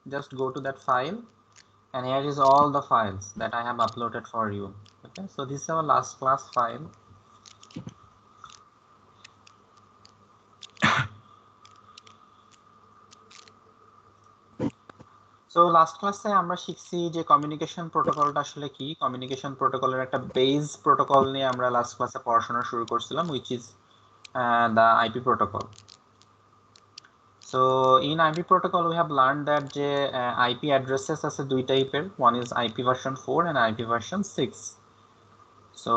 just go to that file, and here is all the files that I have uploaded for you. Okay, so this is our last class file. So last class আমরা শিখছি যে communication প্রোটোকলটা আসলে কি। Communication প্রোটোকলের একটা base protocol নিয়ে আমরা last ক্লাসে পড়াশোনা শুরু করছিলাম, which is the IP protocol. So in IP protocol we have learned that যে IP addresses আছে দুই টাইপের, one is IP version 4 and IP version 6. So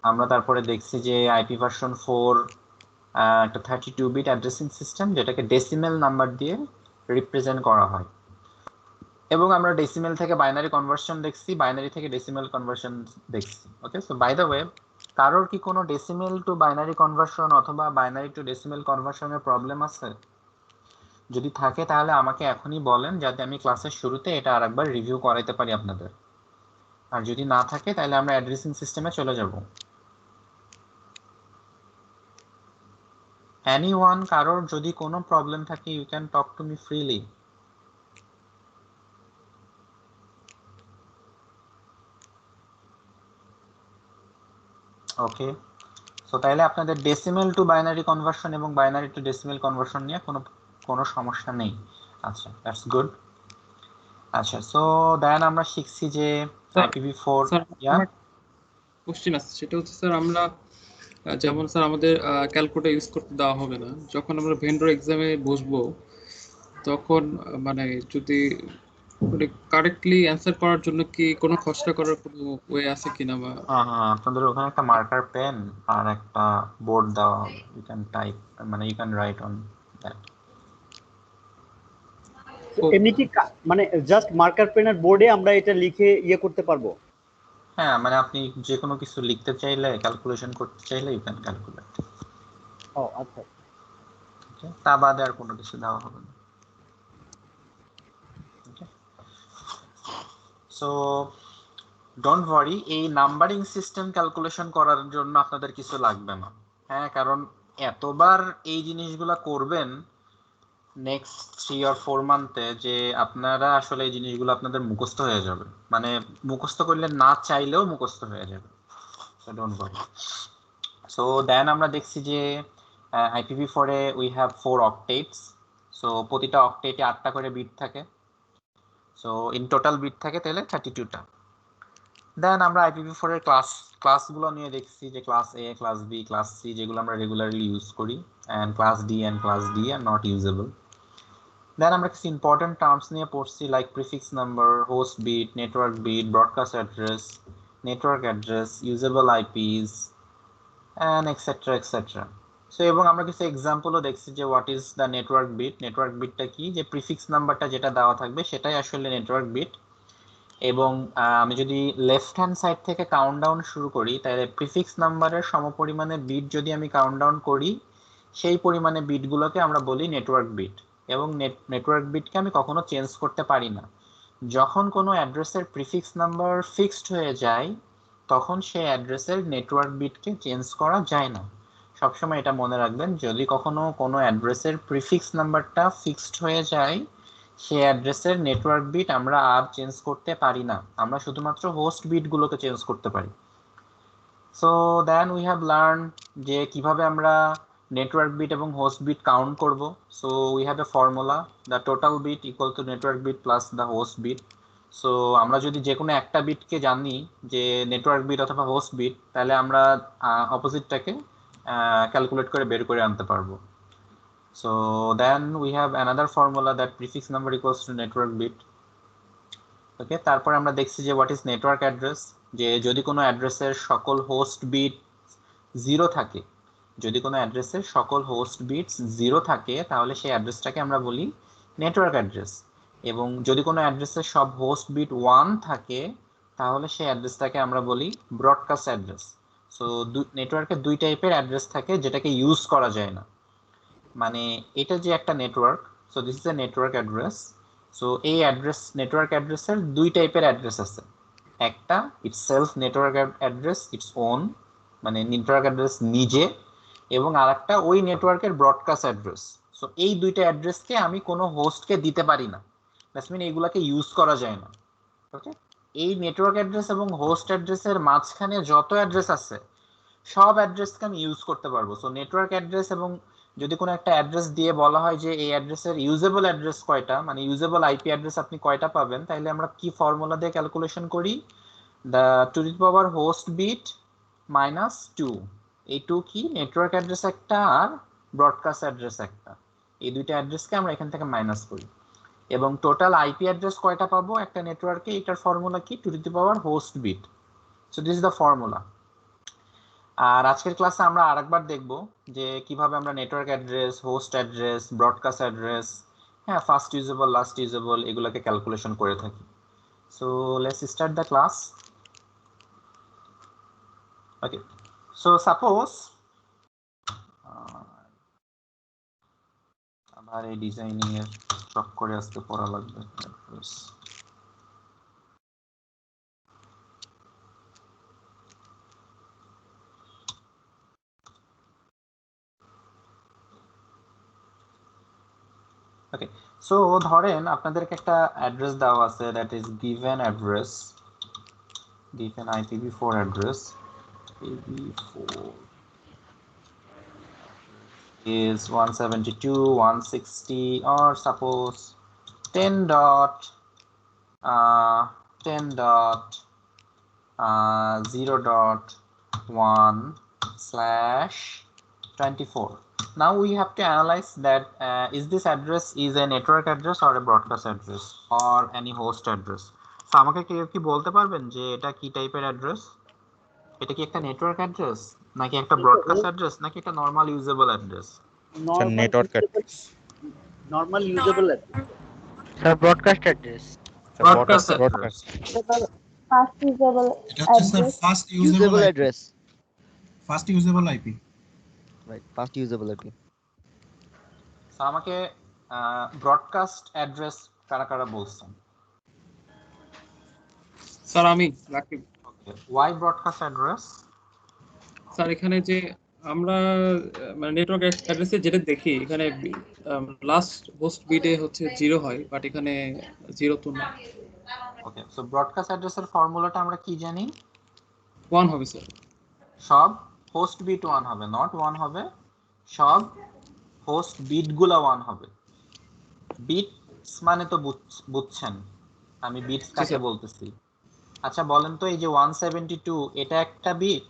আমরা তারপরে দেখছি যে IP version 4 একটা 32-bit অ্যাড্রেসিং সিস্টেম যেটাকে ডেসিমেল নাম্বার দিয়ে রিপ্রেজেন্ট করা হয়, এবং আমরা ডেসিমেল থেকে বাইনারি কনভার্সন দেখছি, বাইনারি থেকে ডেসিমেল কনভার্সন দেখছি। ওকে, সো বাই দ্য ওয়ে, কারোর কি কোনো ডেসিমেল টু বাইনারি কনভার্সন অথবা বাইনারি টু ডেসিমেল কনভার্সনের প্রবলেম আছে? যদি থাকে তাহলে আমাকে এখনই বলেন, যাতে আমি ক্লাসের শুরুতে এটা আরেকবার রিভিউ করাইতে পারি আপনাদের। আর যদি না থাকে তাহলে আমরা অ্যাড্রেসিং সিস্টেমে চলে যাব। এনিওয়ান, কারোর যদি কোনো প্রবলেম থাকে, you can talk to me freely. Okay, so তাহলে আপনাদের ডেসিমেল টু বাইনারি কনভার্সন এবং বাইনারি টু ডেসিমেল কনভার্সন নিয়ে কোনো সমস্যা নেই। আচ্ছা, দ্যাটস গুড। আচ্ছা, সো দেন আমরা শিখছি যে IPv4। স্যার কোশ্চেন আছে, সেটা হচ্ছে স্যার আমরা যেমন স্যার আমাদের ক্যালকুলেটর ইউজ করতে দেওয়া হবে না, যখন আমরা ভেন্ডর এক্সামে বসবো তখন মানে যদি কারেক্টলি অ্যান্সার করার জন্য কি কোনো খসড়া করার কোনো ওয়ে আছে কিনা বা আপনাদের ওখানে একটা মার্কার পেন আর একটা বোর্ড দেওয়া হবে, ইউ ক্যান টাইপ, মানে you can write on that. এমনি কি মানে জাস্ট মার্কার পেন আর বোর্ডে আমরা এটা লিখে ইয়ে করতে পারবো? হ্যাঁ, মানে আপনি যে কোনো কিছু লিখতে চাইলে, ক্যালকুলেশন করতে চাইলে ইউ ক্যান ক্যালকুলেট। ও আচ্ছা, তা বাদে আর কোনো কিছু দেওয়া হবে না। সো ডোন্ট ওয়ারি, এই নাম্বারিং সিস্টেম ক্যালকুলেশন করার জন্য আপনাদের কিছু লাগবে না। হ্যাঁ, কারণ এতবার এই জিনিসগুলা করবেন নেক্সট 3 or 4 মান্থে যে আপনারা আসলে এই জিনিসগুলো আপনাদের মুখস্থ হয়ে যাবে, মানে মুখস্থ করলে না চাইলেও মুখস্থ হয়ে যাবে। So don't worry. So then আমরা দেখছি যে IPv4 এ উই হ্যাভ 4 অক্টেটস। সো প্রতিটা অক্টেটে 8টা করে বিট থাকে। সো ইন টোটাল বিট থাকে তাহলে 32টা। দেন আমরা IPv4 এর ক্লাসগুলো নিয়ে দেখছি যে class A, class B, class C, যেগুলো আমরা রেগুলারলি ইউজ করি, and class D and class D are not usable. Then আমরা কিছু ইম্পর্টেন্ট টার্মস নিয়ে পড়ছি, like prefix number, host bit, network bit, broadcast address, network address, usable IPs, and etcetera etcetera. So এবং আমরা কিছু এক্সাম্পলও দেখছি যে what is the network bit. Network বিটটা কি, যে প্রিফিক্স নাম্বারটা যেটা দেওয়া থাকবে সেটাই আসলে নেটওয়ার্ক বিট। এবং আমি যদি লেফট হ্যান্ড সাইড থেকে কাউন্টডাউন শুরু করি, তাহলে প্রিফিক্স নাম্বারের সমপরিমাণে বিট যদি আমি কাউন্টডাউন করি, সেই পরিমাণে বিটগুলোকে আমরা বলি নেটওয়ার্ক বিট। এবং নেটওয়ার্ক বিটকে আমি কখনো চেঞ্জ করতে পারি না। যখন কোনো অ্যাড্রেসের প্রিফিক্স নাম্বার ফিক্সড হয়ে যায়, তখন সেই অ্যাড্রেসের নেটওয়ার্ক বিটকে চেঞ্জ করা যায় না। সবসময় এটা মনে রাখবেন, যদি কখনো কোনো অ্যাড্রেসের প্রিফিক্স নাম্বারটা ফিক্সড হয়ে যায়, সেই অ্যাড্রেসের নেটওয়ার্ক বিট আমরা আর চেঞ্জ করতে পারি না, আমরা শুধুমাত্র হোস্ট বিটগুলোকে চেঞ্জ করতে পারি। So then we have learn যে কিভাবে আমরা নেটওয়ার্ক বিট এবং হোস্ট বিট কাউন্ট করব। So we have a formula, the total bit equal to network bit plus the host bit. So আমরা যদি যে কোনো একটা বিটকে জানি যে নেটওয়ার্ক বিট অথবা হোস্ট বিট, তাহলে আমরা অপোজিটটাকে ক্যালকুলেট করে বের করে আনতে পারবো। So then we have another formula that prefix number equals to network bit. Okay, তারপর আমরা দেখছি যে what is network address, যে যদি কোনো অ্যাড্রেসের সকল হোস্ট বিট 0 থাকে, যদি কোনো অ্যাড্রেসের সকল হোস্ট বিটস 0 থাকে, তাহলে সেই অ্যাড্রেসটাকে আমরা বলি নেটওয়ার্ক অ্যাড্রেস। এবং যদি কোনো অ্যাড্রেসের সব হোস্ট বিট 1 থাকে, তাহলে সেই অ্যাড্রেসটাকে আমরা বলি ব্রডকাস্ট অ্যাড্রেস। সো নেটওয়ার্কে দুই টাইপের অ্যাড্রেস থাকে যেটাকে ইউজ করা যায় না। মানে এটা যে একটা network, so this is a network address. So এই নেটওয়ার্ক অ্যাড্রেসের দুই টাইপের অ্যাড্রেস আছে। একটা it's self network address, its own, মানে নেটওয়ার্ক অ্যাড্রেস নিজে, এবং আরেকটা ওই নেটওয়ার্কের ব্রডকাস্ট অ্যাড্রেস। সো এই দুইটা অ্যাড্রেসকে আমি কোনো হোস্টকে দিতে পারি না। দ্যাটস মিন এইগুলাকে ইউজ করা যায় না। ওকে, এই নেটওয়ার্ক অ্যাড্রেস এবং হোস্ট অ্যাড্রেসের মাঝখানে যত অ্যাড্রেস আছে সব অ্যাড্রেসকে আমি ইউজ করতে পারবো। সো নেটওয়ার্ক অ্যাড্রেস এবং যদি কোনো একটা অ্যাড্রেস দিয়ে বলা হয় যে এই অ্যাড্রেসের ইউজেবল অ্যাড্রেস কয়টা, মানে ইউজেবল আইপি অ্যাড্রেস আপনি কয়টা পাবেন, তাহলে আমরা কি ফর্মুলা দিয়ে ক্যালকুলেশন করি? The two the power host bit minus 2। এই 2 কি? নেটওয়ার্ক অ্যাড্রেস একটা আর ব্রডকাস্ট অ্যাড্রেস একটা, এই দুইটা অ্যাড্রেসকে আমরা এখান থেকে মাইনাস করি। এবং টোটাল আইপি অ্যাড্রেস কয়টা পাবো একটা নেটওয়ার্কে, এটার ফর্মুলা কি? Two the power host bit. So this is the formula. আর আজকের ক্লাসে আমরা আরেকবার দেখব যে কিভাবে আমরা network address, host address, broadcast address, হ্যাঁ, ফার্স্ট ইউজেবল, লাস্ট ইউজেবল, এগুলোকে ক্যালকুলেশন করে থাকি। So let's start the class. Okay, so suppose আবার এই ডিজাইনিং এর চক করে আজকে পড়া লাগবে। ওকে, সো ধরেন আপনাদেরকে একটা অ্যাড্রেস দেওয়া আছে, that is given address, given IPv4 address. IPv4 is 172.160 or suppose 10.0.1/24. Now we have to analyze that is this address is a network address or a broadcast address or any host address. So আমাকে কেউ কি বলতে পারবেন যে এটা কি টাইপের address? এটা কি একটা নেটওয়ার্ক অ্যাড্রেস নাকি একটা ব্রডকাস্ট অ্যাড্রেস নাকি একটা normal usable address? Network address, normal usable address, sir broadcast address, broadcast address. Broadcast. First usable এটা হচ্ছে sir address. First usable usable IP, address, first usable IP. Right, first usable IP. So আমাকে broadcast address কারা কারা বলছেন? Sir আমি রাকিব। ওকে, Y broadcast address? Sir এখানে যে আমরা মানে নেটওয়ার্ক অ্যাড্রেসে যেটা দেখি এখানে লাস্ট হোস্ট বিটে হচ্ছে 0 হয়, বাট এখানে 0 তো না, ওকে, সো ব্রডকাস্ট অ্যাড্রেসের ফর্মুলাটা আমরা কি জানি? 1 হবে স্যার। সব হোস্ট বিট 1 হবে, নট 1 হবে, সব হোস্ট বিটগুলো 1 হবে। বিটস মানে তো বুঝছেন, আমি বিটস কাকে বলতেছি। আচ্ছা বলেন তো, এই যে 172 এটা একটা বিট,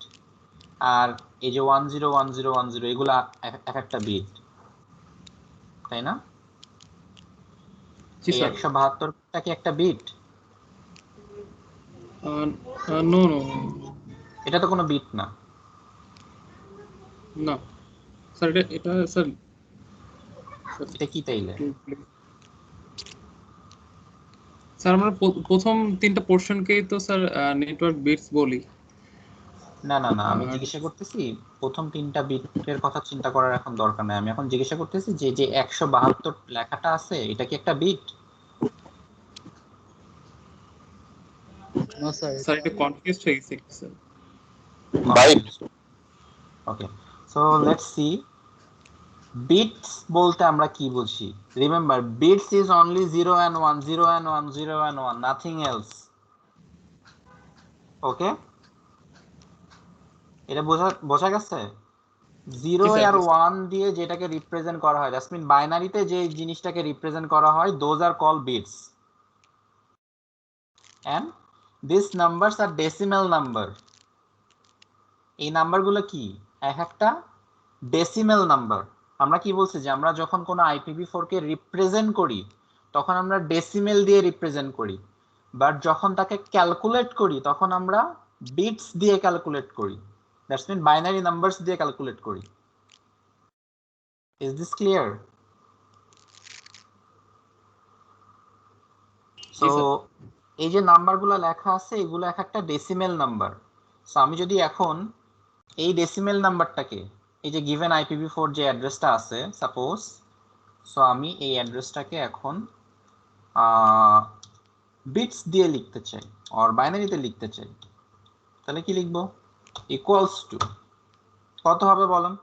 আর এই যে 101010 এগুলা এক একটা বিট, তাই না? জি এই স্যার। 172টা কি একটা বিট? নো নো এটা তো কোনো বিট না। না স্যার, এটা স্যার এটা কি তাইলে? স্যার আমরা প্রথম 3টা পোরশনকেই তো স্যার নেটওয়ার্ক বিটস বলি। না না না, আমি জিজ্ঞাসা করতেছি প্রথম 3টা বিটের কথা চিন্তা করার এখন দরকার নাই। আমি এখন জিজ্ঞাসা করতেছি যে যে 172 লেখাটা আছে এটা কি একটা বিট? নো স্যার, স্যার এটা কনফিউজড হয়ে গেছে sir. Byte. Okay, so let's see bits বলতে আমরা কি বুঝি। Remember, bits is only 0 and 1, 0 and 1, 0 and 1, nothing else. Okay, এটা বোঝা গেছে? 0 আর 1 দিয়ে যেটাকে রিপ্রেজেন্ট করা হয়, দ্যাটস মিন বাইনারিতে যে জিনিসটাকে রিপ্রেজেন্ট করা হয়, those are call bits, and this numbers are decimal number. এই নাম্বারগুলো কি? এক একটা ডেসিমাল নাম্বার। আমরা কি বলছি যে আমরা যখন কোনো IPv4 কে রিপ্রেজেন্ট করি তখন আমরা ডেসিমেল দিয়ে রিপ্রেজেন্ট করি, বাট যখন তাকে ক্যালকুলেট করি তখন আমরা বিটস দিয়ে ক্যালকুলেট করি, দ্যাটস মিন বাইনারি নাম্বারস দিয়ে ক্যালকুলেট করি। Is this clear? সো এই যে নাম্বারগুলো লেখা আছে এগুলো এক একটা ডেসিমেল নাম্বার। সো আমি যদি এখন এই ডেসিমেল নাম্বারটাকে, এই যে গিভেন IPv4 যে অ্যাড্রেসটা আছে সাপোজ, সো আমি এই অ্যাড্রেসটাকে এখন বিটস দিয়ে লিখতে চাই আর বাইনারিতে লিখতে চাই, তাহলে কি লিখবো? ইকুয়ালস টু কত হবে বলেন?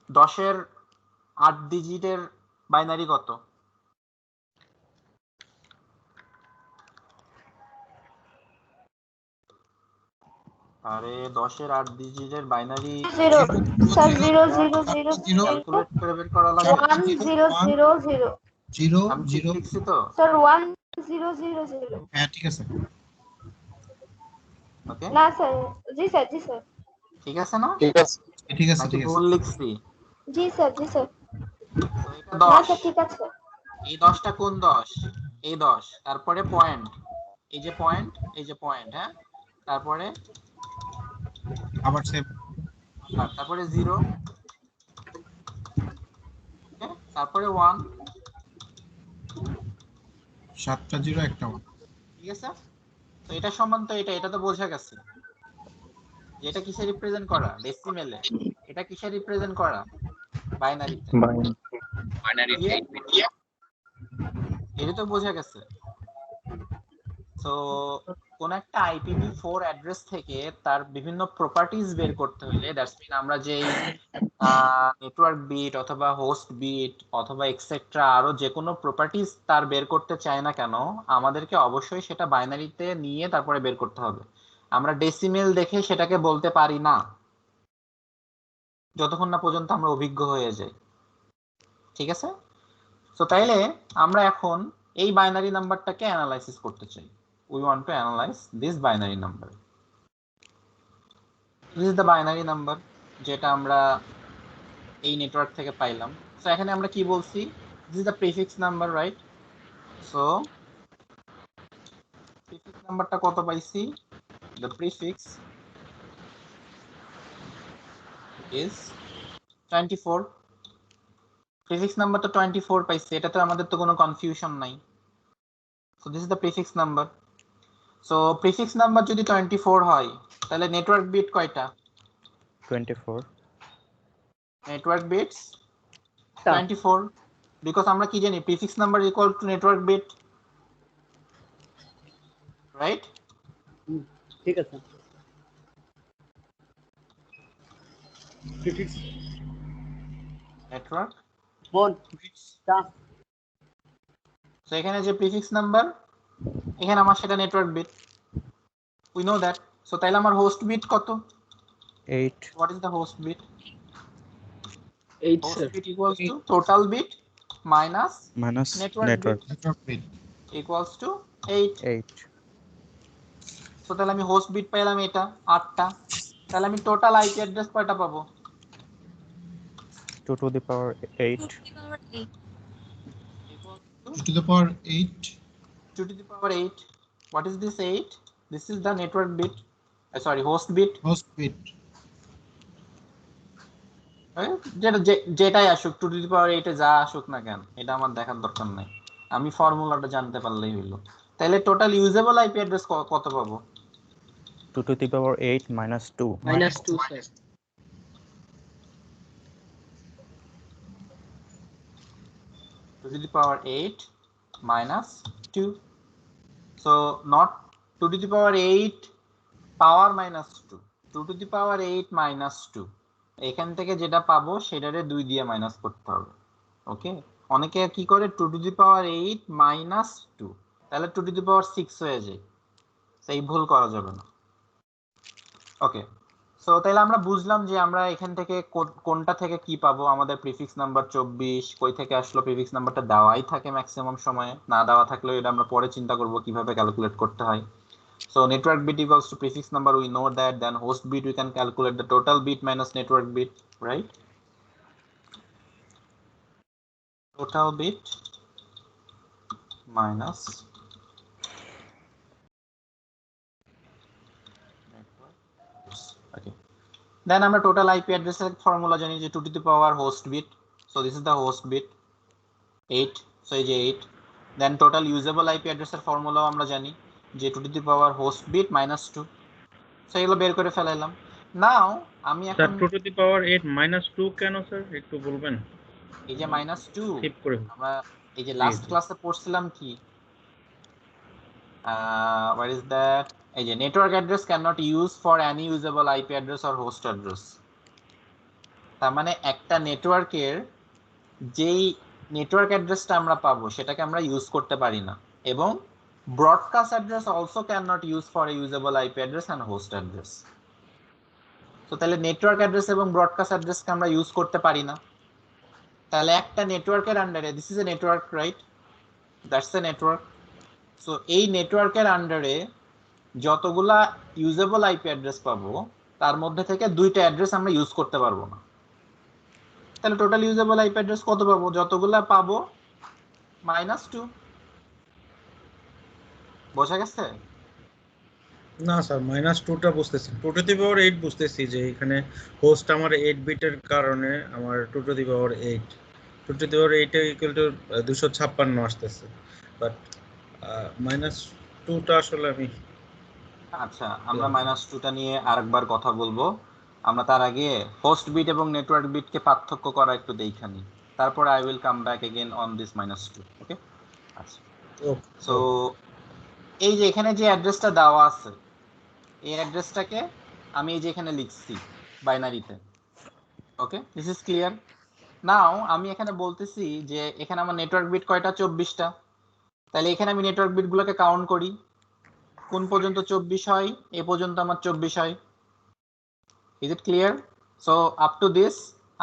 10-এর 8 ডিজিটের বাইনারি কত? আরে 10 এর 8 ডিজিটের বাইনারি 0 স্যার 0 0 0 0 ক্যালকুলেট করে বের করা লাগবে। 1 0 0 0 0 আমি ঠিক 0 লিখছি তো? স্যার 1 0 0 0 হ্যাঁ ঠিক আছে ওকে, না স্যার জি স্যার জি স্যার ঠিক আছে না? ঠিক আছে নাকি ঠিক আছে ভুল লিখছি? জি স্যার জি স্যার তো এটা না 10, স্যার ঠিক আছে এই 10টা কোন 10? এই 10, তারপরে পয়েন্ট, এই যে পয়েন্ট, এই যে পয়েন্ট, হ্যাঁ, তারপরে আবার সেভ তারপরে 0, ওকে, তারপরে 1, 7টা 0 একটা 1 ঠিক আছে? তো এটা সমান তো এটা তো বোঝা গেছে যে এটা কিসে রিপ্রেজেন্ট করা, ডেসিমেলে। এটা কিসে রিপ্রেজেন্ট করা, বাইনারিতে। এটা তো বোঝা গেছে। সো কোন একটা IPv4 অ্যাড্রেস থেকে তার বিভিন্ন প্রপার্টিজ বের করতে হলে, দ্যাটস মিন আমরা যেই নেটওয়ার্ক বিট অথবা হোস্ট বিট অথবা এক্সেট্রা আরো যে কোনো প্রপার্টিজ তার বের করতে চাই না কেন, আমাদেরকে অবশ্যই সেটা বাইনারিতে নিয়ে তারপরে বের করতে হবে। আমরা ডেসিমেল দেখে সেটাকে বলতে পারি না যতক্ষণ না পর্যন্ত আমরা অভিজ্ঞ হয়ে যাই, ঠিক আছে? তো তাইলে আমরা এখন এই বাইনারি নাম্বারটাকে অ্যানালাইসিস করতে চাই। We want to analyze this binary number. This is the binary number যেটা আমরা এই নেটওয়ার্ক থেকে পাইলাম। সো এখানে আমরা কি বলছি, this is the prefix number, right? So prefix নাম্বারটা কত পাইছি, the prefix is 24. prefix number তো 24 পাইছি, এটাতে আমাদের তো কোনো কনফিউশন নাই। So this is the prefix number. So prefix number যদি 24 হয় তাহলে নেটওয়ার্ক বিট কয়টা? 24. নেটওয়ার্ক বিটস 24, because আমরা কি জানি prefix number equal to network bit, right? ঠিক আছে প্রিফিক্স network মন bits. তা So এখানে যে prefix number, এখানে আমার সেটা network bit, we know that. So তাইলে আমার host bit কত? 8. What is the host bit? 8 Host sir bit equals to total bit minus Minus network network. Network bit equals to 8. 8. So তাহলে আমি host bit পাইলাম এটা 8টা, তাহলে আমি total IP address কয়টা পাবো? 2 to the power 8. equals 2 to the power 8 2 to the power 8. What is this 8? This is the network bit, sorry, host bit. host bit যেটাই আসুক 2 to the power 8 এ যা আসুক না কেন, এটা আমার দেখার দরকার নাই, আমি ফর্মুলাটা জানতে পারলেই হলো। তাহলে টোটাল ইউজেবল আইপি অ্যাড্রেস কত পাবো? 2 to the power 8 minus 2. -2 sir 2 to the power 8 minus 2. So not 2 to the power 8 power minus 2, 2 to the power 8 minus 2, এখান থেকে যেটা পাবো সেটারে 2 দিয়ে মাইনাস করতে হবে। ওকে, অনেকে কি করে 2 to the power 8 minus 2, তাহলে 2 to the power 6 হয়ে যায়, সেই ভুল করা যাবে না। ওকে, সো তাহলে আমরা বুঝলাম যে আমরা এখান থেকে কোনটা থেকে কি পাবো। আমাদের প্রিফিক্স নাম্বার 24 কই থেকে আসলো, প্রিফিক্স নাম্বারটা দেওয়াই থাকে ম্যাক্সিমাম সময়ে, না দেওয়া থাকলেও এটা আমরা পরে চিন্তা করব কিভাবে ক্যালকুলেট করতে হয়। So network bit equals to prefix number, we know that. Then host bit, we can calculate the total bit minus network bit, right? Total bit minus network. Okay. Then আমরা total IP address এর formula জানি যে 2 to the power host bit. So this is the host bit 8. So এই যে 8. Then total usable IP address এর formula আমরা জানি যে 2 to the power host bit minus 2. So এগুলো বের করে ফেলাইলাম। নাও আমি স্যার এখন 2 to the power 8 minus 2 কেন স্যার একটু বলবেন? এই যে -2 টিপ করে আমরা এই যে লাস্ট জি। ক্লাসে পড়ছিলাম কি, what is that, এই যে network address can not use for any usable IP address or host address. তার মানে একটা নেটওয়ার্কের যেই নেটওয়ার্ক অ্যাড্রেসটা আমরা পাবো সেটাকে আমরা ইউজ করতে পারি না, এবং broadcast address also can not use for a usable IP address and host address. তো তাহলে নেটওয়ার্ক অ্যাড্রেস এবং ব্রডকাস্ট অ্যাড্রেসকে আমরা ইউজ করতে পারি না। তাহলে একটা নেটওয়ার্কের আন্ডারে, this is a network, right? That's a network. So এই নেটওয়ার্কের আন্ডারে যতগুলা ইউজেবল আইপি অ্যাড্রেস পাবো তার মধ্যে থেকে 2টা অ্যাড্রেস আমরা ইউজ করতে পারবো না। তাহলে টোটাল ইউজেবল আইপি অ্যাড্রেস কত পাবো? যতগুলা পাবো -2। বোঝা গেছে? না স্যার, -2টা বুঝতেছি, 2^8 বুঝতেছি যে এখানে হোস্ট আমার 8 বিটের কারণে আমার 2^8, 2^8 ইকুয়াল টু 256 আসতেছে, বাট -2টা আসলে আমি আচ্ছা, আমরা -2টা নিয়ে আরেকবার কথা বলবো। আমরা তার আগে হোস্ট বিট এবং নেটওয়ার্ক বিটকে পার্থক্য করা একটু দেখে নিই, তারপরে I will come back again on this -2। Okay, আচ্ছা। সো এই যে এখানে যে অ্যাড্রেসটা দেওয়া আছে, এই অ্যাড্রেসটাকে আমি এই যে এখানে লিখছি বাইনারিতে। ওকে, দিস ইজ ক্লিয়ার। নাও আমি এখানে বলতেছি যে এখানে আমার নেটওয়ার্ক বিট কয়টা? 24টা। তাহলে এখানে আমি নেটওয়ার্ক বিটগুলোকে কাউন্ট করি, কোন পর্যন্ত 24 হয়? এ পর্যন্ত আমার 24 হয়। Is it clear? So up to this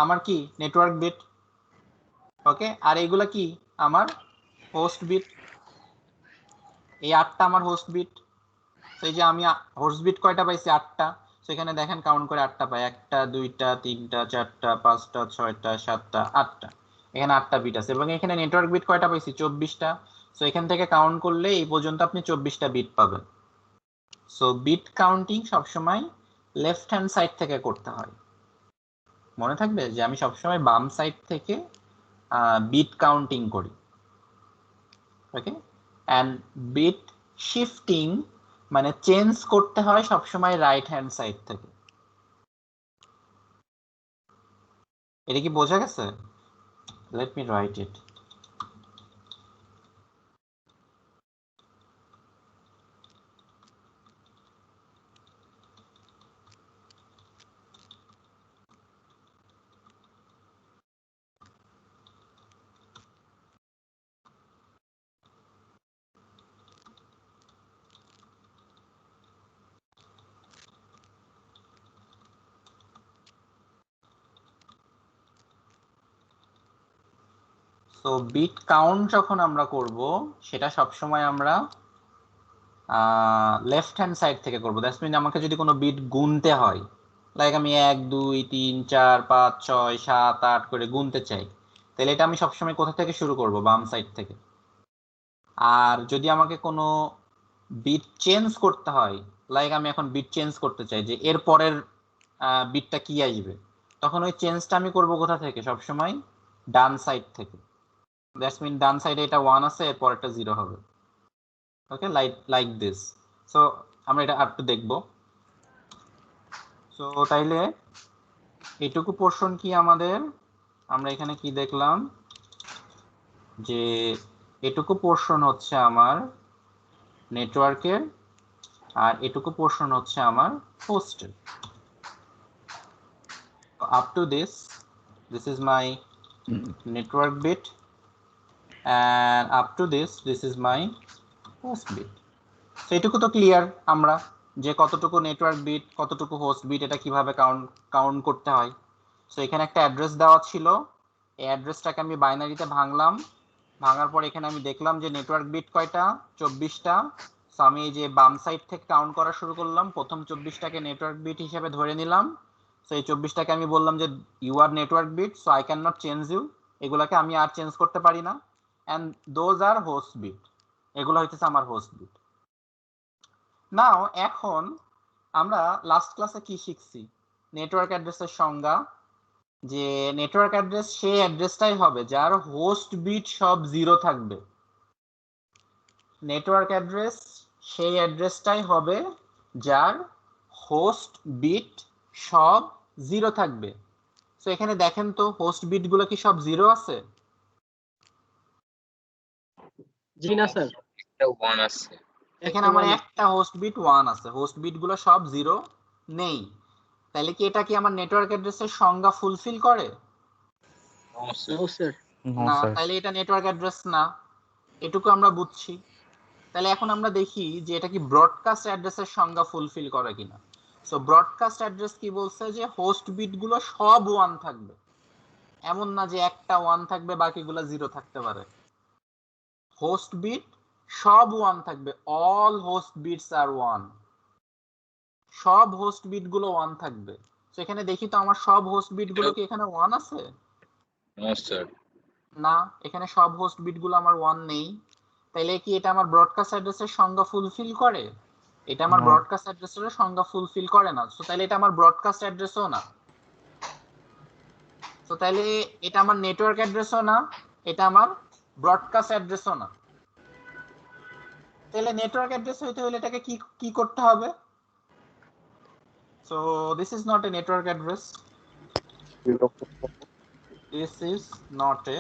আমার কি নেটওয়ার্ক বিট। ওকে, আর এইগুলা কি আমার হোস্ট বিট। এই 8টা আমার হোস্ট বিট। তো এই যে আমি হোস্ট বিট কয়টা পাইছি? 8টা। সেখানে দেখেন কাউন্ট করে 8টা পাই, 1টা 2টা 3টা 4টা 5টা 6টা 7টা 8টা। এখানে 8টা বিট আছে, এবং এখানে নেটওয়ার্ক বিট কয়টা পাইছি? 24টা। সো এখান থেকে কাউন্ট করলে এই পর্যন্ত আপনি 24টা বিট পাবেন। সো বিট কাউন্টিং সবসময় লেফট হ্যান্ড সাইড থেকে করতে হয়। মনে থাকবে যে আমি সবসময় বাম সাইড থেকে বিট কাউন্টিং করি। ওকে, অ্যান্ড বিট শিফটিং মানে চেঞ্জ করতে হয় সবসময় রাইট হ্যান্ড সাইড থেকে। এটা কি বোঝা গেছে? লেট মি রাইট ইট। সো বিট কাউন্ট যখন আমরা করব সেটা সবসময় আমরা লেফট হ্যান্ড সাইড থেকে করব। দ্যাটস মিন আমাকে যদি কোনো বিট গুনতে হয়, লাইক আমি 1 2 3 4 5 6 7 8 করে গুনতে চাই, তাহলে এটা আমি সবসময় কোথা থেকে শুরু করব? বাম সাইড থেকে। আর যদি আমাকে কোনো বিট চেঞ্জ করতে হয়, লাইক আমি এখন বিট চেঞ্জ করতে চাই যে এর পরের বিটটা কি আসবে, তখন ওই চেঞ্জটা আমি করব কোথা থেকে? সবসময় ডান সাইড থেকে। দ্যাটস মিন ডান সাইডে এটা 1 আছে, এর পরেরটা 0 হবে। ওকে, লাইক দিস। সো আমরা এটা একটু দেখব। সো তাইলে এটুকু পোরশন কি আমাদের, আমরা এখানে কি দেখলাম যে এটুকু পোরশন হচ্ছে আমার নেটওয়ার্কের, আর এটুকু পোরশন হচ্ছে আমার হোস্টের। Up to this is my network bit, and up to this is my host bit. So এটুকু তো ক্লিয়ার আমরা যে কতটুকু নেটওয়ার্ক বিট কতটুকু হোস্ট বিট এটা কিভাবে কাউন্ট করতে হয়। সো এখানে একটা অ্যাড্রেস দেওয়া ছিল, এই অ্যাড্রেসটাকে আমি বাইনারিতে ভাঙলাম, ভাঙার পর এখানে আমি দেখলাম যে নেটওয়ার্ক বিট কয়টা? 24টা। সো আমি এই যে বাম সাইড থেকে কাউন্ট করা শুরু করলাম, প্রথম 24টাকে নেটওয়ার্ক বিট হিসেবে ধরে নিলাম। সো এই 24টাকে আমি বললাম যে you are network bit, so I can not change you, এগুলাকে আমি আর চেঞ্জ করতে পারি না, and those are host bit, এগুলো হইতেছে আমার হোস্ট বিট। নাও এখন আমরা লাস্ট ক্লাসে কি শিখছি? নেটওয়ার্ক অ্যাড্রেসের সংজ্ঞা, যে নেটওয়ার্ক অ্যাড্রেস সেই অ্যাড্রেসটাই হবে যার হোস্ট বিট সব 0 থাকবে। নেটওয়ার্ক অ্যাড্রেস সেই অ্যাড্রেসটাই হবে যার হোস্ট বিট সব 0 থাকবে। সো এখানে দেখেন তো হোস্ট বিটগুলো কি সব 0 আছে? জি না স্যার, একটা 1 আছে। এখানে আমার একটা হোস্ট বিট 1 আছে, হোস্ট বিটগুলো সব 0 নেই। তাহলে কি এটা কি আমার নেটওয়ার্ক অ্যাড্রেসের সংজ্ঞা ফুলফিল করে? No no sir. No, না, sir. তাহলে এটা নেটওয়ার্ক অ্যাড্রেস না, এটুকু আমরা বুঝছি। তাহলে এখন আমরা দেখি যে এটা কি ব্রডকাস্ট অ্যাড্রেসের সংজ্ঞা ফুলফিল করে কিনা। সো ব্রডকাস্ট অ্যাড্রেস কি বলছে যে হোস্ট বিট গুলো সব 1 থাকবে, এমন না যে একটা 1 থাকবে বাকিগুলো 0 থাকতে পারে। হোস্ট বিট সব 1 থাকবে, অল হোস্ট বিটস আর 1, সব হোস্ট বিট গুলো 1 থাকবে। তো এখানে দেখি তো আমার সব হোস্ট বিট গুলো কি এখানে 1 আছে? না, এখানে সব হোস্ট বিট গুলো আমার 1 নেই। তাইলে কি এটা আমার ব্রডকাস্ট অ্যাড্রেসের সংজ্ঞা ফুলফিল করে? এটা আমার No. ব্রডকাস্ট অ্যাড্রেসের সংজ্ঞা ফুলফিল করে না। সো তাইলে এটা আমার ব্রডকাস্ট অ্যাড্রেসও না। সো তাইলে এটা আমার নেটওয়ার্ক অ্যাড্রেসও না, এটা আমার ব্রডকাস্ট অ্যাড্রেসও না। তাহলে নেটওয়ার্ক অ্যাড্রেস হইতে হলে এটাকে কি কি করতে হবে? So this is not a network address, this is not a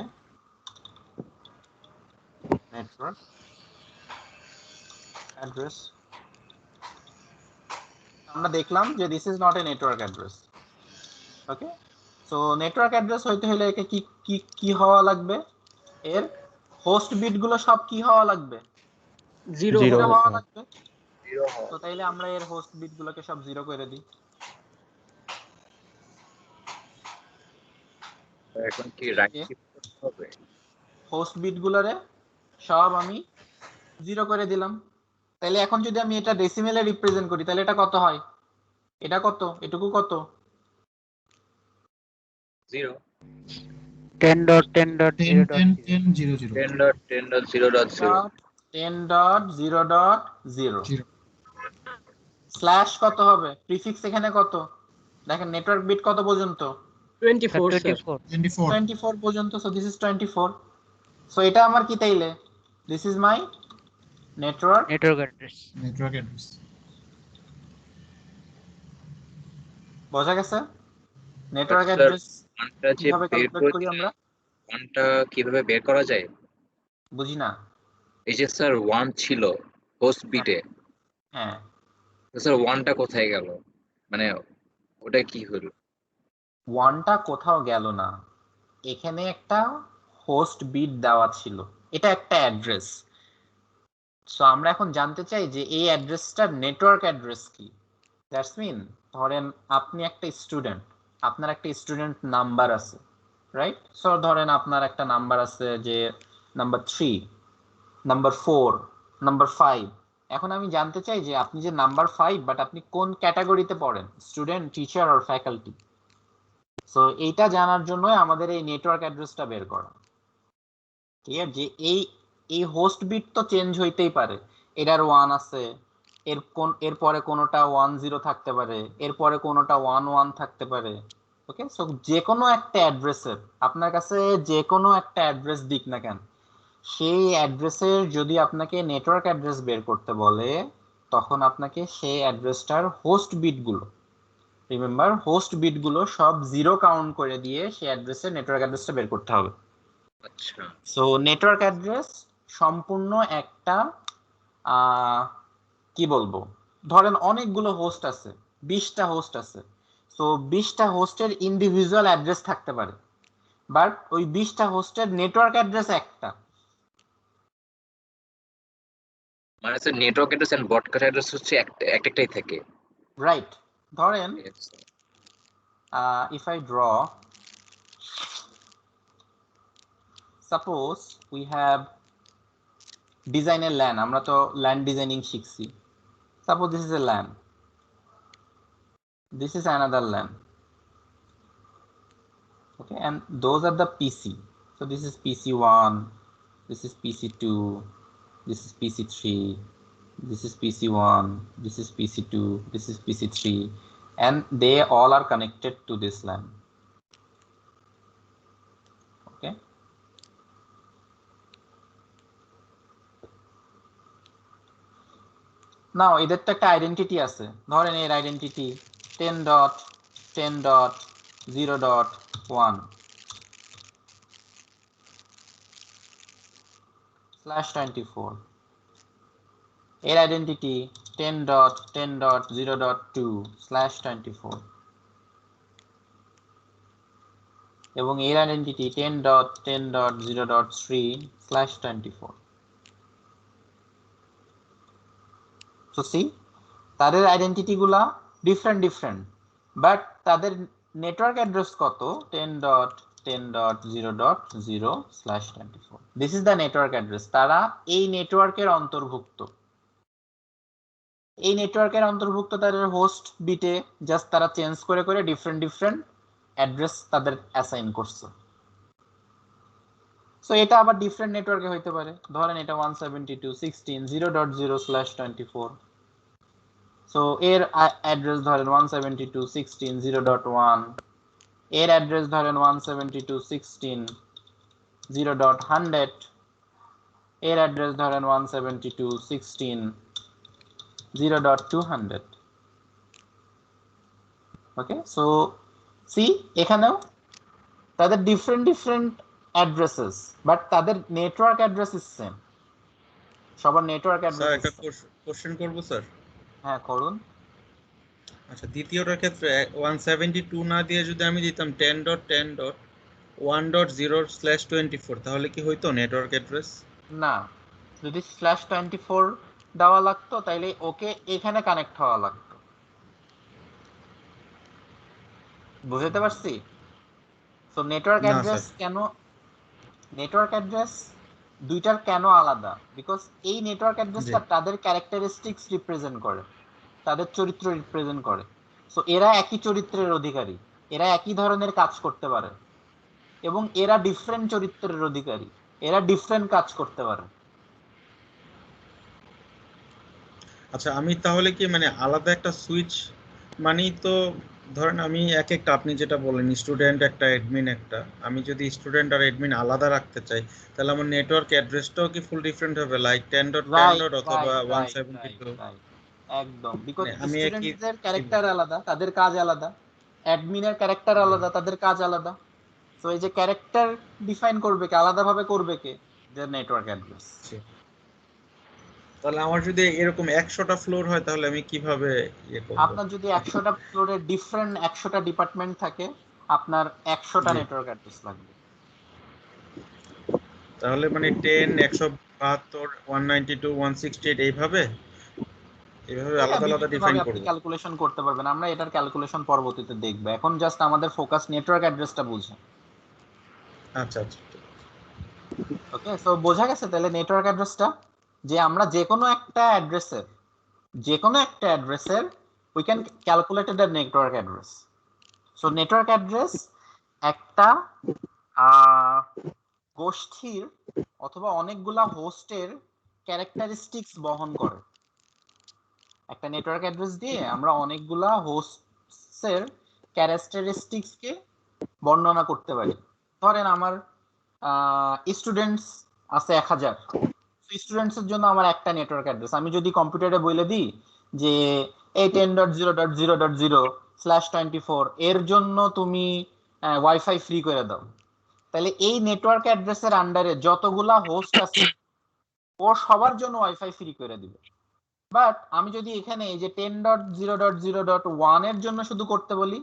network address. আমরা দেখলাম যে this is not a network address. Okay, so network address হইতে হলে একে কি কি কি হওয়া লাগবে? এর হোস্ট বিট গুলো সব কি হওয়া লাগবে? 0 Zero. হওয়া লাগবে। তো তাইলে আমরা এর হোস্ট বিট গুলোকে সব 0 করে দিই। এখন কি রাইট শিফট করতে হবে? হোস্ট বিট গুলোরে সব আমি 0 করে দিলাম। তাহলে এখন যদি আমি এটা ডেসিমেলে রিপ্রেজেন্ট করি তাহলে এটা কত হয়? এটা কত? এটুকু কত? 0 10 10 10 0 0 10.10.0.0 10.0.0 0 স্ল্যাশ কত হবে? প্রিফিক্স এখানে কত? দেখেন নেটওয়ার্ক বিট কত পর্যন্ত? 24 স্যার। 24 24 পর্যন্ত। So this is 24। সো এটা আমার কি তাইলে? This is my network address. Network address. বোঝা গেছে? নেটওয়ার্ক স্যার, অ্যাড্রেস ওয়ানটা যে কিভাবে বের ক্যালকুলেট করি আমরা? ওয়ানটা কিভাবে বের করা যায়? বুঝি না। এই যে স্যার 1 ছিল হোস্ট বিটে, হ্যাঁ, স্যার 1টা কোথায় গেল? মানে ওটা কি হলো? 1টা কোথাও গেল না, এখানে একটা হোস্ট বিট দেওয়া ছিল, এটা একটা অ্যাড্রেস। সো আমরা এখন জানতে চাই যে এই অ্যাড্রেসটার নেটওয়ার্ক অ্যাড্রেস কি। দ্যাটস মিন ধরেন আপনি একটা স্টুডেন্ট, আপনার একটা স্টুডেন্ট নাম্বার আছে, রাইট? সো ধরেন আপনার একটা নাম্বার আছে যে নাম্বার 3, নাম্বার 4, নাম্বার 5। এখন আমি জানতে চাই যে আপনি যে নাম্বার 5 বাট আপনি কোন ক্যাটাগরিতে পড়েন, student, teacher or faculty. So এইটা জানার জন্য আমাদের এই নেটওয়ার্ক অ্যাড্রেসটা বের করা। ঠিক আছে, যে এই হোস্ট বিট তো চেঞ্জ হইতেই পারে, এটার 1 আছে, এরপরে কোনোটা 1 0 থাকতে পারে, এরপরে কোনোটা 1 1 থাকতে পারে। ওকে, সো যে কোনো একটা অ্যাড্রেসের, আপনার কাছে যে কোনো একটা অ্যাড্রেস দিক না কেন, সেই অ্যাড্রেসের যদি আপনাকে নেটওয়ার্ক অ্যাড্রেস বের করতে বলে তখন আপনাকে সেই অ্যাড্রেসটার হোস্ট বিটগুলো, রিমেম্বার হোস্ট বিটগুলো সব 0 কাউন্ট করে দিয়ে সেই অ্যাড্রেসের নেটওয়ার্ক অ্যাড্রেসটা বের করতে হবে। আচ্ছা, সো নেটওয়ার্ক অ্যাড্রেস সম্পূর্ণ একটা কি বলবো, ধরেন অনেকগুলো হোস্ট আছে, 20টা হোস্ট আছে। সো 20টা হোস্টের ইন্ডিভিজুয়াল অ্যাড্রেস থাকতে পারে, বাট ওই 20টা হোস্টের নেটওয়ার্ক অ্যাড্রেস একটা। মানে sir network address and broadcast address হচ্ছে একটাই থাকে। রাইট, ধরেন if I draw, suppose we have design a LAN, আমরা তো LAN ডিজাইনিং শিখছি। Suppose this is a LAN, this is another LAN, okay, and those are the PC. So this is PC1, this is PC2, this is PC3, this is PC1, this is PC2, this is PC3, and they all are connected to this LAN. Okay, নাও এদের তো একটা identity আছে, ধরেন এর identity 10.10.0.1/24, এর identity 10.10.0.2/24। এবং এর identity 10.10.0.3/24। So C তাদের আইডেন্টিটি গুলা ডিফারেন্ট বাট তাদের নেটওয়ার্ক অ্যাড্রেস কত 10.10.0.0/24। This is the network address. তারা এই নেটওয়ার্কের অন্তর্ভুক্ত। এই নেটওয়ার্কের অন্তর্ভুক্ত তাদের হোস্ট বিটে জাস্ট তারা চেঞ্জ করে করে ডিফারেন্ট অ্যাড্রেস তাদের অ্যাসাইন করছে। সো এটা আবার ডিফারেন্ট নেটওয়ার্কে হইতে পারে। ধরেন এটা 172.16.0.0/24। সো এর অ্যাড্রেস ধরেন 172.16.0.1, এর অ্যাড্রেস ধরেন 172.16.0.100, এর অ্যাড্রেস ধরেন 172.16.0.200। ওকে, সো সি এখানেও তাদের ডিফারেন্ট অ্যাড্রেসেস বাট তাদের নেটওয়ার্ক অ্যাড্রেস ইজ সেম। সবার নেটওয়ার্ক স্যার অ্যাড্রেস। একটা কোশ্চেন করব স্যার। হ্যাঁ করুন। আচ্ছা, দ্বিতীয়টার ক্ষেত্রে 172 না দিয়ে যদি আমি দিতাম 10.10.1.0/24 তাহলে কি হইতো নেটওয়ার্ক অ্যাড্রেস? না, যদি /24 দেওয়া লাগতো তাইলে ওকে এখানে কানেক্ট হওয়া লাগতো। বুঝতে পারছি? সো নেটওয়ার্ক না অ্যাড্রেস স্যার। কেন, নেটওয়ার্ক অ্যাড্রেস দুইটার কেন আলাদা? বিকজ এই নেটওয়ার্ক জি অ্যাড্রেসটা তাদের ক্যারেক্টারিস্টিক্স রিপ্রেজেন্ট করে, তাদের চরিত্র রিপ্রেজেন্ট করে। সো এরা একই চরিত্রের অধিকারী, এরা একই ধরনের কাজ করতে পারে এবং এরা ডিফারেন্ট চরিত্রের অধিকারী, এরা ডিফারেন্ট কাজ করতে পারে। আচ্ছা, আমি তাহলে কি মানে আলাদা একটা সুইচ মানেই তো, ধরেন আমি একটা আপনি যেটা বলেন স্টুডেন্ট একটা অ্যাডমিন একটা, আমি যদি স্টুডেন্ট আর অ্যাডমিন আলাদা রাখতে চাই তাহলে আমার নেটওয়ার্ক অ্যাড্রেসটাও কি ফুল ডিফারেন্ট হবে, লাইক 10.10. রাইট অথবা রাইট রাইট রাইট 172? রাইট একদম। বিকজ মানে আমি একই স্টুডেন্টদের ক্যারেক্টার আলাদা, তাদের কাজ আলাদা, অ্যাডমিনের ক্যারেক্টার জি, আলাদা, তাদের কাজ আলাদা। সো এই যে ক্যারেক্টার ডিফাইন করবে কে, আলাদাভাবে করবে কে, যে নেটওয়ার্ক অ্যাড্রেস। জি। তাহলে আমার যদি এরকম 100টা ফ্লোর হয় তাহলে আমি কিভাবে ইয়ে করব? আপনার যদি 100টা ফ্লোরে ডিফারেন্ট 100টা ডিপার্টমেন্ট থাকে, আপনার 100টা জি, নেটওয়ার্ক অ্যাড্রেস লাগবে। তাহলে মানে 10, 172, 192, 168 এইভাবে হ্যাঁ, আলাদা আলাদা বিভিন্ন ডিফাইন ভাবে আপনি করব। ক্যালকুলেশন করতে পারবেন। আমরা এটার ক্যালকুলেশন পরবর্তীতে দেখব। এখন জাস্ট আমাদের ফোকাস নেটওয়ার্ক অ্যাড্রেসটা বুঝে। আচ্ছা আচ্ছা। ওকে, সো বোঝা গেছে তাহলে নেটওয়ার্ক অ্যাড্রেসটা, যে আমরা যে কোনো একটা অ্যাড্রেসের we can calculated the network address. So network address একটা গোষ্ঠীর অথবা অনেকগুলা হোস্টের ক্যারেক্টারিস্টিক্স বহন করে। একটা নেটওয়ার্ক অ্যাড্রেস দিয়ে আমরা অনেকগুলা হোস্টের ক্যারেক্টারিস্টিক্সকে বর্ণনা করতে পারি। ধরেন আমার স্টুডেন্টস আছে 1000, স্টুডেন্টসের জন্য আমার একটা নেটওয়ার্ক অ্যাড্রেস। আমি যদি কম্পিউটারে বলে দিই যে এই 10.0.0.0/24 এর জন্য তুমি ওয়াইফাই ফ্রি করে দাও, তাহলে এই নেটওয়ার্ক অ্যাড্রেসের আন্ডারে যতগুলা হোস্ট আছে ও সবার জন্য ওয়াইফাই ফ্রি করে দিবে। বাট আমি যদি এখানে এই যে 10.0.0.1 এর জন্য শুধু করতে বলি,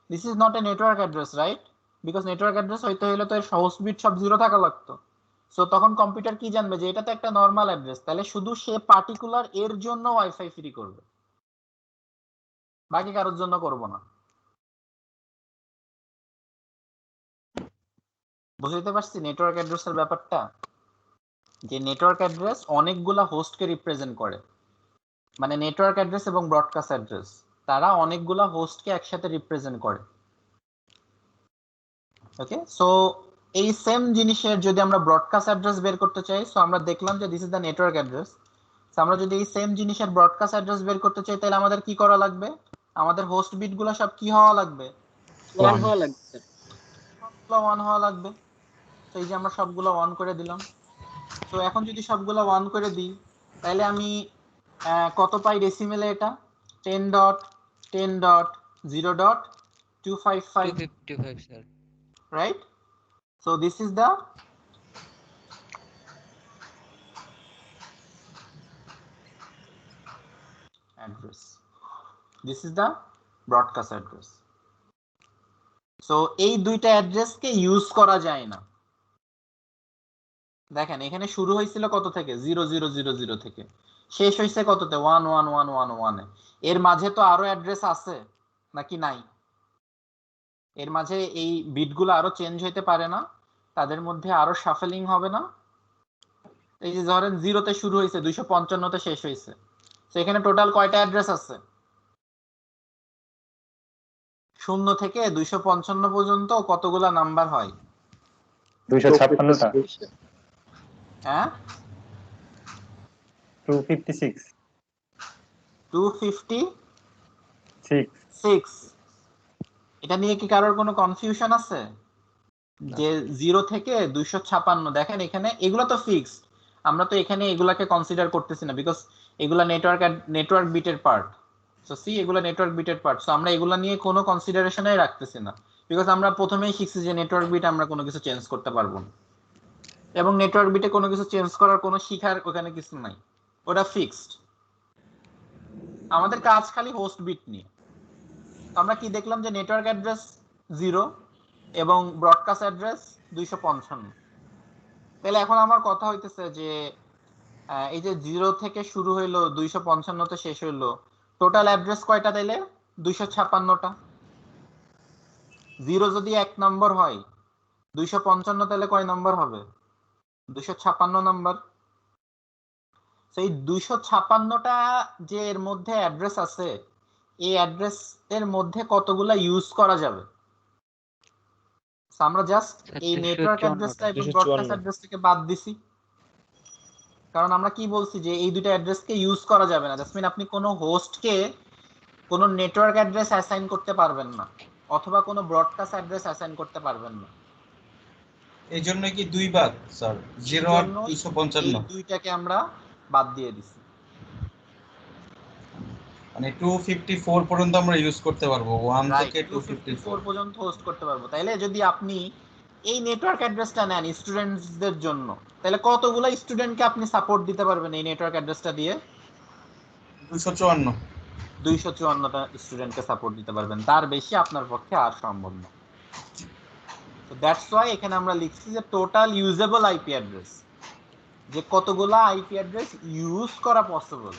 this is not a network address, right? Because network address হইতে হলে তো এর হোস্ট বিট সব 0 থাকা লাগতো। সো তখন কম্পিউটার কি জানবে যে এটা তো একটা নর্মাল অ্যাড্রেস, তাহলে শুধু সে পার্টিকুলার এর জন্য ওয়াইফাই ফ্রি করবে, বাকি কারোর জন্য করব না। বুঝতে পারছি নেটওয়ার্ক অ্যাড্রেসের ব্যাপারটা, যে নেটওয়ার্ক অ্যাড্রেস অনেকগুলা হোস্টকে রিপ্রেজেন্ট করে। মানে নেটওয়ার্ক অ্যাড্রেস এবং ব্রডকাস্ট অ্যাড্রেস তারা অনেকগুলা হোস্টকে একসাথে রিপ্রেজেন্ট করে। ওকে, সো এই সেম জিনিসের যদি আমরা ব্রডকাস্ট অ্যাড্রেস বের করতে চাই, সো আমরা দেখলাম যে this is the network address. So আমরা যদি এই সেম জিনিসের ব্রডকাস্ট অ্যাড্রেস বের করতে চাই তাহলে আমাদের কি করা লাগবে? আমাদের হোস্ট বিটগুলো সব কি হওয়া লাগবে? 1 হওয়া লাগবে স্যার। সবগুলো 1 হওয়া লাগবে। তো এই যে আমরা সবগুলো 1 করে দিলাম। তো এখন যদি সবগুলো 1 করে দিই তাহলে আমি কত পাই ডেসিমেলে? এটা 10.10.0.255, 255 sir. right? So this is the address, this is the broadcast address. So এই দুইটা অ্যাড্রেসকে ইউজ করা যায় না। দেখেন এখানে শুরু হয়েছিল কত থেকে 0000 থেকে, শেষ হয়েছে কততে 11111 এর মাঝে তো আরো অ্যাড্রেস আছে নাকি নাই? এর মাঝে এই বিটগুলো আরো চেঞ্জ হইতে পারে না? তাদের মধ্যে আরো শাফলিং হবে না? এই যে ধরেন 0 তে শুরু হয়েছে 255 তে শেষ হয়েছে, তো এখানে টোটাল কয়টা অ্যাড্রেস আছে? 0 থেকে 255 পর্যন্ত কতগুলা নাম্বার হয়? 256টা। হ্যাঁ 256 256। এটা নিয়ে কি কারোর কোনো কনফিউশন আছে? যে 0 থেকে 256, দেখেন এখানে এগুলো তো ফিক্সড, আমরা তো এখানে এগুলাকে কনসিডার করতেছি না, বিকজ এগুলা নেটওয়ার্ক বিটের পার্ট। সো সি এগুলা নেটওয়ার্ক বিটের পার্ট, সো আমরা এগুলা নিয়ে কোনো কনসিডারেশনই রাখতেছি না, বিকজ আমরা প্রথমেই শিখছি যে নেটওয়ার্ক বিট আমরা কোনো কিছু চেঞ্জ করতে পারবো না, এবং নেটওয়ার্ক বিটে কোনো কিছু চেঞ্জ করার কোনো শিখার ওখানে কিছু নাই, ওটা ফিক্সড। আমাদের কাজ খালি হোস্ট বিট নিয়ে। আমরা কি দেখলাম যে নেটওয়ার্ক অ্যাড্রেস 0 এবং ব্রডকাস্ট অ্যাড্রেস 255। তাহলে এখন আমার কথা হইতেছে যে এই যে 0 থেকে শুরু হইলো 255 তে শেষ হইলো, টোটাল অ্যাড্রেস কয়টা? তাইলে 256টা। 0 যদি 1 নম্বর হয়, 255 তাহলে কয় নম্বর হবে? 256 নম্বর। সেই 256টা যে এর মধ্যে অ্যাড্রেস আছে, এই অ্যাড্রেস এর মধ্যে কতগুলা ইউজ করা যাবে? আমরা জাস্ট এই নেটওয়ার্ক অ্যাড্রেসটা এবং ব্রডকাস্ট অ্যাড্রেসটাকে বাদ দিছি, কারণ আমরা কি বলছি যে এই দুটো অ্যাড্রেসকে ইউজ করা যাবে না। দ্যাটস মিন আপনি কোনো হোস্টকে কোনো নেটওয়ার্ক অ্যাড্রেস অ্যাসাইন করতে পারবেন না, অথবা কোনো ব্রডকাস্ট অ্যাড্রেস অ্যাসাইন করতে পারবেন না। এই জন্য কি দুই বাদ স্যার, 0 আর 255 এই দুইটাকে আমরা বাদ দিয়ে দিছি। মানে 254 পর্যন্ত আমরা ইউজ করতে পারবো, 1 থেকে 254 পর্যন্ত হোস্ট করতে পারবো। তাইলে যদি আপনি এই নেটওয়ার্ক অ্যাড্রেসটা নেন স্টুডেন্টসদের জন্য, তাহলে কতগুলো স্টুডেন্টকে আপনি সাপোর্ট দিতে পারবেন এই নেটওয়ার্ক অ্যাড্রেসটা দিয়ে? 254টা স্টুডেন্টকে সাপোর্ট দিতে পারবেন, তার বেশি আপনার পক্ষে আর সম্ভব না। সো দ্যাটস ওয়াই এখানে আমরা লিখছি যে টোটাল ইউজেবল আইপি অ্যাড্রেস, যে কতগুলো আইপি অ্যাড্রেস ইউজ করা possible,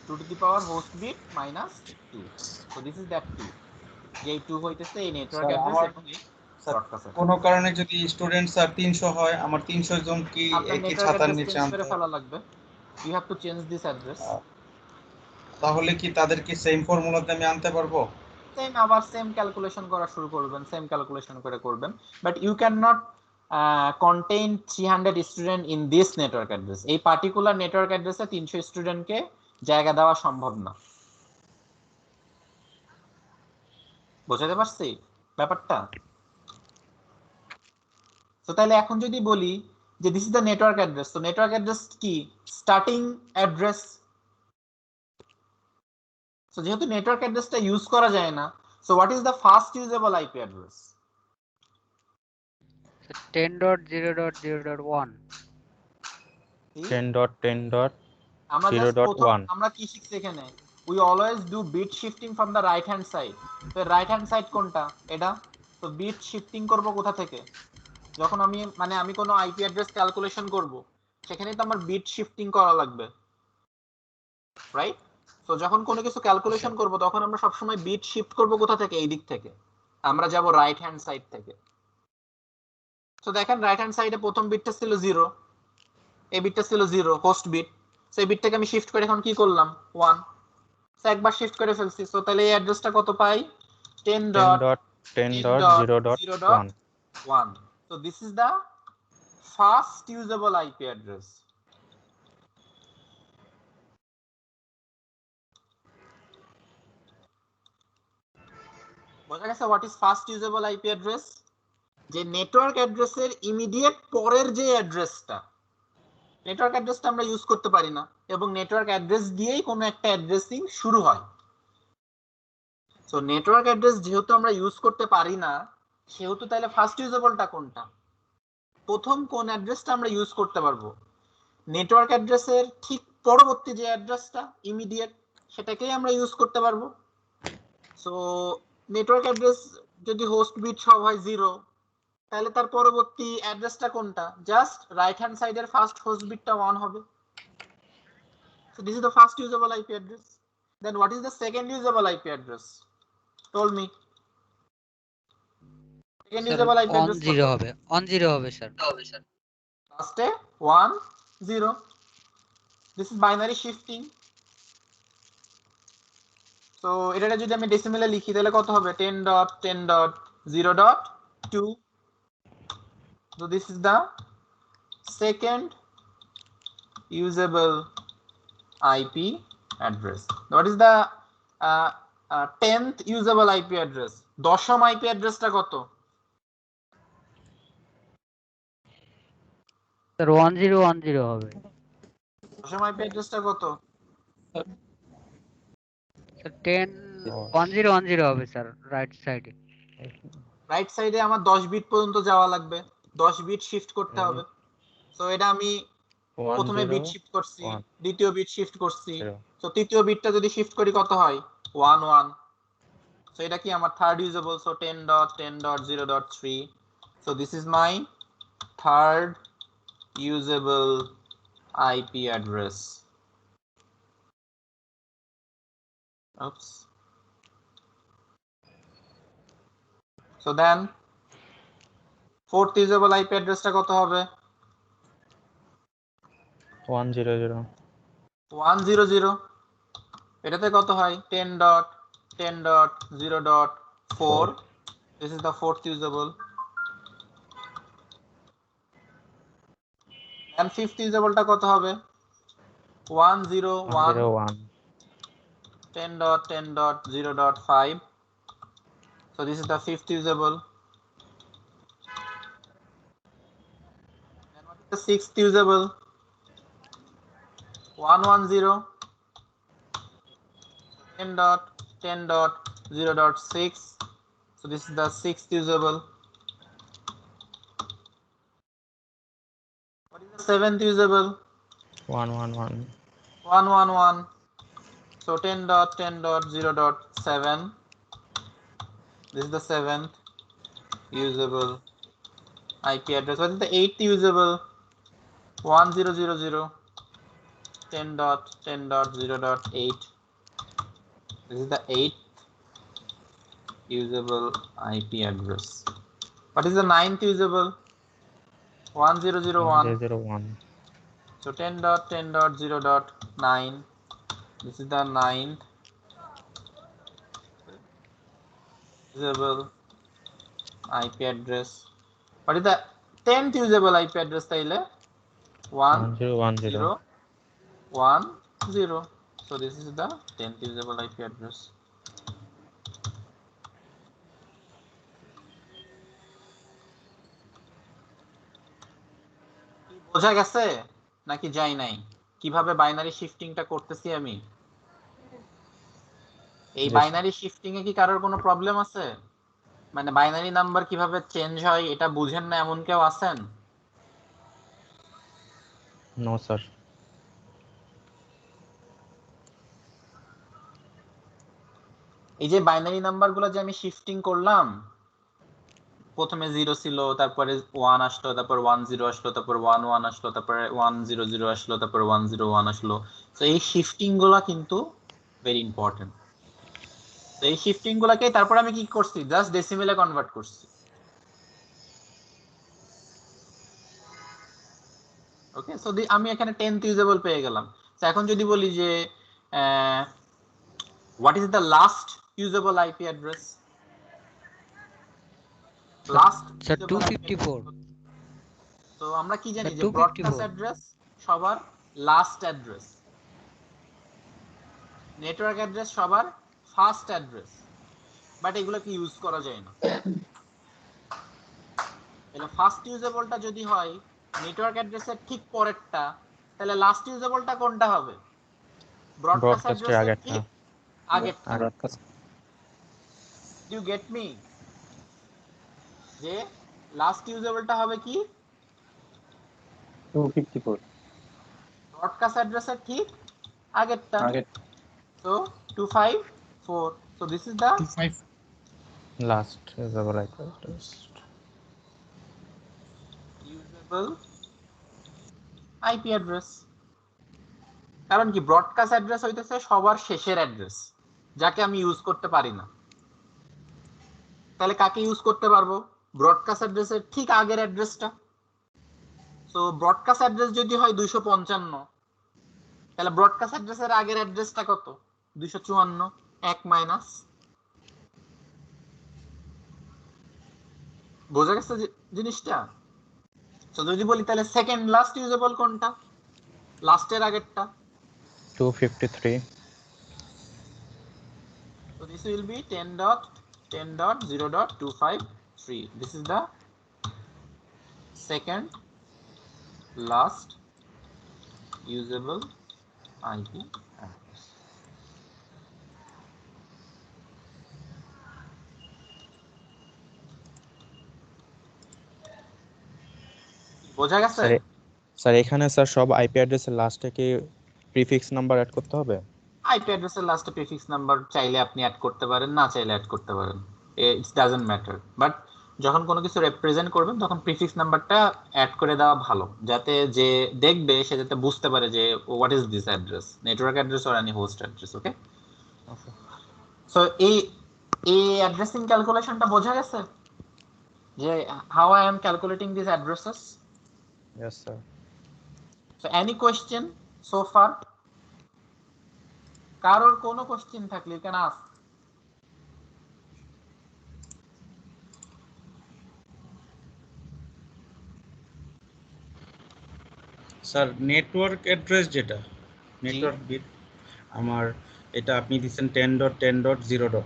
2 to the power host bit minus 2. So this is that 2. যে 2 হইতেছে এই নেটওয়ার্ক অ্যাড্রেস এবং এই ব্রডকাস্ট। কোন কারণে যদি স্টুডেন্টস আর 300 হয়, আমার 300 জন কি একই ছাতার নিচে আনতে ফেলা লাগবে? You have to change this address. তাহলে কি তাদেরকে সেম ফর্মুলাতে আমি আনতে পারবো? সেম, আবার সেম ক্যালকুলেশন করা শুরু করবেন, সেম ক্যালকুলেশন করে করবেন, but you can not contain 300 student in this network address. এই পার্টিকুলার নেটওয়ার্ক অ্যাড্রেসে 300 স্টুডেন্টকে জায়গা দেওয়া সম্ভব না। বুঝতে পারছি ব্যাপারটা? তো তাহলে এখন যদি বলি যে this is the network address, তো নেটওয়ার্ক অ্যাড্রেস কি? Starting address. সো যেহেতু নেটওয়ার্ক অ্যাড্রেসটা ইউজ করা যায় না, so what is the first usable IP address? 10.0.0.1 10.10.0.1 আমরা কি শিখছি এখানে? We always do bit shifting from the right hand side. তো রাইট হ্যান্ড সাইড কোনটা? এটা। তো বিট শিফটিং করব কোথা থেকে? যখন আমি কোনো আইপি অ্যাড্রেস ক্যালকুলেশন করব, সেখানে তো আমার বিট শিফটিং করা লাগবে, রাইট? তো যখন কোনো কিছু ক্যালকুলেশন করব, তখন আমরা সবসময় বিট শিফট করব কোথা থেকে? এই দিক থেকে। আমরা যাব রাইট হ্যান্ড সাইড থেকে। তো দেখেন রাইট হ্যান্ড সাইডে প্রথম বিটটা ছিল 0, এই বিটটা ছিল 0 হোস্ট বিট। সো এই বিটটাকে আমি শিফট করে এখন কি করলাম? 1। সো একবার শিফট করে ফেলছি। সো তাহলে এই অ্যাড্রেসটা কত পাই? 10.10.0.1. So this is the fast usable IP address. বোঝা গেছে what is fast usable IP address? যে নেটওয়ার্ক অ্যাড্রেসের ইমিডিয়েট পরের যে অ্যাড্রেসটা, নেটওয়ার্ক অ্যাড্রেসটা আমরা ইউজ করতে পারি না, এবং নেটওয়ার্ক অ্যাড্রেস দিয়েই কোনো একটা অ্যাড্রেসিং শুরু হয়। সো নেটওয়ার্ক অ্যাড্রেস যেহেতু আমরা ইউজ করতে পারি না, সেহেতু তাহলে ফার্স্ট ইউজেবলটা কোনটা? প্রথম কোন অ্যাড্রেসটা আমরা ইউজ করতে পারবো? নেটওয়ার্ক অ্যাড্রেসের ঠিক পরবর্তী যে অ্যাড্রেসটা ইমিডিয়েট, সেটাকেই আমরা ইউজ করতে পারবো। সো নেটওয়ার্ক অ্যাড্রেস যদি হোস্ট বিট সব হয় 0, তাহলে তার পরবর্তী অ্যাড্রেসটা কোনটা? জাস্ট রাইট হ্যান্ড সাইডের ফার্স্ট হোস্ট বিটটা 1 হবে। So this is the first usable IP address. Then what is the second usable IP address? Told me. Second usable IP address on 0 হবে, on 0 হবে sir. Last 1 0. This is binary shifting. So এটা যদি আমি ডেসিমেলে লিখি তাহলে কত হবে? 10.10.0.2. So this is the second usable IP address. What is the 10th usable IP address? দশম IP অ্যাড্রেসটা কত? স্যার 1010 হবে। দশম IP অ্যাড্রেসটা কত? স্যার 101010 হবে স্যার, রাইট সাইডে। রাইট সাইডে আমার 10 বিট পর্যন্ত যাওয়া লাগবে, 10 বিট শিফট করতে হবে। সো এটা আমি প্রথমে বিট শিফট করছি, দ্বিতীয় বিট শিফট করছি, সো তৃতীয় বিটটা যদি শিফট করি কত হয়? 1 1। সো এটা কি আমার third usable? So 10.10.0.3. So this is my third usable IP address. Oops. So then fourth usable IP address টা কত হবে? 100. 100. এটাতে কত হয়? 10.10.0.4. This is the fourth usable. And fifth usable টা কত হবে? 101. 10.10.0.5. So this is the fifth usable. And what is the sixth usable? 110. 10.10.0.6. So this is the sixth usable. What is the seventh usable? 111. 111. So 10.10.0.7. This is the seventh usable IP address. What is the eighth usable? 1000. 10.10.0.8. This is the eighth usable IP address. What is the ninth usable? 1001. 101. So 10.10.0.9. This is the ninth usable IP address. What is the 10th usable IP address? Taile 1010. So this is the 10th usable IP address. বোঝা গেছে নাকি যাই নাই কিভাবে binary শিফটিংটা করতেছি আমি? এই binary shifting এ কি কারোর কোনো প্রবলেম আছে? মানে বাইনারি নাম্বার কিভাবে চেঞ্জ হয় এটা বুঝেন না এমন কেউ আছেন? No sir. এই যে বাইনারি নাম্বারগুলো যে আমি শিফটিং করলাম, প্রথমে 0 ছিল, তারপরে 1 আসলো, তারপর 10 আসলো, তারপর 11 আসলো, তারপরে 100 আসলো, তারপর 101 আসলো। তো এই শিফটিং গুলা কিন্তু ভেরি ইম্পর্টেন্ট। তো এই শিফটিং গুলাকে তারপর আমি কি করছি? জাস্ট ডেসিমেলে কনভার্ট করছি। ওকে, সো আমি এখানে 10th ইউজেবল পেয়ে গেলাম। তো এখন যদি বলি যে what is the last usable IP address? Last sir 254। তো আমরা কি জানি যে ব্রডকাস্ট অ্যাড্রেস সবার লাস্ট অ্যাড্রেস, নেটওয়ার্ক অ্যাড্রেস সবার ফার্স্ট অ্যাড্রেস, বাট এগুলো কি ইউজ করা যায় না। তাহলে ফার্স্ট ইউজেবলটা যদি হয় নেটওয়ার্ক অ্যাড্রেসের ঠিক পরেরটা, তাহলে লাস্ট ইউজেবলটা কোনটা হবে? ব্রডকাস্ট অ্যাড্রেসের ঠিক আগেরটা। You get me? যে লাস্ট ইউজেবলটা হবে কি? 254. ব্রডকাস্ট অ্যাড্রেসের ঠিক আগেরটা। So 254. So this is the Last usable IP address. Usable IP address. কারণ কি ব্রডকাস্ট অ্যাড্রেস হইতেছে সবার শেষের অ্যাড্রেস, যাকে আমি ইউজ করতে পারি না। তাহলে কাকে ইউজ করতে পারবো? ব্রডকাস্ট অ্যাড্রেসের ঠিক আগের অ্যাড্রেসটা। সো ব্রডকাস্ট অ্যাড্রেস যদি হয় 255, তাহলে ব্রডকাস্ট অ্যাড্রেসের আগের অ্যাড্রেসটা কত? 254, 1 মাইনাস। বোঝা গেছে জিনিসটা? তো যদি বলি তাহলে সেকেন্ড লাস্ট ইউজেবল কোনটা? লাস্টের আগেরটা। 253. So this will be 10.10.0.253. This is the second last usable IP address. বোঝা গেছে? স্যার এখানে স্যার সব আইপি অ্যাড্রেসের লাস্টে কি প্রিফিক্স নাম্বার অ্যাড করতে হবে? আইপি অ্যাড্রেসের লাস্টে প্রিফিক্স নাম্বার চাইলে আপনি অ্যাড করতে পারেন, না চাইলে অ্যাড করতে পারেন, ইটস ডাজন্ট ম্যাটার। বাট যখন কোনো কিছু রিপ্রেজেন্ট করবেন তখন প্রিফিক্স নাম্বারটা অ্যাড করে দেওয়া ভালো, যাতে যে দেখবে সে যাতে বুঝতে পারে যে what is this address, network address or any host address. Okay, so এই অ্যাড্রেসিং ক্যালকুলেশনটা বোঝা গেছে যে how I am calculating this addresses? Yes sir. So any question so far? কারোর কোনো কোশ্চেন থাকলে you can ask. Sir network address যেটা network bit আমার, এটা আপনি দিচ্ছেন 10.10.0.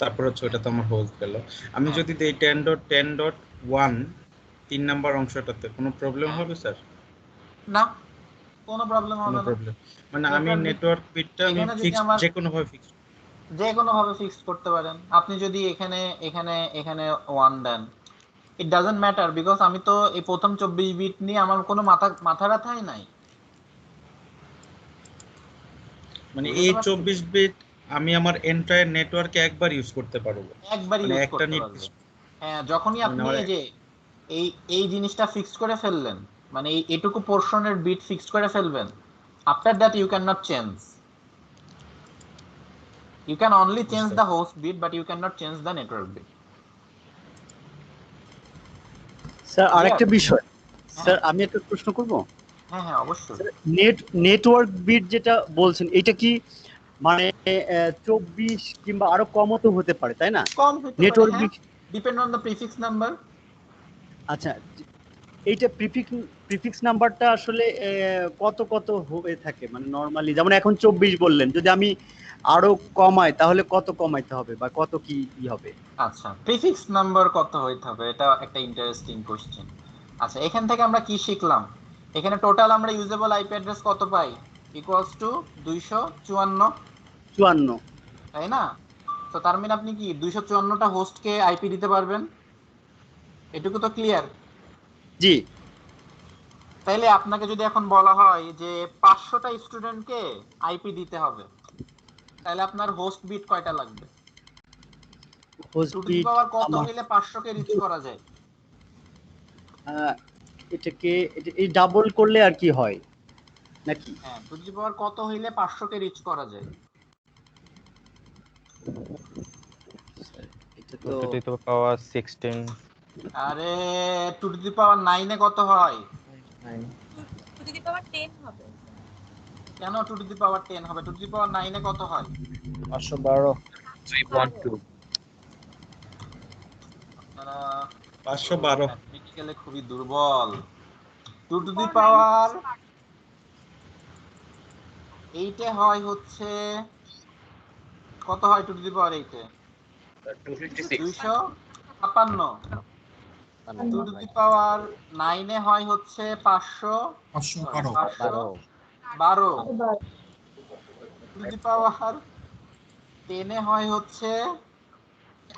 তারপর হচ্ছে ওটা তো আমার হোস্ট গেল। আমি যদি দেই 10.10.1 3 নাম্বার অংশটাতে কোনো প্রবলেম হবে স্যার? না, কোনো প্রবলেম হবে কোনো না। প্রবলেম মানে আমি নেটওয়ার্ক বিটটা আমি ফিক্স যেকোনোভাবে ফিক্স করতে পারেন। আপনি যদি এখানে 1 দেন, ইট ডাজন্ট ম্যাটার, বিকজ আমি তো এই প্রথম 24 বিট নিয়ে আমার কোনো মাথা ব্যথাই নাই। মানে এই 24 বিট আমি আমার এন্টায়ার নেটওয়ার্কে একবার ইউজ করতে পারবো, একবার মানে ইউজ একটা করতে পারবেন। হ্যাঁ, যখনই আপনি এই যে এই জিনিসটা ফিক্স করে ফেললেন, মানে এই এটুকু পোরশনের বিট ফিক্স করে ফেলবেন, after that you can not change. You can only change the host bit, but you cannot change the network bit. Sir আরেকটা বিষয়, স্যার আমি একটা প্রশ্ন করব। হ্যাঁ হ্যাঁ অবশ্যই। নেটওয়ার্ক বিট যেটা বলছেন এটা কি মানে 24 কিংবা আরো কমও তো হতে পারে, তাই না? কম হতে পারে, network bit depend on the prefix number. আচ্ছা, এইটা প্রিফিক্স নাম্বারটা আসলে কত কত হয়ে থাকে মানে নরমালি? যেমন এখন 24 বললেন, যদি আমি আরো কমাই তাহলে কত কমাইতে হবে বা কত কি হবে? আচ্ছা, প্রিফিক্স নাম্বার কত হইতে হবে, এটা একটা ইন্টারেস্টিং কোশ্চেন। আচ্ছা, এখান থেকে আমরা কি শিখলাম? এখানে টোটাল আমরা ইউজেবল আইপি অ্যাড্রেস কত পাই? ইকুয়ালস টু 254, তাই না? তো তার মানে আপনি কি 254টা হোস্টকে আইপি দিতে পারবেন? এটুকু তো ক্লিয়ার? জি। তাইলে আপনাকে যদি এখন বলা হয় যে 500টা স্টুডেন্টকে আইপি দিতে হবে, তাহলে আপনার হোস্ট বিট কয়টা লাগবে? হোস্ট বিট পাওয়ার কত হইলে 500কে রিচ করা যায়? এটাকে এই ডাবল করলে আর কি হয় নাকি? হ্যাঁ, টু দি পাওয়ার কত হইলে 500কে রিচ করা যায়? এটা তো টু দি পাওয়ার 16। আরে টু দি পাওয়ার 9 এ কত হয়? 9 টু দি পাওয়ার 10 হবে। কেন টু দি পাওয়ার 10 হবে? টু দি পাওয়ার 9 এ কত হয়? 512। 3.2। আপনারা 512 ম্যাথমেটিক্যালি খুবই দুর্বল। টু দি পাওয়ার 8 এ হয় হচ্ছে কত হয়? Two the power 8 A 256। Two the পাওয়ার 9 এ হয় হচ্ছে 512। টু দি পাওয়ার 10 এ হয় হচ্ছে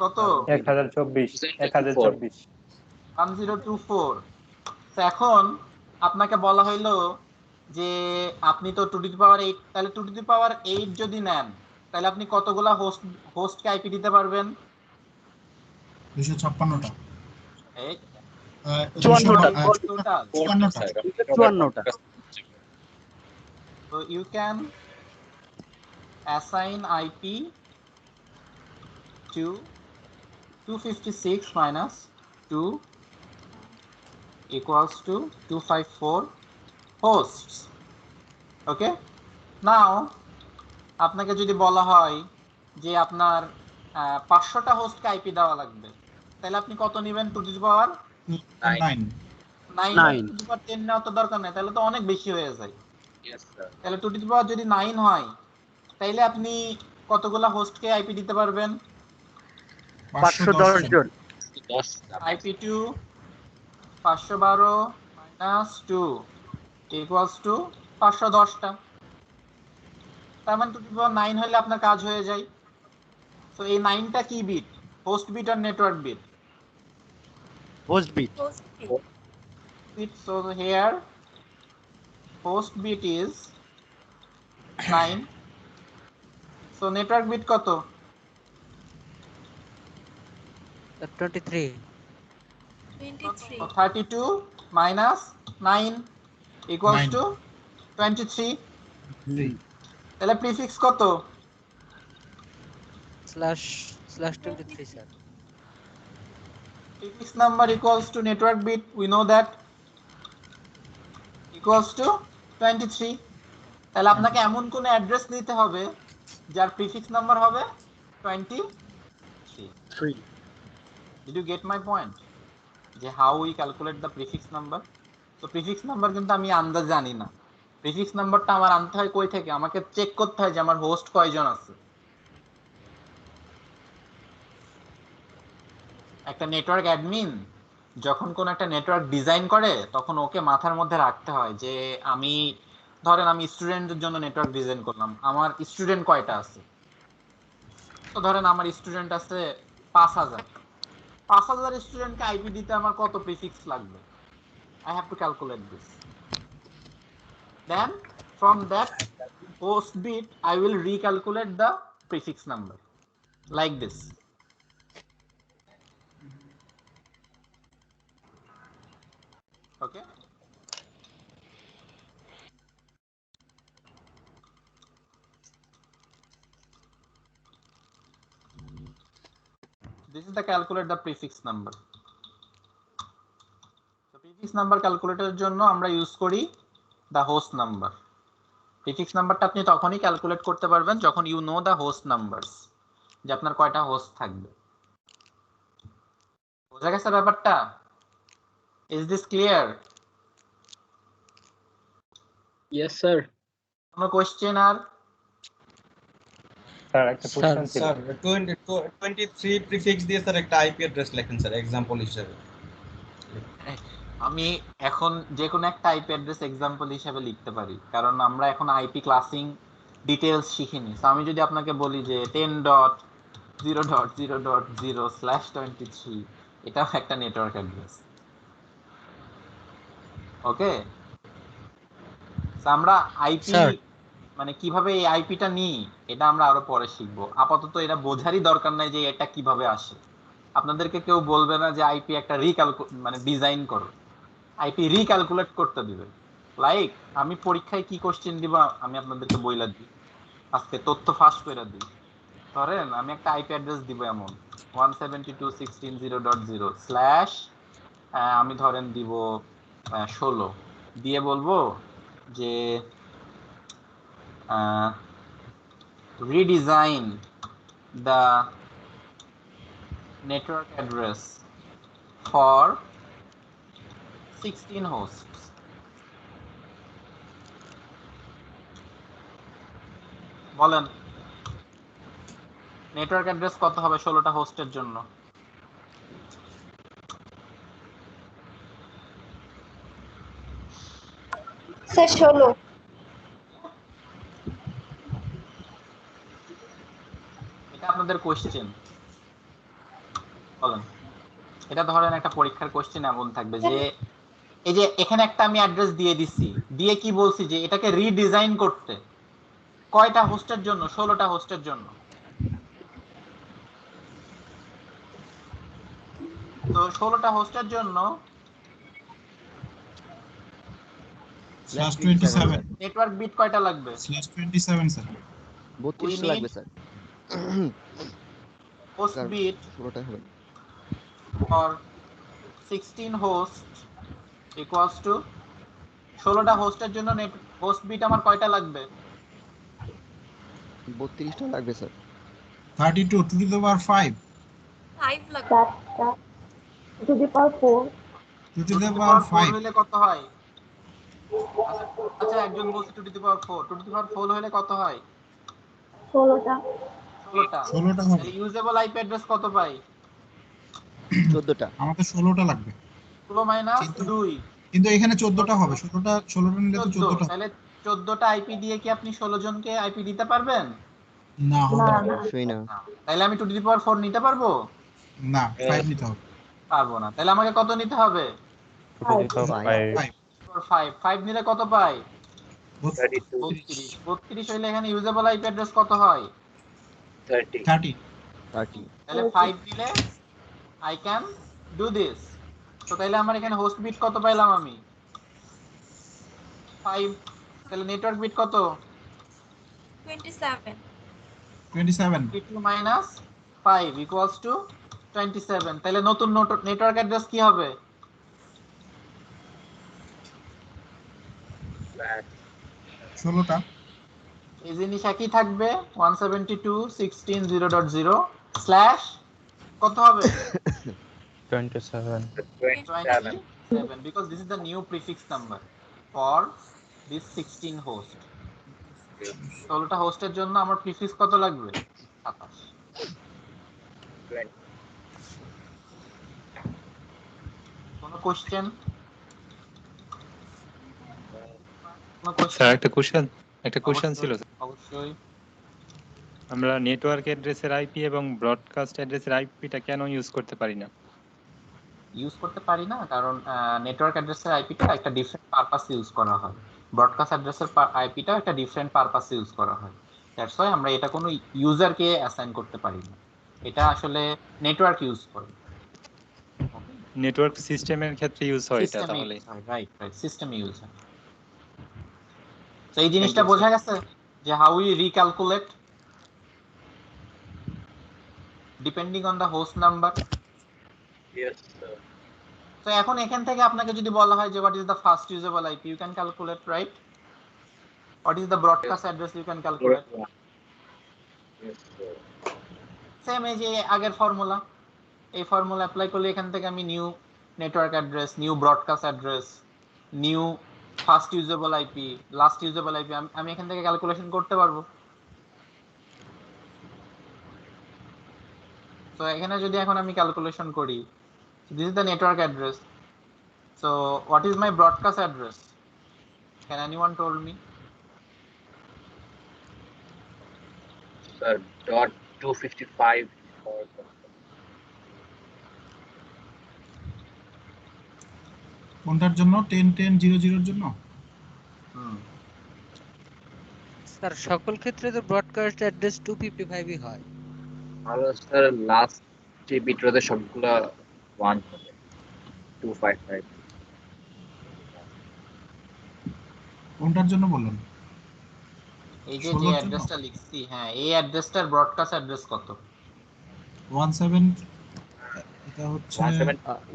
কত? 1024। তো এখন আপনাকে বলা হইলো যে আপনি তো টু দি পাওয়ার 8, তাহলে টু দি পাওয়ার 8 যদি নেন তাহলে আপনি কতগুলা হোস্টকে আইপি দিতে পারবেন? 256টা এই 54টা total 54টা 54টা so you can assign IP to 256 minus 2 equals to 254 hosts. Okay, now আপনাকে যদি বলা হয় যে আপনার 500টা হোস্টকে আইপি দেওয়া লাগবে, তাহলে আপনি কত নেবেন two the power 9 9 two the পাওয়ার 10 নেওয়া তো দরকার নাই, তাহলে তো অনেক বেশি হয়ে যায়। তাহলে টু দি পাওয়ার যদি 9 হয় তাইলে আপনি কতগুলা হোস্টকে আইপি দিতে পারবেন? 510 জন। IP2 512 minus 2 equals to 510টা। তার মানে টু দি পাওয়ার 9 হলে আপনার কাজ হয়ে যায়। সো এই 9টা কি বিট? হোস্ট বিট আর network bit? Host bit. So here host bit is 9. So network bit কত? 23 So 32 minus 9 equals to 23. তাহলে প্রিফিক্স কত? /23 sir. Prefix number equals to network bit, we know that, equals to 23. তাহলে আপনাকে এমন কোন address নিতে হবে যার প্রিফিক্স নাম্বার হবে 23. Did you get my point? যে how we calculate the prefix number? তো প্রিফিক্স নাম্বার কিন্তু আমি আন্দাজ জানি না। প্রিফিক্স নাম্বারটা আমার আনতে হয় কই থেকে? আমাকে চেক করতে হয় যে আমার হোস্ট কয়জন আছে। একটা নেটওয়ার্ক অ্যাডমিন যখন কোন একটা নেটওয়ার্ক ডিজাইন করে তখন ওকে মাথার মধ্যে রাখতে হয় যে আমি ধরেন আমি স্টুডেন্টদের জন্য নেটওয়ার্ক ডিজাইন করলাম, আমার স্টুডেন্ট কয়টা আছে? তো ধরেন আমার স্টুডেন্ট আছে 5000 স্টুডেন্টকে আইপি দিতে আমার কত প্রিফিক্স লাগবে? I have to calculate this. Then from that host bit I will recalculate the prefix number like this. Okay, this is the calculate the prefix number. So prefix number ক্যালকুলেটরের জন্য আমরা use করি the host number. Prefix নাম্বারটা আপনি তখনই calculate করতে পারবেন যখন you know the host numbers, যে আপনার কয়টা হোস্ট থাকবে। বোঝা গেছে ব্যাপারটা? Is this clear? Yes sir. কোনো কোশ্চেন আর? স্যার একটা কোশ্চেন ছিল। স্যার 23 প্রিফিক্স দিয়ে স্যার একটা আইপি অ্যাড্রেস লেখেন স্যার एग्जांपल হিসেবে। আমি এখন যে কোনো একটা আইপি অ্যাড্রেস एग्जांपल হিসেবে লিখতে পারি, কারণ আমরা এখন আইপি ক্লাসিং ডিটেইলস শিখিনি। সো আমি যদি আপনাকে বলি যে 10.0.0.0/23 এটাও একটা নেটওয়ার্ক অ্যাড্রেস। ওকে, সো আমরা আইপি মানে কিভাবে এই আইপিটা নিই এটা আমরা আরো পরে শিখবো। আপাতত এটা বোঝারই দরকার নাই যে এটা কিভাবে আসে। আপনাদেরকে কেউ বলবে না যে আইপি একটা মানে ডিজাইন করো, আইপি রিক্যালকুলেট করতে দিবে। লাইক আমি পরীক্ষায় কি কোশ্চেন দিব আমি আপনাদেরকে বইলা দিই, আজকে তথ্য ফাঁস করে দিই। ধরেন আমি একটা আইপি অ্যাড্রেস দিব এমন 172.16.0.0/ আমি ধরেন দিব 16 দিয়ে বলবো যে redesign the network address for 16 hosts. বলেন নেটওয়ার্ক অ্যাড্রেস কত হবে 16টা হোস্টের জন্য? স্যার 16। এটা আপনাদের কোশ্চেন, বলেন। এটা ধরেন একটা পরীক্ষার কোশ্চেন এমন থাকবে যে এই যে এখানে একটা আমি অ্যাড্রেস দিয়ে দিছি, দিয়ে কি বলছি যে এটাকে রিডিজাইন করতে কয়টা হোস্টের জন্য? 16টা হোস্টের জন্য। তো 16টা হোস্টের জন্য /27 নেটওয়ার্ক বিট কয়টা লাগবে? /27 স্যার 32 লাগবে স্যার হোস্ট কারণ বিট 16টা হবে ফর 16 হোস্ট ইকুয়ালস টু 16টা হোস্টের জন্য নেট হোস্ট বিট আমার কয়টা লাগবে? 32টা লাগবে স্যার 32 to the power 5 5 লাগবে 4টা to the power 4 to the power 5 হলে কত হয়? আচ্ছা একজন বলছে 2 to the power 4 2 to the power 4 হলে কত হয়? 16টা 16টা 16টা হবে তাহলে ইউজেবল আইপি অ্যাড্রেস কত পাই? 14টা আমাদের 16টা লাগবে 16 মাইনাস 2 কিন্তু এখানে 14টা হবে 16টা নিলে তো 14টা তাহলে 14টা আইপি দিয়ে কি আপনি 16 জনকে আইপি দিতে পারবেন? না হবে না অবশ্যই না তাহলে আমি 2 to the power 4 নিতে পারবো? না 5 নিতে হবে পারবো না। তাহলে আমাকে কত নিতে হবে? 5 নিলে কত পাই? 32 হইলে এখানে ইউজেবল আইপি অ্যাড্রেস কত হয়? 30 তাহলে 5 দিলে আই ক্যান ডু দিস। তো তাহলে আমার এখানে হোস্ট বিট কত পাইলাম আমি? 5। তাহলে নেটওয়ার্ক বিট কত? 27 32 মাইনাস 5 ইকুয়ালস টু 27। তাহলে নতুন নেটওয়ার্ক অ্যাড্রেস কি হবে? 16টা এই জিনিস একই থাকবে 172.16.0.0 স্ল্যাশ কত হবে? 27 because this is the new prefix number for this 16 host 16টা হোস্টের জন্য আমার প্রিফিক্স কত লাগবে? 27। কোনো কোশ্চেন? স্যার একটা কোশ্চেন ছিল অবশ্যই। আমরা নেটওয়ার্ক অ্যাড্রেসের আইপি এবং ব্রডকাস্ট অ্যাড্রেসের আইপিটা কেন ইউজ করতে পারি না? কারণ নেটওয়ার্ক অ্যাড্রেসের আইপিটা একটা ডিফারেন্ট পারপাসে ইউজ করা হয়, ব্রডকাস্ট অ্যাড্রেসের আইপিটা একটা ডিফারেন্ট পারপাসে ইউজ করা হয়। দ্যাটস ওয়াই আমরা এটা কোনো ইউজারকে অ্যাসাইন করতে পারি না, এটা আসলে নেটওয়ার্ক ইউজ করে। নেটওয়ার্ক সিস্টেমের ক্ষেত্রে ইউজ হয় এটা তাহলে। রাইট সিস্টেম ইউজ হয়। তো এই জিনিসটা বোঝা গেছে যে how we recalculate depending on the host number. Yes, sir. তো এখন এখান থেকে আপনাকে যদি বলা হয় যে what is the first usable IP, you can calculate, right? What is the broadcast address, you can calculate. Yes, sir. Same এই যে আগের ফর্মুলা, এই ফর্মুলা অ্যাপ্লাই করলে এখান থেকে আমি new network address, new broadcast address, new first usable IP, last usable IP আমি এখান থেকে ক্যালকুলেশন করতে পারবো। তো এখানে যদি এখন আমি ক্যালকুলেশন করি, this is the network address, so what is my broadcast address? Can anyone told me? Sir, .255 or কোনটার জন্য 10.10.00 এর জন্য? স্যার সকল ক্ষেত্রে তো ব্রডকাস্ট অ্যাড্রেস 255 হয়। আর স্যার লাস্ট যে বিটরতে সবগুলা 1 হবে 255। কোনটার জন্য বললেন? এই যে অ্যাড্রেসটা লিখছি, হ্যাঁ এই অ্যাড্রেসটার ব্রডকাস্ট অ্যাড্রেস কত? 17 এটা হচ্ছে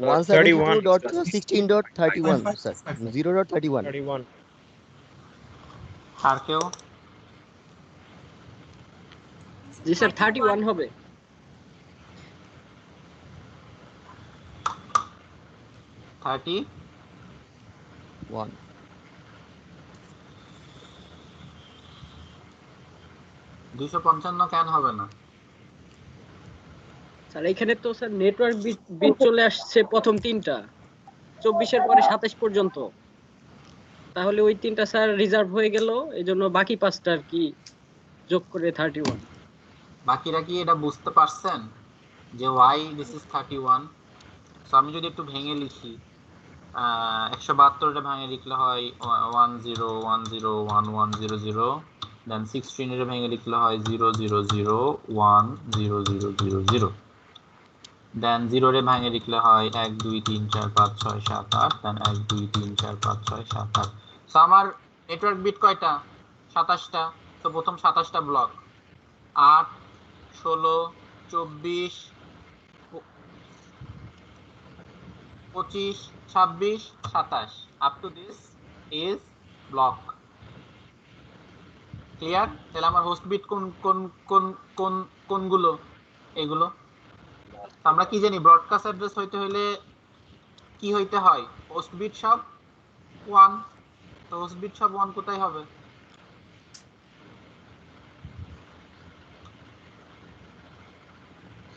172.16.31 স্যার 0.31 আর কেউ? জি স্যার 31 হবে। 31 255 কেন হবে না? স্যার এখানে তো স্যার নেটওয়ার্ক বিট চলে আসছে প্রথম তিনটা 24 এর পরে 27 পর্যন্ত, তাহলে ওই তিনটা স্যার রিজার্ভ হয়ে গেল, এজন্য বাকি পাঁচটা আর কি যোগ করে 31। বাকিরা কি এটা বুঝতে পারছেন যে why this is 31? সো আমি যদি একটু ভেঙে লিখি 172 টা ভেঙে লিখলে হয় 10101100, দেন 16 এর ভেঙে লিখলে হয় 00010000, দেন 0 রে ভাঙে লিখলে হয় 1 2 3 4 5 6 7 8 দেন 1 2 3 4 5 6 7 8। সো আমার নেটওয়ার্ক বিট কয়টা? 27টা। তো প্রথম 27টা block 8 16 24 25 26 27 up to this is block. Clear? তাহলে আমার হোস্ট বিট কোন কোন কোন কোন কোনগুলো? এগুলো। আমরা কি জানি ব্রডকাস্ট অ্যাড্রেস হইতে হলে কি হইতে হয়? হোস্ট বিট সব 1। তো হোস্ট বিট সব 1 কোথায় হবে?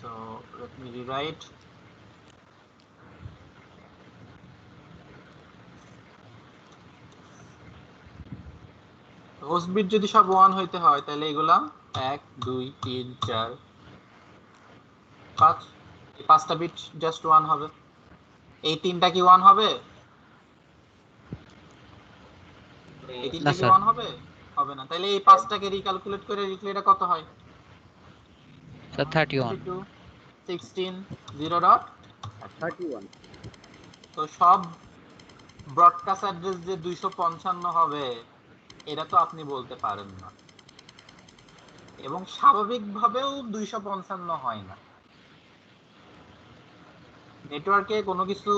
So let me rewrite. Host bit যদি সব 1 হইতে হয় তাহলে এগুলা 1 2 3 4 5 এই 5টা বিট জাস্ট 1 হবে। এই 3টা কি 1 হবে? এই 3টা কি 1 হবে? হবে না। তাহলে এই 5টাকে রিক্যালকুলেট করে লিখলে এটা কত হয়? স্যার 31 32 16 0.31। তো সব ব্রডকাস্ট অ্যাড্রেস যে 255 হবে এটা তো আপনি বলতে পারেন না, এবং স্বাভাবিকভাবেও 255 হয় না। নেটওয়ার্কে কোনো কিছু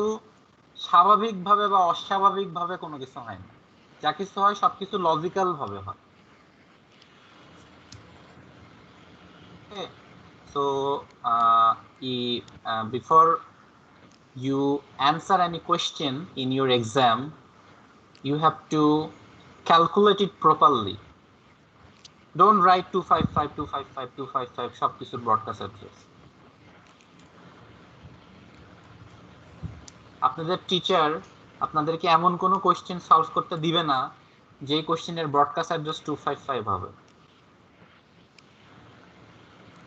স্বাভাবিকভাবে বা অস্বাভাবিকভাবে কোনো কিছু হয় না। যা কিছু হয় সবকিছু লজিক্যাল ভাবে হয়। Okay, so before you answer any question in your exam, you have to calculate it properly. Don't write 255 255 255 সব কিছুর ব্রডকাস্ট অ্যাড্রেস। আপনাদের টিচার আপনাদেরকে এমন কোনো কোশ্চেন সলভ করতে দিবে না যে কোশ্চেনের ব্রডকাস্ট অ্যাড্রেস 255 হবে।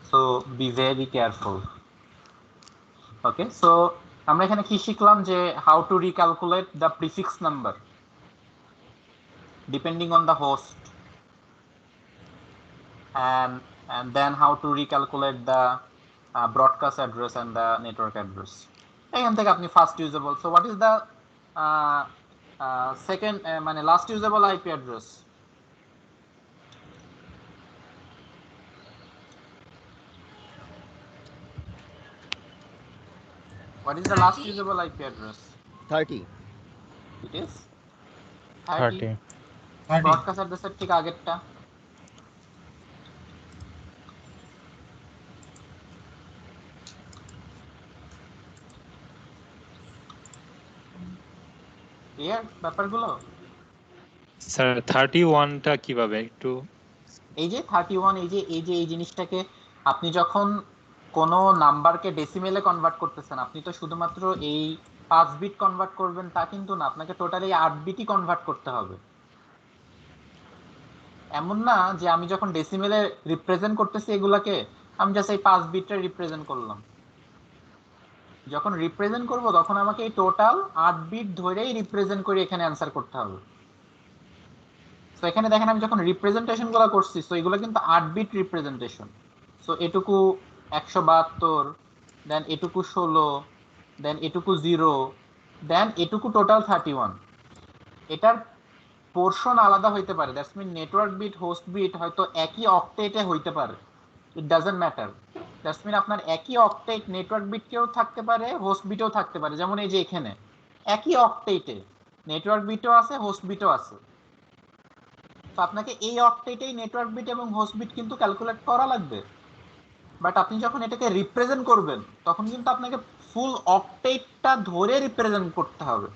So be very careful. Okay, so আমরা এখানে কি শিখলাম যে how to recalculate the prefix number depending on the host, and then how to recalculate the broadcast address and the network address. এখান থেকে আপনি first usable, so what is the second মানে last usable IP address? What is the last usable IP address? 30 It is 30 broadcast address এর ঠিক আগেরটা clear ব্যাপারগুলো? Sir 31টা কিভাবে একটু? এই যে 31 এই জিনিসটাকে আপনি যখন কোনো নাম্বারকে ডেসিমেলে কনভার্ট করতেছেন, আপনি তো শুধুমাত্র এই 5 বিট কনভার্ট করবেন তা কিন্তু না, আপনাকে টোটালি 8 বিটই কনভার্ট করতে হবে। এমন না যে আমি যখন ডেসিমেলে রিপ্রেজেন্ট করতেছি এগুলাকে আমি জাস্ট এই 5 বিটটা রিপ্রেজেন্ট করলাম। যখন রিপ্রেজেন্ট করব তখন আমাকে এই টোটাল 8 বিট ধরেই রিপ্রেজেন্ট করে এখানে অ্যানসার করতে হবে। সো এখানে দেখেন আমি যখন রিপ্রেজেন্টেশনগুলো করছি, সো এগুলো কিন্তু 8 বিট রিপ্রেজেন্টেশন। সো এটুকু 172, দেন এটুকু 16, দেন এটুকু 0, দেন এটুকু টোটাল 31। এটার পোরশন আলাদা হইতে পারে, that's mean network bit host bit হয়তো একই অক্টেটে হইতে পারে, it doesn't matter. That's mean আপনার একই অক্টেট নেটওয়ার্ক বিটকেও থাকতে পারে হোস্ট বিটেও থাকতে পারে। যেমন এই যে এখানে একই অক্টেটে নেটওয়ার্ক বিটও আছে হোস্ট বিটও আছে। তো আপনাকে এই অক্টেটেই নেটওয়ার্ক বিট এবং হোস্ট বিট কিন্তু ক্যালকুলেট করা লাগবে, বাট আপনি যখন এটাকে রিপ্রেজেন্ট করবেন তখন কিন্তু আপনাকে ফুল অক্টেটটা ধরে রিপ্রেজেন্ট করতে হবে।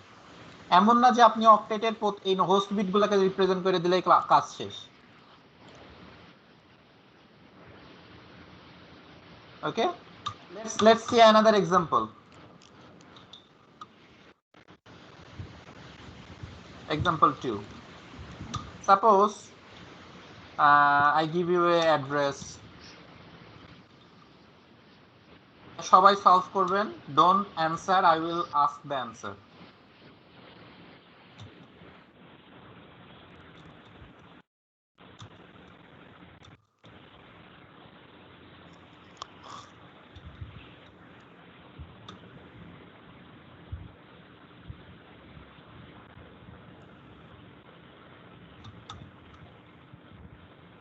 এমন না যে আপনি অক্টেটের এই হোস্ট বিটগুলোকে রিপ্রেজেন্ট করে দিলেই কাজ শেষ। ওকে, let's see another example. Example 2. Suppose I give you a address. সবাই সলভ করবেন, don't answer, I will ask the answer.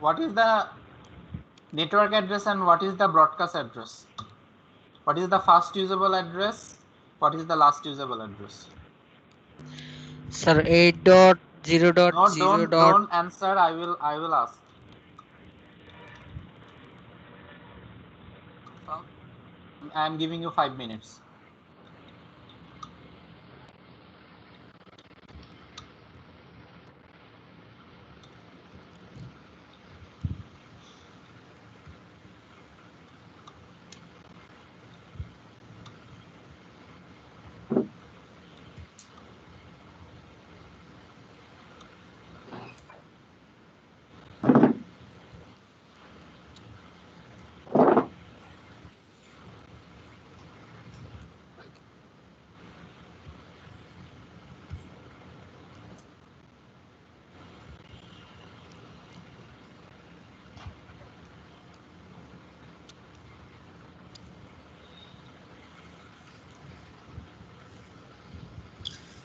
What is the network address and what is the broadcast address? What is the first usable address? What is the last usable address? Sir, 8.0.0. No, don't answer. I will ask. I am giving you 5 minutes.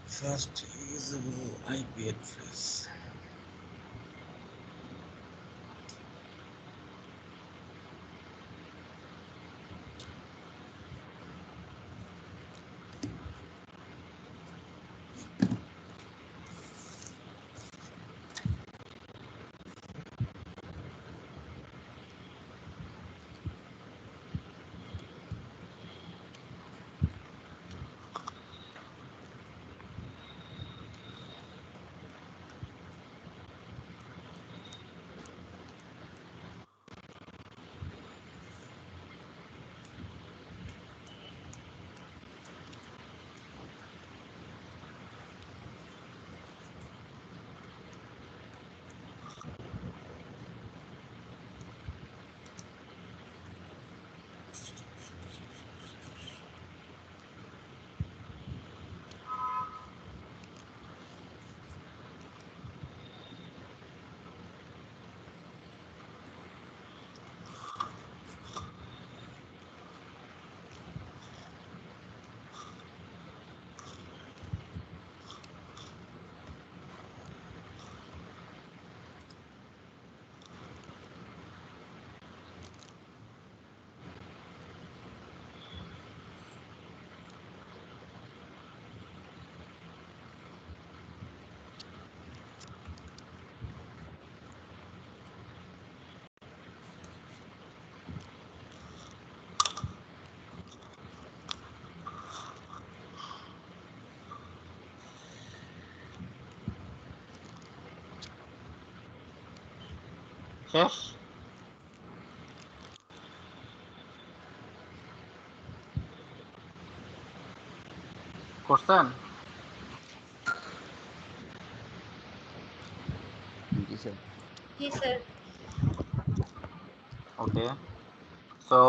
First usable IP address. শেষ? করছেন? জি sir. জি sir. Okay. So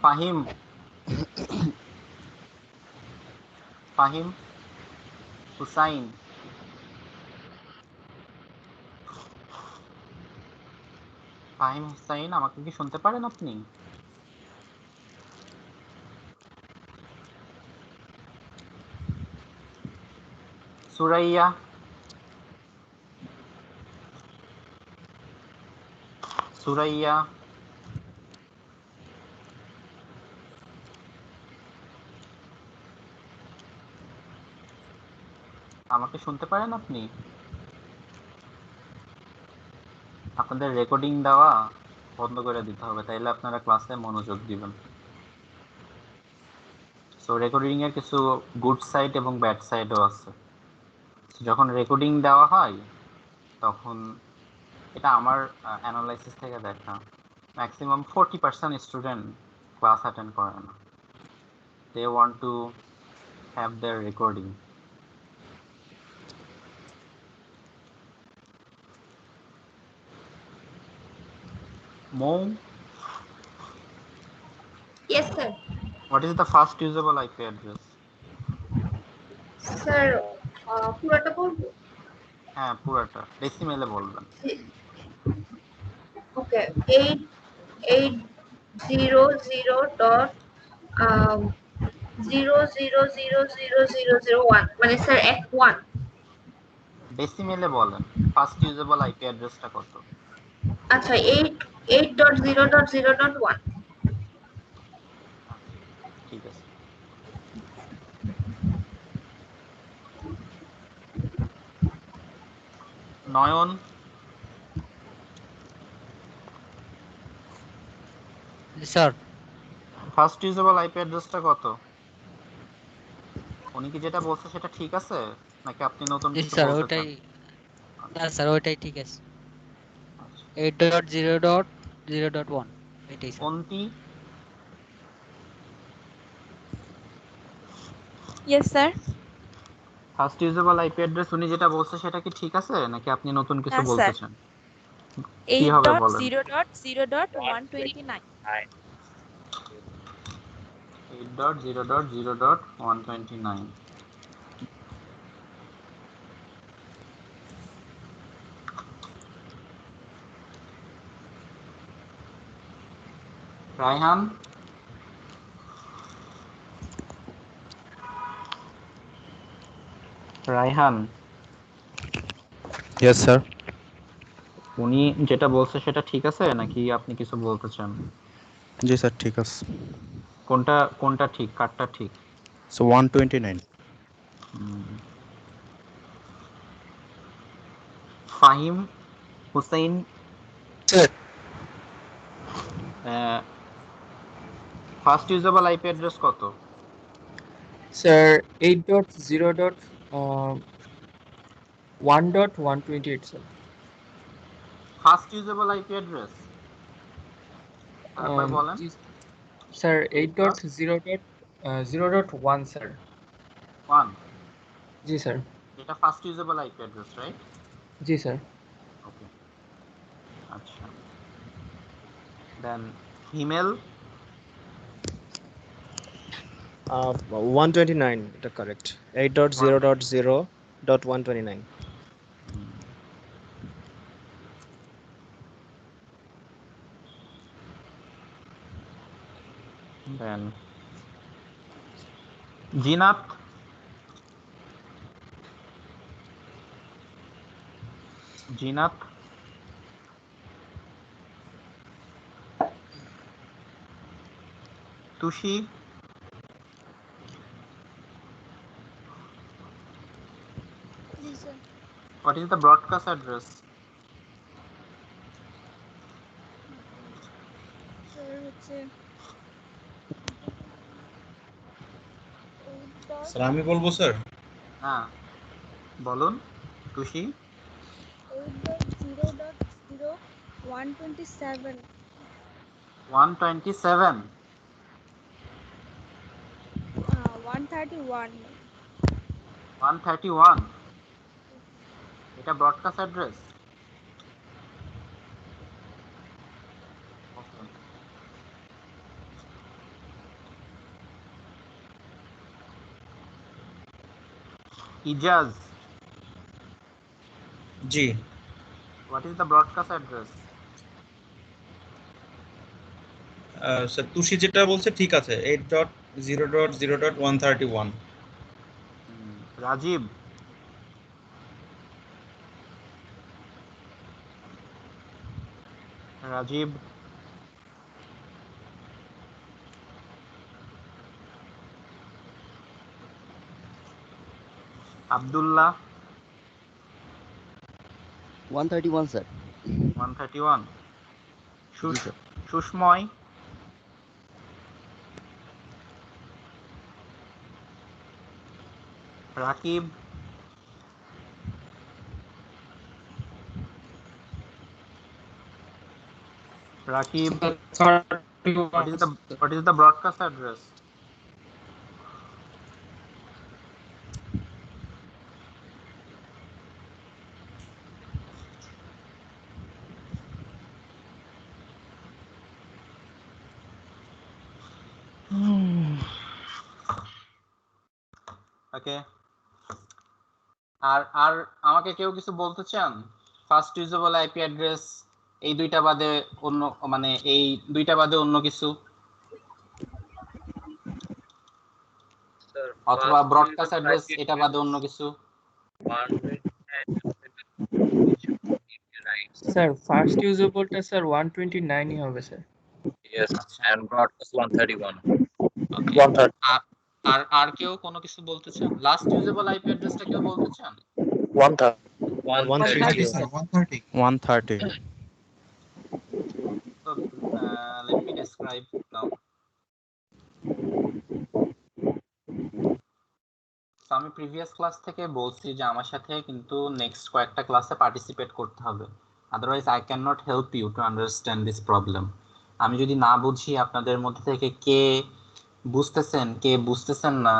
Fahim, Hussain, Fahim Hussain, আমাকে কি শুনতে পারেন আপনি? সুরাইয়া, সুরাইয়া, আমাকে শুনতে পারেন আপনি? আপনাদের রেকর্ডিং দেওয়া বন্ধ করে দিতে হবে, তাইলে আপনারা ক্লাসে মনোযোগ দিবেন। সো রেকর্ডিং এর কিছু গুড সাইড এবং ব্যাড সাইডও আছে। যখন রেকর্ডিং দেওয়া হয় তখন, এটা আমার অ্যানালাইসিস থেকে দেখা, ম্যাক্সিমাম 40% স্টুডেন্ট ক্লাস অ্যাটেন্ড করে না। They want to have their recording. Mom, Yes, sir. what is the first usable IP address? Sir পুরোটা বলবো? হ্যাঁ, পুরোটা ডেসিমেলে বলবেন। ওকে, 8.8.0.0.1 0000001 মানে স্যার F1 ডেসিমেলে বলেন ফার্স্ট ইউজেবল আইপি অ্যাড্রেসটা কত? আচ্ছা 8.0.0.1 ঠিক আছে। নয়ন স্যার ফার্স্ট ইউজেবল আইপি অ্যাড্রেসটা কত? উনি কি যেটা বলছে সেটা ঠিক আছে নাকি আপনি নতুন জি কিছু স্যার বলতে ওইটাই, চান? না স্যার ওইটাই ঠিক আছে। 8.0.0.1 এটাই স্যার। কোনটি? Yes sir. First usable IP address উনি যেটা বলছে সেটা কি ঠিক আছে নাকি আপনি নতুন কিছু হ্যাঁ বলতে স্যার, চান? কি হবে বলেন? 8.0.0.129 8.0.0.129 রায়হান রায়হান ইয়েস স্যার। উনি যেটা বলছে সেটা ঠিক আছে নাকি আপনি কিছু বলতে চান? জি স্যার ঠিক আছে। কোনটা কোনটা ঠিক, কারটা ঠিক? So 129। Fahim Hussain sir first usable IP address কত? Sir 8.0.1.128 sir. First usable IP address তারপর বলেন। জি স্যার 8.0.0.1 স্যার। 1 জি স্যার। এটা first usable IP address right? জি স্যার। ওকে আচ্ছা দেন ইমেল 129 এটা কারেক্ট 8.0.0.129 দেন জিনাত জিনাত তুষি জি sir. what is the broadcast address? Sir হচ্ছে স্যার আমি বলবো স্যার। হ্যাঁ বলুন তুষি। 8.0.0.127 127 131 131 এটা ব্রডকাস্ট অ্যাড্রেস? ওকে ইজাজ জি what is the broadcast address? Sir Tushi যেটা বলছে ঠিক আছে 8.0.0.131 রাজীব রাজীব আব্দুল্লাহ 131 স্যার। 131 জি sir. Sushmoy Rakib Rakib what is the broadcast address? Okay আর আর আমাকে কেউ কিছু বলতে চান? ফার্স্ট ইউজেবল আইপি অ্যাড্রেস এই দুইটা বাদে অন্য মানে এই দুইটা বাদে অন্য কিছু? অথবা ব্রডকাস্ট অ্যাড্রেস এটা বাদে অন্য কিছু? স্যার ফার্স্ট ইউজেবলটা স্যার 129 ই হবে স্যার। Yes, and broadcast 131. আর কেউ কোনো কিছু বলতে চান? লাস্ট ইউজেবল আইপি অ্যাড্রেসটা কেউ বলতে চান? 130 sir 130 So let me describe now. So আমি প্রিভিয়াস ক্লাস থেকে বলছি যে আমার সাথে কিন্তু নেক্সট কয়েকটা ক্লাসে পার্টিসিপেট করতে হবে, otherwise I can not help you to understand this problem. আমি যদি না বুঝি আপনাদের মধ্যে থেকে কে বুঝতেছেন কে বুঝতেছেন না,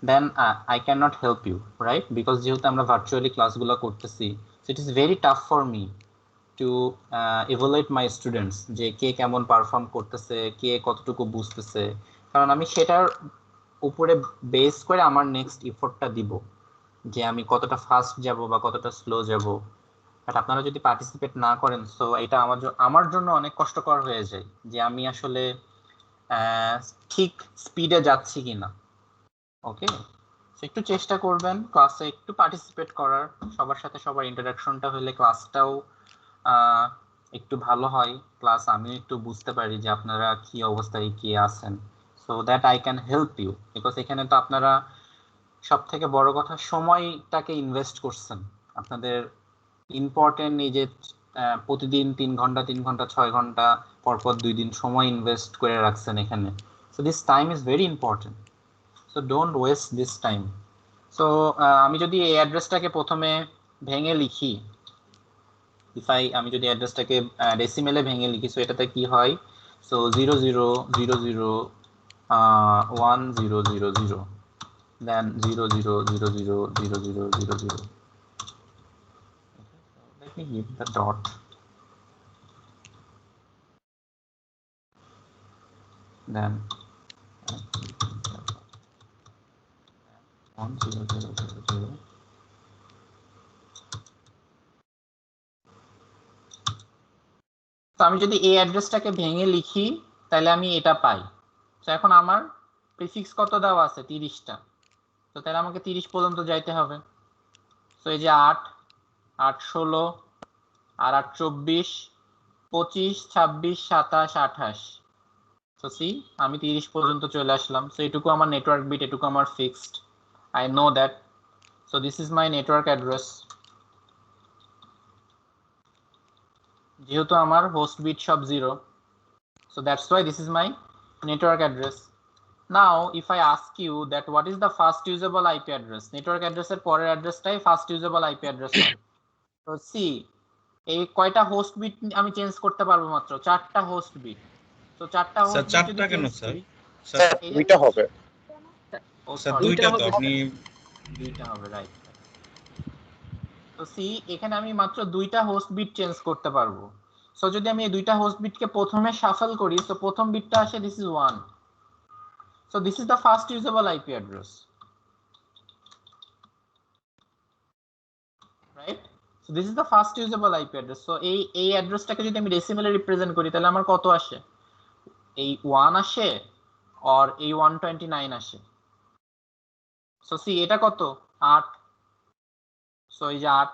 then I can not help you, right? Because যেহেতু আমরা ভার্চুয়ালি ক্লাসগুলো করতেছি, it is very tough for me to evaluate my students যে কে কেমন পারফর্ম করতেছে, কে কতটুকু বুঝতেছে, কারণ আমি সেটার উপরে বেস করে আমার নেক্সট এফোর্টটা দিব যে আমি কতটা ফাস্ট যাব বা কতটা স্লো যাব। বাট আপনারা যদি পার্টিসিপেট না করেন, সো এটা আমার জন্য অনেক কষ্টকর হয়ে যায় যে আমি আসলে ঠিক স্পিডে যাচ্ছি কিনা। ওকে, একটু চেষ্টা করবেন ক্লাসে একটু পার্টিসিপেট করার, সবার সাথে সবার ইন্টারাকশনটা হলে ক্লাসটাও একটু ভালো হয়, প্লাস আমি একটু বুঝতে পারি যে আপনারা কি অবস্থায় কি আছেন, so that I can help you. Because এখানে তো আপনারা সব থেকে বড় কথা সময়টাকে ইনভেস্ট করছেন, আপনাদের ইম্পর্টেন্ট এই যে প্রতিদিন 3 ঘন্টা 3 ঘন্টা 6 ঘন্টা পরপর 2 দিন সময় ইনভেস্ট করে রাখছেন এখানে, so this time is very important, so don't waste this time. So আমি যদি এই অ্যাড্রেসটাকে প্রথমে ভেঙে লিখি, আমি যদি অ্যাড্রেসটাকে ডেসিমেলে ভেঙে লিখি, সো এটাতে কি হয়, so 00001000 then 00000000. Let me give the dot. Then 100000. তো আমি যদি এই অ্যাড্রেসটাকে ভেঙে লিখি তাহলে আমি এটা পাই। তো এখন আমার প্রিফিক্স কত দেওয়া আছে? 30টা। তো তাহলে আমাকে 30 পর্যন্ত যাইতে হবে। তো এই যে 8 8 16 আর 8 24 25 26 27 28। তো সি আমি 30 পর্যন্ত চলে আসলাম। সো এটুকু আমার নেটওয়ার্ক বিট, এটুকু আমার fixed, I know that. So this is my network address. যেহেতু আমার হোস্ট বিট সব 0, so that's why this is my network address. Now if I ask you that what is the fast usable IP address, network address এর পরের অ্যাড্রেসটাই fast usable IP address হয়। তো C এই কয়টা host bit আমি change করতে পারবো? মাত্র 4টা হোস্ট বিট। তো 4টা হোস্ট বিট যদি কেন চেঞ্জ স্যার? করি, স্যার দুইটা হবে। স্যার দুইটা তো আপনি দুইটা হবে, রাইট? তো সি এখানে আমি মাত্র 2টা হোস্ট বিট চেঞ্জ করতে পারবো। সো যদি আমি এই 2টা হোস্ট বিটকে প্রথমে শাফল করি, তো প্রথম বিটটা আসে this is 1, so this is the fast usable IP address, right? So this is the fast usable IP address. So এই অ্যাড্রেসটাকে যদি আমি ডেসিমেলে রিপ্রেজেন্ট করি তাহলে আমার কত আসে? এই 1 আসে আর এই 129 আসে। সো সি এটা কত? 8, সো এই যে 8,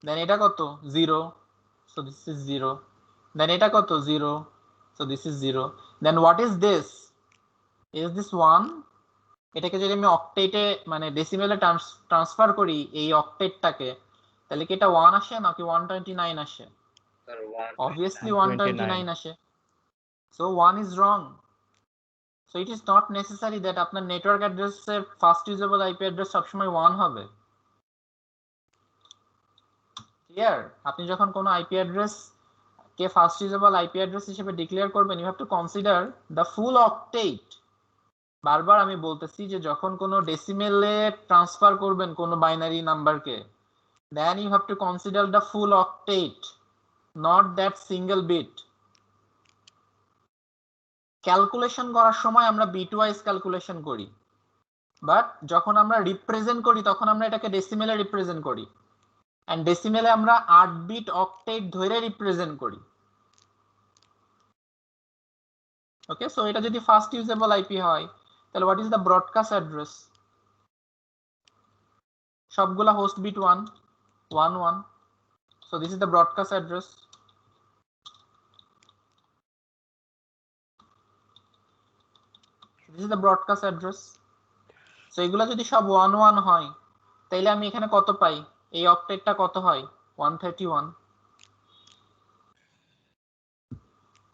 দেন এটা কত? 0, so this is 0, then এটা কত? 0, so this is 0, then what is this? Is this 1? এটাকে যদি আমি অক্টেটে মানে ডেসিমেলে ট্রান্সফার করি এই অক্টেটটাকে, তাহলে কি এটা 1 আসে নাকি 129 আসে? Obviously 129 আসে, so 1 is wrong. So it is not necessary that আপনার নেটওয়ার্ক অ্যাড্রেসের ফাস্ট ইউজেবল আইপি অ্যাড্রেস সবসময় 1 হবে। ক্লিয়ার? আপনি যখন কোনো আইপি অ্যাড্রেস কে ফাস্ট ইউজেবল আইপি অ্যাড্রেস হিসেবে ডিক্লেয়ার করবেন, you have to consider the full octet. বারবার আমি বলতেছি যে যখন কোনো ডেসিমেলে ট্রান্সফার করবেন কোনো বাইনারি নাম্বারকে, then you have to consider the full octet, not that single bit. Calculation করার সময় আমরা বিট ওয়াইজ ক্যালকুলেশন করি, বাট যখন আমরা রিপ্রেজেন্ট করি তখন আমরা এটাকে ডেসিমেলে রিপ্রেজেন্ট করি, এন্ড ডেসিমেলে আমরা 8 বিট অক্টেট ধরে রিপ্রেজেন্ট করি। ওকে, সো এটা যদি ফাস্ট ইউজেবল আইপি হয় তাহলে what is the broadcast address? সবগুলা host bit 1 1 1. So this is the broadcast address. This is the broadcast address. So এগুলা যদি সব 1 1 হয় তাহলে আমি এখানে কত পাই? এই অক্টেটটা কত হয়? 131.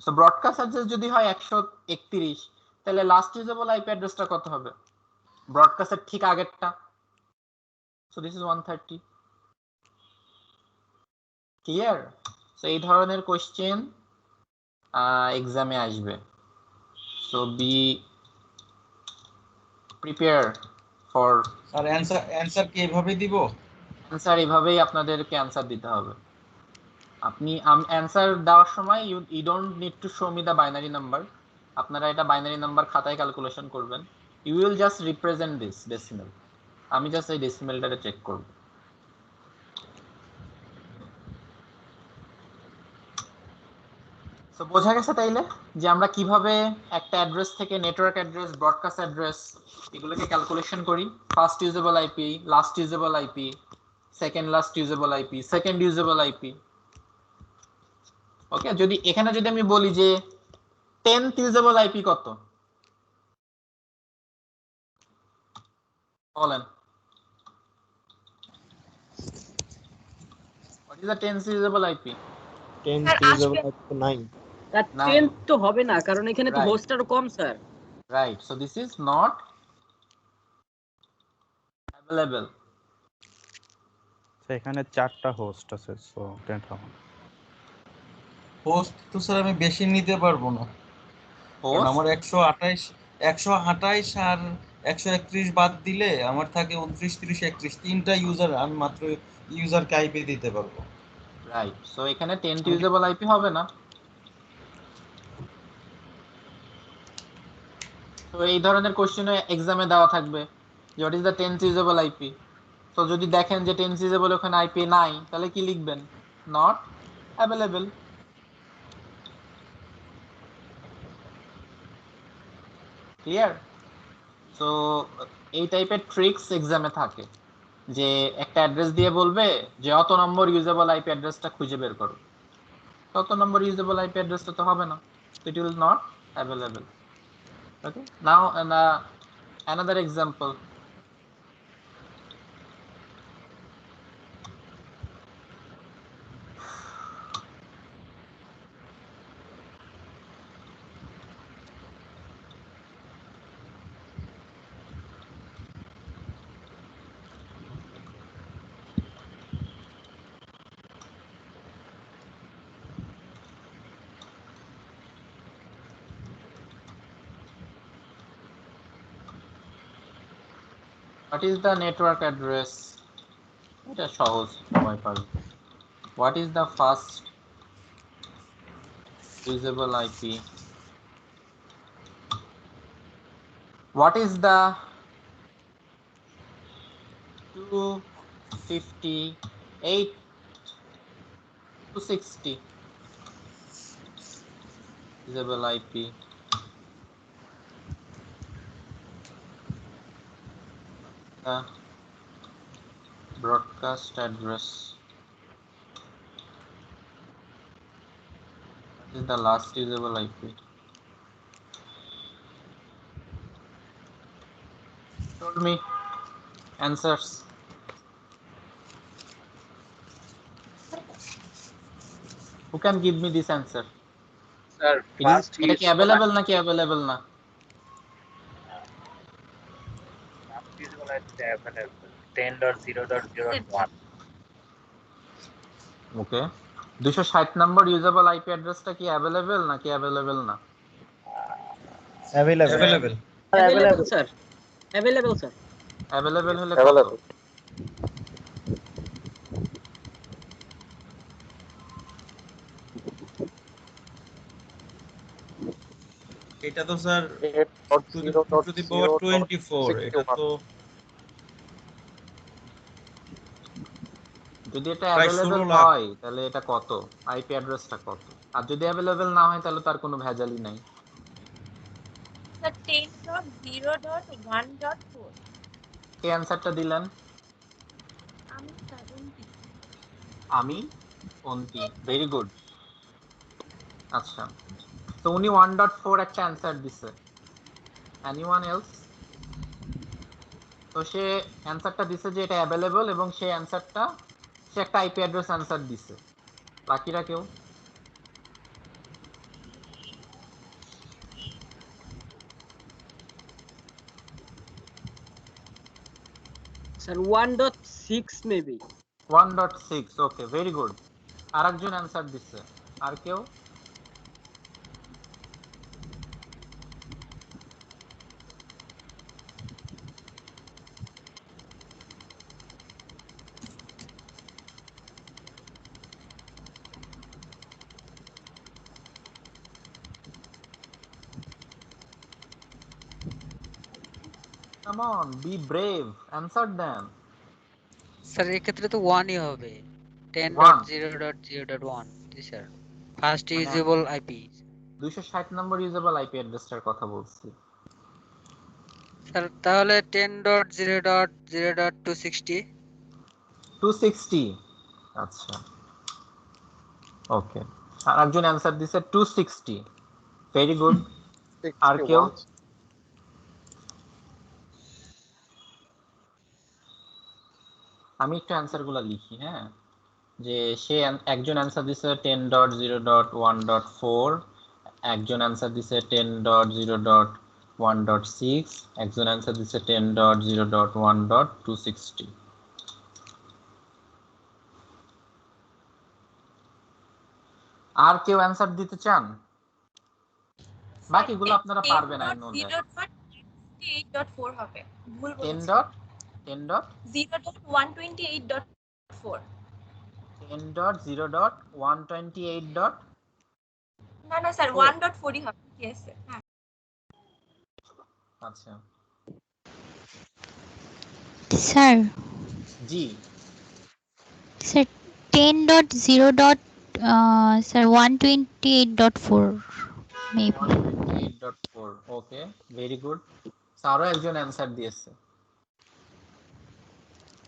So broadcast address যদি হয় 131 তাহলে লাস্ট ইউজেবল আইপি অ্যাড্রেসটা কত হবে? ব্রডকাস্টের ঠিক আগেরটা. So this is 130. Clear? So এই ধরনের কোশ্চেন এক্সামে আসবে. So be prepared for. আর অ্যানসার কি এভাবে দিব? অ্যানসার এভাবেই আপনাদেরকে অ্যানসার দিতে হবে. আপনি অ্যানসার দেওয়ার সময় you don't need to show me the binary number. আপনারা এটা বাইনারি নাম্বার খাতায় ক্যালকুলেশন করবেন. You will just represent this decimal. আমি জাস্ট এই ডেসিমেলটাকে চেক করব. সো বোঝা গেছে তাইলে যে আমরা কিভাবে একটা অ্যাড্রেস থেকে নেটওয়ার্ক অ্যাড্রেস, ব্রডকাস্ট অ্যাড্রেস এগুলোকে ক্যালকুলেশন করি. First usable IP, last usable IP, second last usable IP, second usable IP. Okay, যদি এখানে যদি আমি বলি যে 10th ইউজেবল আইপি কত বলেন? What is the 10th usable IP? 10th usable IP 9. That 10th তো হবে না কারণ এখানে তো হোস্ট আরো কম sir. Right, so this is not available. So এখানে 4টা হোস্ট আছে, সো 10 হবে। হোস্ট তো স্যার আমি বেশি নিতে পারবো না, কারণ আমার 128 আর 131 বাদ দিলে আমার থাকে 29 30 31 তিনটা ইউজার, আমি মাত্র ইউজারকে আইপি দিতে পারবো। রাইট, সো এখানে 10th ইউজেবল আইপি হবে না। তো এই ধরনের কোশ্চেনে এক্সামে দেওয়া থাকবে যে what is the 10th usable IP. তো যদি দেখেন যে 10th ইউজেবল ওখানে আইপি নাই, তাহলে কি লিখবেন? Not available. ক্লিয়ার? সো এই টাইপের ট্রিক্স এক্সামে থাকে যে একটা অ্যাড্রেস দিয়ে বলবে যে অত নম্বর ইউজেবল আইপি অ্যাড্রেসটা খুঁজে বের করো, তত নম্বর ইউজেবল আইপি অ্যাড্রেসটা তো হবে না, it will not available. Okay, now another example. What is the network address? এটা সহজ, সবাই পারবে। What is the first usable IP? What is the 258 260 usable IP? Broadcast address is the last usable IP. Told me answers. Who can give me this answer? Sir, first এটা কি available নাকি available না? Usable available 10.0.0.1. ওকে, 260 নম্বর usable IP অ্যাড্রেসটা কি available নাকি available না? Available sir, available sir. available হলে Available. এটা তো স্যার 2^24, এটা তো যদি এটা প্রায় অ্যাভেলেবল 16 লাখ। হয় তাহলে এটা কত, আইপি অ্যাড্রেসটা কত? আর যদি অ্যাভেলেবল না হয় তাহলে তার কোনো ভেজালই নাই। স্যার 10.0.1.4 কে অ্যানসারটা দিলেন? 10.0.0.1.4 10.0.1.4 10.0.1.4 কে অ্যানসারটা দিলেন? 10.0.1.4 আমি অন্তি, ভেরি গুড। আচ্ছা, তো উনি 1.4 একটা অ্যান্সার দিছে, এনিওয়ান এলস? তো সে অ্যান্সারটা দিছে যে এটা অ্যাভেলেবল, এবং সেই অ্যান্সারটা সে একটা আইপি অ্যাড্রেস অ্যান্সার দিছে। বাকিরা কেউ? Sir 1.6 maybe. 1.6, ওকে, ভেরি গুড। আরেকজন অ্যান্সার দিছে, আর কেউ? Come on, be brave, answer them. Sir এক্ষেত্রে তো 1ই হবে, 1 10.0.0.1। জি স্যার, ফার্স্ট মানে ইউজেবল আইপি। 260 নম্বর ইউজেবল আইপি অ্যাড্রেসটার কথা বলছি। স্যার তাহলে 10.0.0.260। 260, আচ্ছা, ওকে। আর একজন অ্যান্সার দিছে 260, ভেরি গুড। আর কেউ? আমি একটু অ্যান্সার গুলা লিখি, হ্যাঁ, যে সে একজন অ্যান্সার দিছে 10.0.1.4, একজন অ্যান্সার দিছে 10.0.1.6, একজন অ্যান্সার দিছে 10.0.1.260। আর কেউ অ্যান্সার দিতে চান? বাকিগুলো আপনারা পারবেন, আই নো দ্যাট। 10.0.8.4 হবে, ভুল বলেছি। 10.0.128.4 10.0.128. না না স্যার 1.4ই হবে, ঠিক আছে। হ্যাঁ আচ্ছা স্যার, জি স্যার 10.0. Sir 128.4 maybe. 128.4, ওকে, ভেরি গুড। আরো একজন অ্যান্সার দিয়েছে।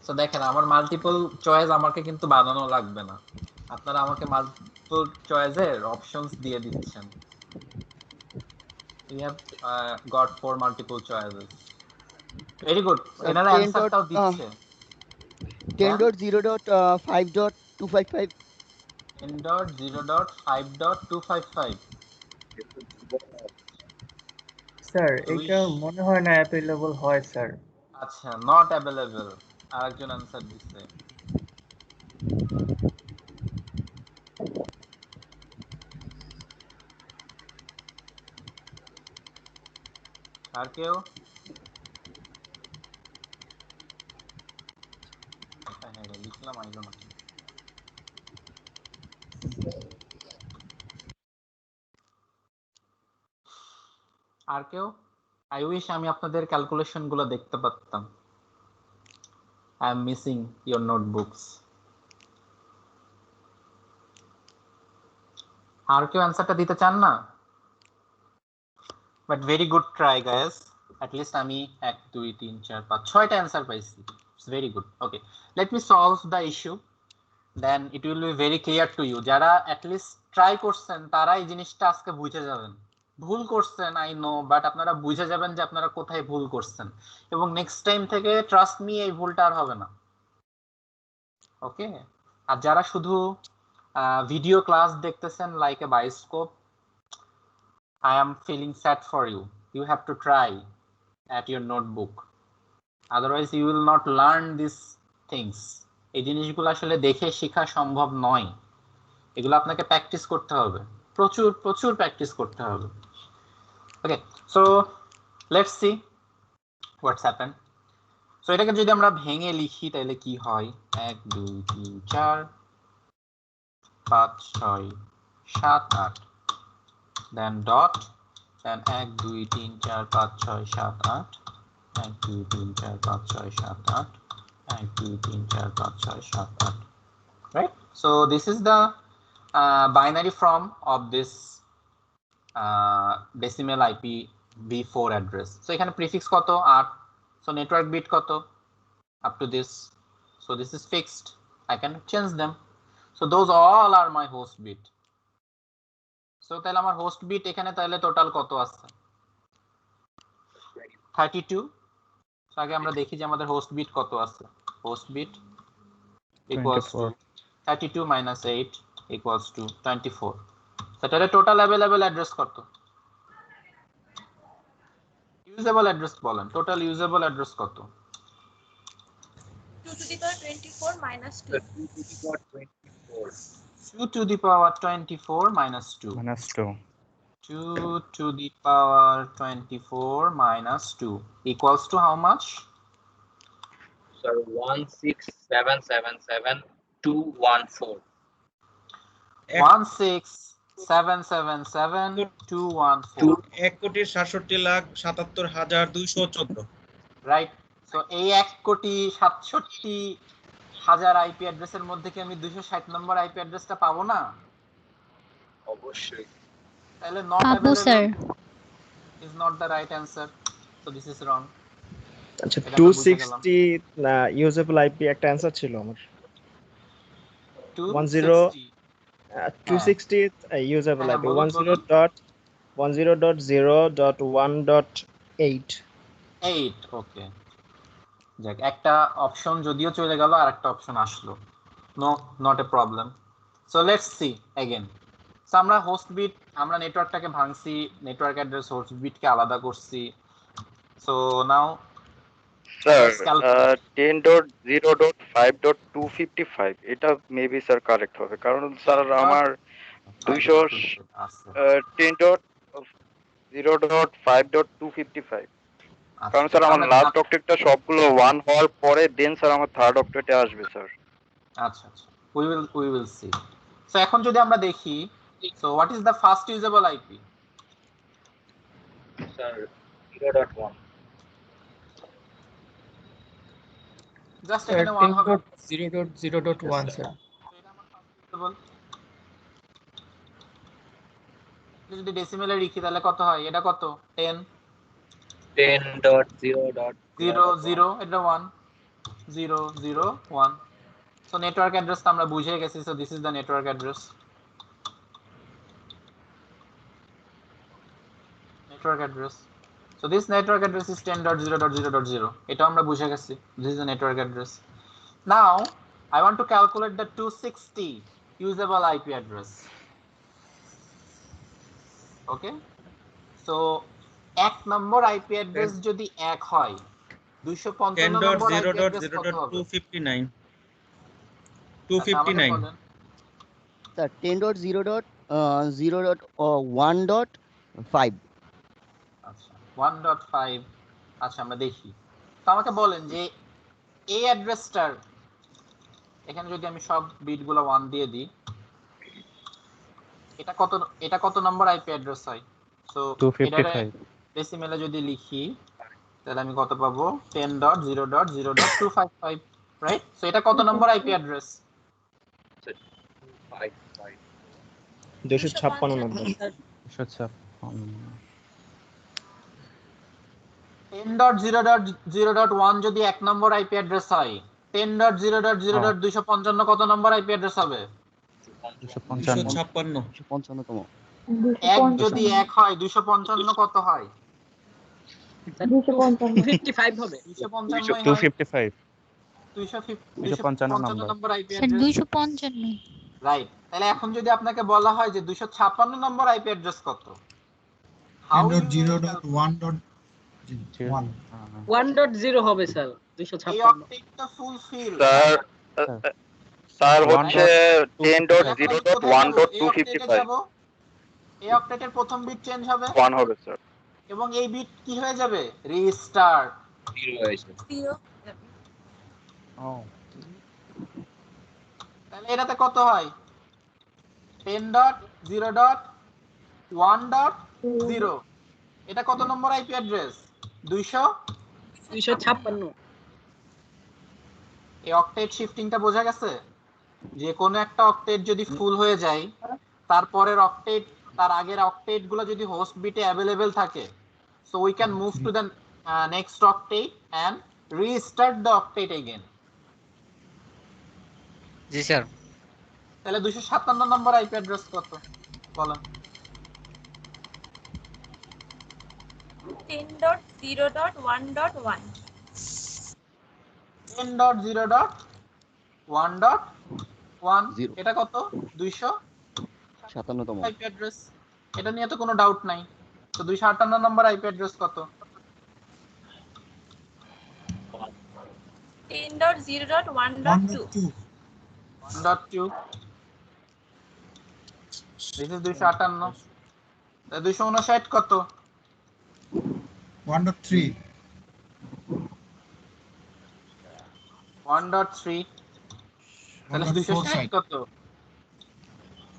তো দেখেন, আমার মাল্টিপল চয়েস আমাকে কিন্তু বানানো লাগবে না, আপনারা আমাকে মাল্টিপল চয়েসের অপশনস দিয়ে দিচ্ছেন। We have got 4 multiple choices. Very good. এনারা অ্যানসারটাও দিচ্ছে। 10.0.5.255 10.0.5.255 স্যার এটা মনে হয় না অ্যাভেলেবল হয় স্যার। আচ্ছা, নট অ্যাভেলেবল। আরেকজন অ্যানসার দিচ্ছে। আর কেউ? হ্যাঁ, লিখলাম, আইলো না। আর কেউ? আই উইশ আমি আপনাদের ক্যালকুলেশন গুলো দেখতে পারতাম। I am missing your notebooks. আর কেউ অ্যানসারটা দিতে চান না? But very good try guys. At least আমি 1 2 3 4 5 6টা অ্যানসার পাইছি। It's very good. Okay, let me solve the issue, then it will be very clear to you. যারা অ্যাট লিস্ট ট্রাই করছেন তারা এই জিনিসটা আজকে বুঝে যাবেন। ভুল করছেন আই নো, বাট আপনারা বুঝে যাবেন যে আপনারা কোথায় ভুল করছেন, এবং নেক্সট টাইম থেকে ট্রাস্ট মি এই ভুলটা আর হবে না। ওকে, আর যারা শুধু ভিডিও ক্লাস দেখতেছেন like a bioscope, I am feeling sad for you. You have to try at your notebook. Otherwise, you will not learn these things. এই জিনিসগুলো আসলে দেখে শেখা সম্ভব নয়, এগুলো আপনাকে প্র্যাকটিস করতে হবে, প্রচুর প্রচুর প্র্যাকটিস করতে হবে। Okay, so let's see what's happen. সো এটাকে যদি আমরা ভেঙে লিখি তাহলে কি হয়? 1 2 3 4 5 6 7 8, দেন dot, then 1 2 3 4 5 6 7 8, 1 2 3 4 5 6 7 8, 1 2 3 4 5 6 7 8, right? So this is the binary form of this decimal IPv4 address. So এখানে prefix কত? 8. So network bit কত? Up to this. So this is fixed, I can change them. So those all are my host bit. So তাহলে আমার host bit এখানে তাহলে total কত আছে? 32. আগে আমরা দেখি যে আমাদের হোস্ট বিট কত আছে। Host bit equals to 32 minus 8 equals to 24. So তাহলে টোটাল अवेलेबल অ্যাড্রেস কত? ইউজেবল অ্যাড্রেস বলেন, টোটাল ইউজেবল অ্যাড্রেস কত? 2 to the power 24 minus 2. 2 to the power 24 minus 2. Minus 2. 2 to the power 24 minus 2 equals to how much? Sir, 16777,214. 16777,214. 1,67,77,214. Right. So এই 1,67,000 IP অ্যাড্রেসের মধ্যে কি আমি 260 নম্বর IP অ্যাড্রেসটা পাবো না? অবশ্যই। তাহলে not পাবো sir. available is not the right answer. So this is wrong. আচ্ছা 260 ইউজেবল আইপি একটা অ্যানসার ছিল আমার। 260 ইউজেবল আইপি 10.0.1.8 8 ওকে। যাক, একটা অপশন যদিও চলে গেল আর একটা অপশন আসলো। No, not a problem. So let's see again. So আমরা হোস্ট বিট, আমরা নেটওয়ার্কটাকে ভাঙছি, নেটওয়ার্ক অ্যাড্রেস হোস্ট বিটকে আলাদা করছি। সো নাও স্যার 10.0.5.255 এটা মেবি স্যার কারেক্ট হবে, কারণ স্যার আমার 10.0.5.255 কারণ স্যার আমার লাস্ট অক্টেটটা সবগুলো 1 হওয়ার পরে দেন স্যার আমার থার্ড অক্টেটে আসবে স্যার। আচ্ছা আচ্ছা, we will see. সো এখন যদি আমরা দেখি, so what is the first usable IP? Sir 0.1. Just এখানে 1 হবে। 0.0.1 স্যার। যদি ডেসিমেলে লিখি তাহলে কত হয়? এটা কত? 10.0.0. এটা 1 0 0 1. সো নেটওয়ার্ক অ্যাড্রেসটা আমরা বুঝে গেছি। So this is the network address. Network address. So this network address is 10.0.0.0. এটা আমরা বুঝে গেছি। This is the network address. Now I want to calculate the 260 usable IP address. Okay? So এক নম্বর IP address যদি এক হয়, 255 নম্বর IP address কত হবে? 10.0.0.259. 259. স্যার 10.0.0.1.5 1.5। আচ্ছা আমরা দেখি। তো আমাকে বলেন যে এই অ্যাড্রেসটার এখানে যদি আমি সব বিটগুলো 1 দিয়ে দিই, এটা কত নম্বর আইপি অ্যাড্রেস হয়? সো 255 ডেসিমেলে যদি লিখি তাহলে আমি কত পাবো? 10.0.0.255, রাইট? সো এটা কত নম্বর আইপি অ্যাড্রেস? 256 নম্বর। 10.0.0.1 যদি এক নম্বর আইপি অ্যাড্রেস হয়, 10.0.0.255 কত নম্বর আইপি অ্যাড্রেস হবে? 256 তম। এক যদি এক হয় 255 কত হয়? 255 হবে। 255 নম্বর আইপি স্যার অ্যাড্রেস। 255 রাইট। তাহলে এখন যদি আপনাকে বলা হয় যে 256 নম্বর আইপি অ্যাড্রেস কত? 1.0 হবে স্যার 256। এই অক্টেটটা ফুলফিল। স্যার হচ্ছে 10.0.1.255 এই অক্টেটের প্রথম বিট চেঞ্জ হবে 1 হবে স্যার, এবং এই বিট কি হয়ে যাবে? রিস্টার্ট 0 হয়েছে। তাহলে এটাতে কত হয়? 10.0.1.0। এটা কত নম্বর আইপি অ্যাড্রেস? 256। এই অক্টেট শিফটিংটা বোঝা গেছে? যে কোনো একটা অক্টেট যদি ফুল হয়ে যায়, তারপরের অক্টেট, তার আগের অক্টেট গুলো যদি হোস্ট বিটে অ্যাভেলেবেল থাকে, so we can move to the next octet and restart the octet again. জি স্যার। তাহলে 257 নম্বর আইপি অ্যাড্রেস কত বলেন? 10.0.1.1 10.0.1.1 এটা কত? 57তম আইপি অ্যাড্রেস। এটা নিয়ে তো কোনো ডাউট নাই। তো 258 নম্বর আইপি অ্যাড্রেস কত? 10.0.1.2 1.2 This is 258 259 কত? 1.3 1.3 তাহলে 260 কত?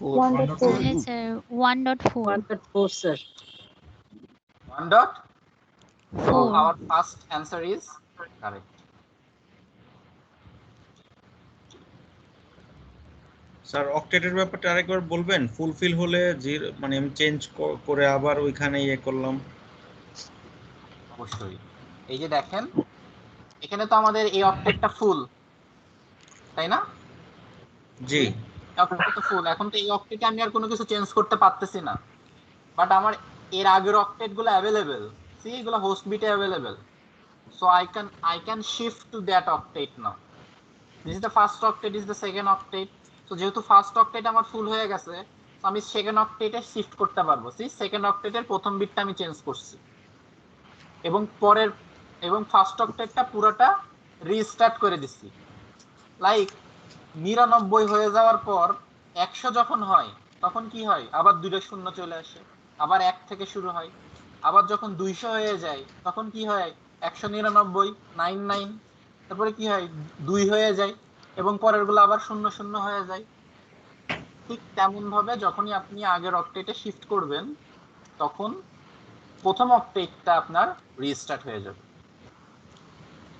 1.4 sir 1.4 1.4 sir 1. So our first answer is correct. Sir অক্টেটের ব্যাপারটা আরেকবার বলবেন? ফুলফিল হলে মানে আমি চেঞ্জ করে আবার ওইখানে ইয়ে করলাম। অবশ্যই। এই যে দেখেন এখানে তো আমাদের এই অক্টেটটা ফুল, তাই না? জি অক্টেটটা তো ফুল। এখন তো এই অক্টেটে আমি আর কোনো কিছু চেঞ্জ করতে পারতেছি না, বাট আমার এর আগের অক্টেটগুলো अवेलेबल, সি এগুলো হোস্ট বিটে available, so I can shift to that octet now. This is the first octet, is the second octet. So যেহেতু ফার্স্ট অক্টেট আমার ফুল হয়ে গেছে, তো আমি সেকেন্ড অক্টেটে শিফট করতে পারবো। সি সেকেন্ড অক্টেটের প্রথম বিটটা আমি চেঞ্জ করছি এবং পরের এবং ফার্স্ট অক্টেটটা পুরোটা রিস্টার্ট করে দিচ্ছি। লাইক 99 হয়ে যাওয়ার পর 100 যখন হয় তখন কি হয়? আবার দুইটা শূন্য চলে আসে, আবার 1 থেকে শুরু হয়। আবার যখন 200 হয়ে যায় তখন কি হয়? 199 99, তারপরে কি হয়? 2 হয়ে যায় এবং পরেরগুলো আবার 00 হয়ে যায়। ঠিক তেমন ভাবে যখনই আপনি আগের অক্টেটে শিফট করবেন তখন প্রথম অক্টেটটা আপনার রিস্টার্ট হয়ে যাবে।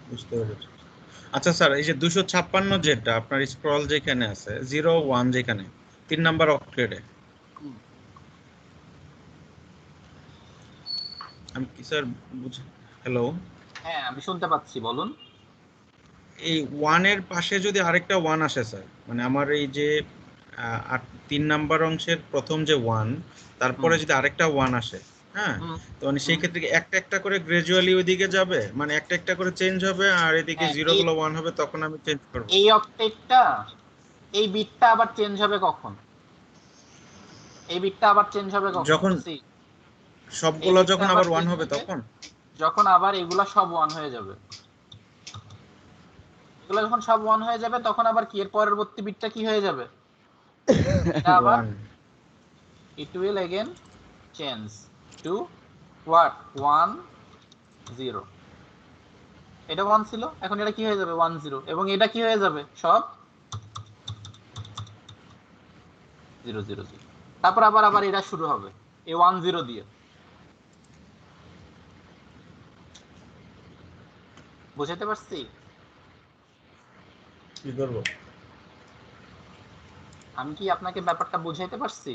বুঝতে পেরেছি। আচ্ছা স্যার, এই যে 256 যেটা আপনার স্ক্রল যেখানে আছে 01 যেখানে 3 নাম্বার অক্টেটে, আমি কি স্যার হ্যালো? হ্যাঁ আমি শুনতে পাচ্ছি, বলুন। এই 1 এর পাশে যদি আরেকটা 1 আসে স্যার, মানে আমার এই যে 3 নাম্বার অংশের প্রথম যে 1, তারপরে যদি আরেকটা 1 আসে, হ্যাঁ, তো মানে সেই ক্ষেত্রে একটা একটা করে গ্রাজুয়ালি ওইদিকে যাবে, মানে একটা একটা করে চেঞ্জ হবে আর এদিকে 0 গুলো 1 হবে, তখন আমি চেঞ্জ করব। এই অক্টেটটা এই বিটটা আবার চেঞ্জ হবে কখন? এই বিটটা আবার চেঞ্জ হবে কখন? যখন সবগুলো যখন আবার 1 হবে তখন, যখন আবার এগুলা সব 1 হয়ে যাবে। এগুলো যখন সব 1 হয়ে যাবে তখন আবার কি এর পরবর্তী বিটটা কি হয়ে যাবে? এটা আবার it will again change to what? 1 0। এটা 1 ছিল, এখন এটা কি হয়ে যাবে? 1 0, এবং এটা কি হয়ে যাবে? সব 0 0 0। তারপর আবার এটা শুরু হবে এই 1 0 দিয়ে। বুঝতে পারছি? কি করব? আমি কি আপনাকে ব্যাপারটা বুঝাইতে পারছি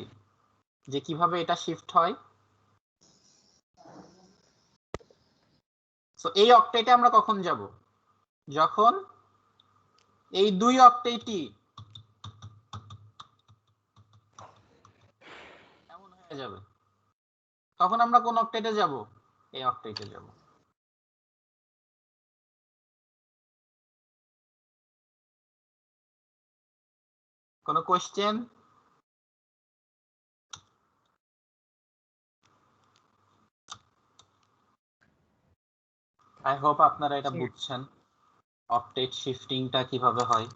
যে কিভাবে এটা শিফট হয়? সো এই অক্টেটে আমরা কখন যাব? যখন এই দুই অক্টেটই এমন হয়ে যাবে, তখন আমরা কোন অক্টেটে যাব? এই অক্টেটে যাব। কোনো কোশ্চেন? আই হোপ আপনারা এটা বুঝছেন অক্টেট শিফটিংটা কিভাবে হয়।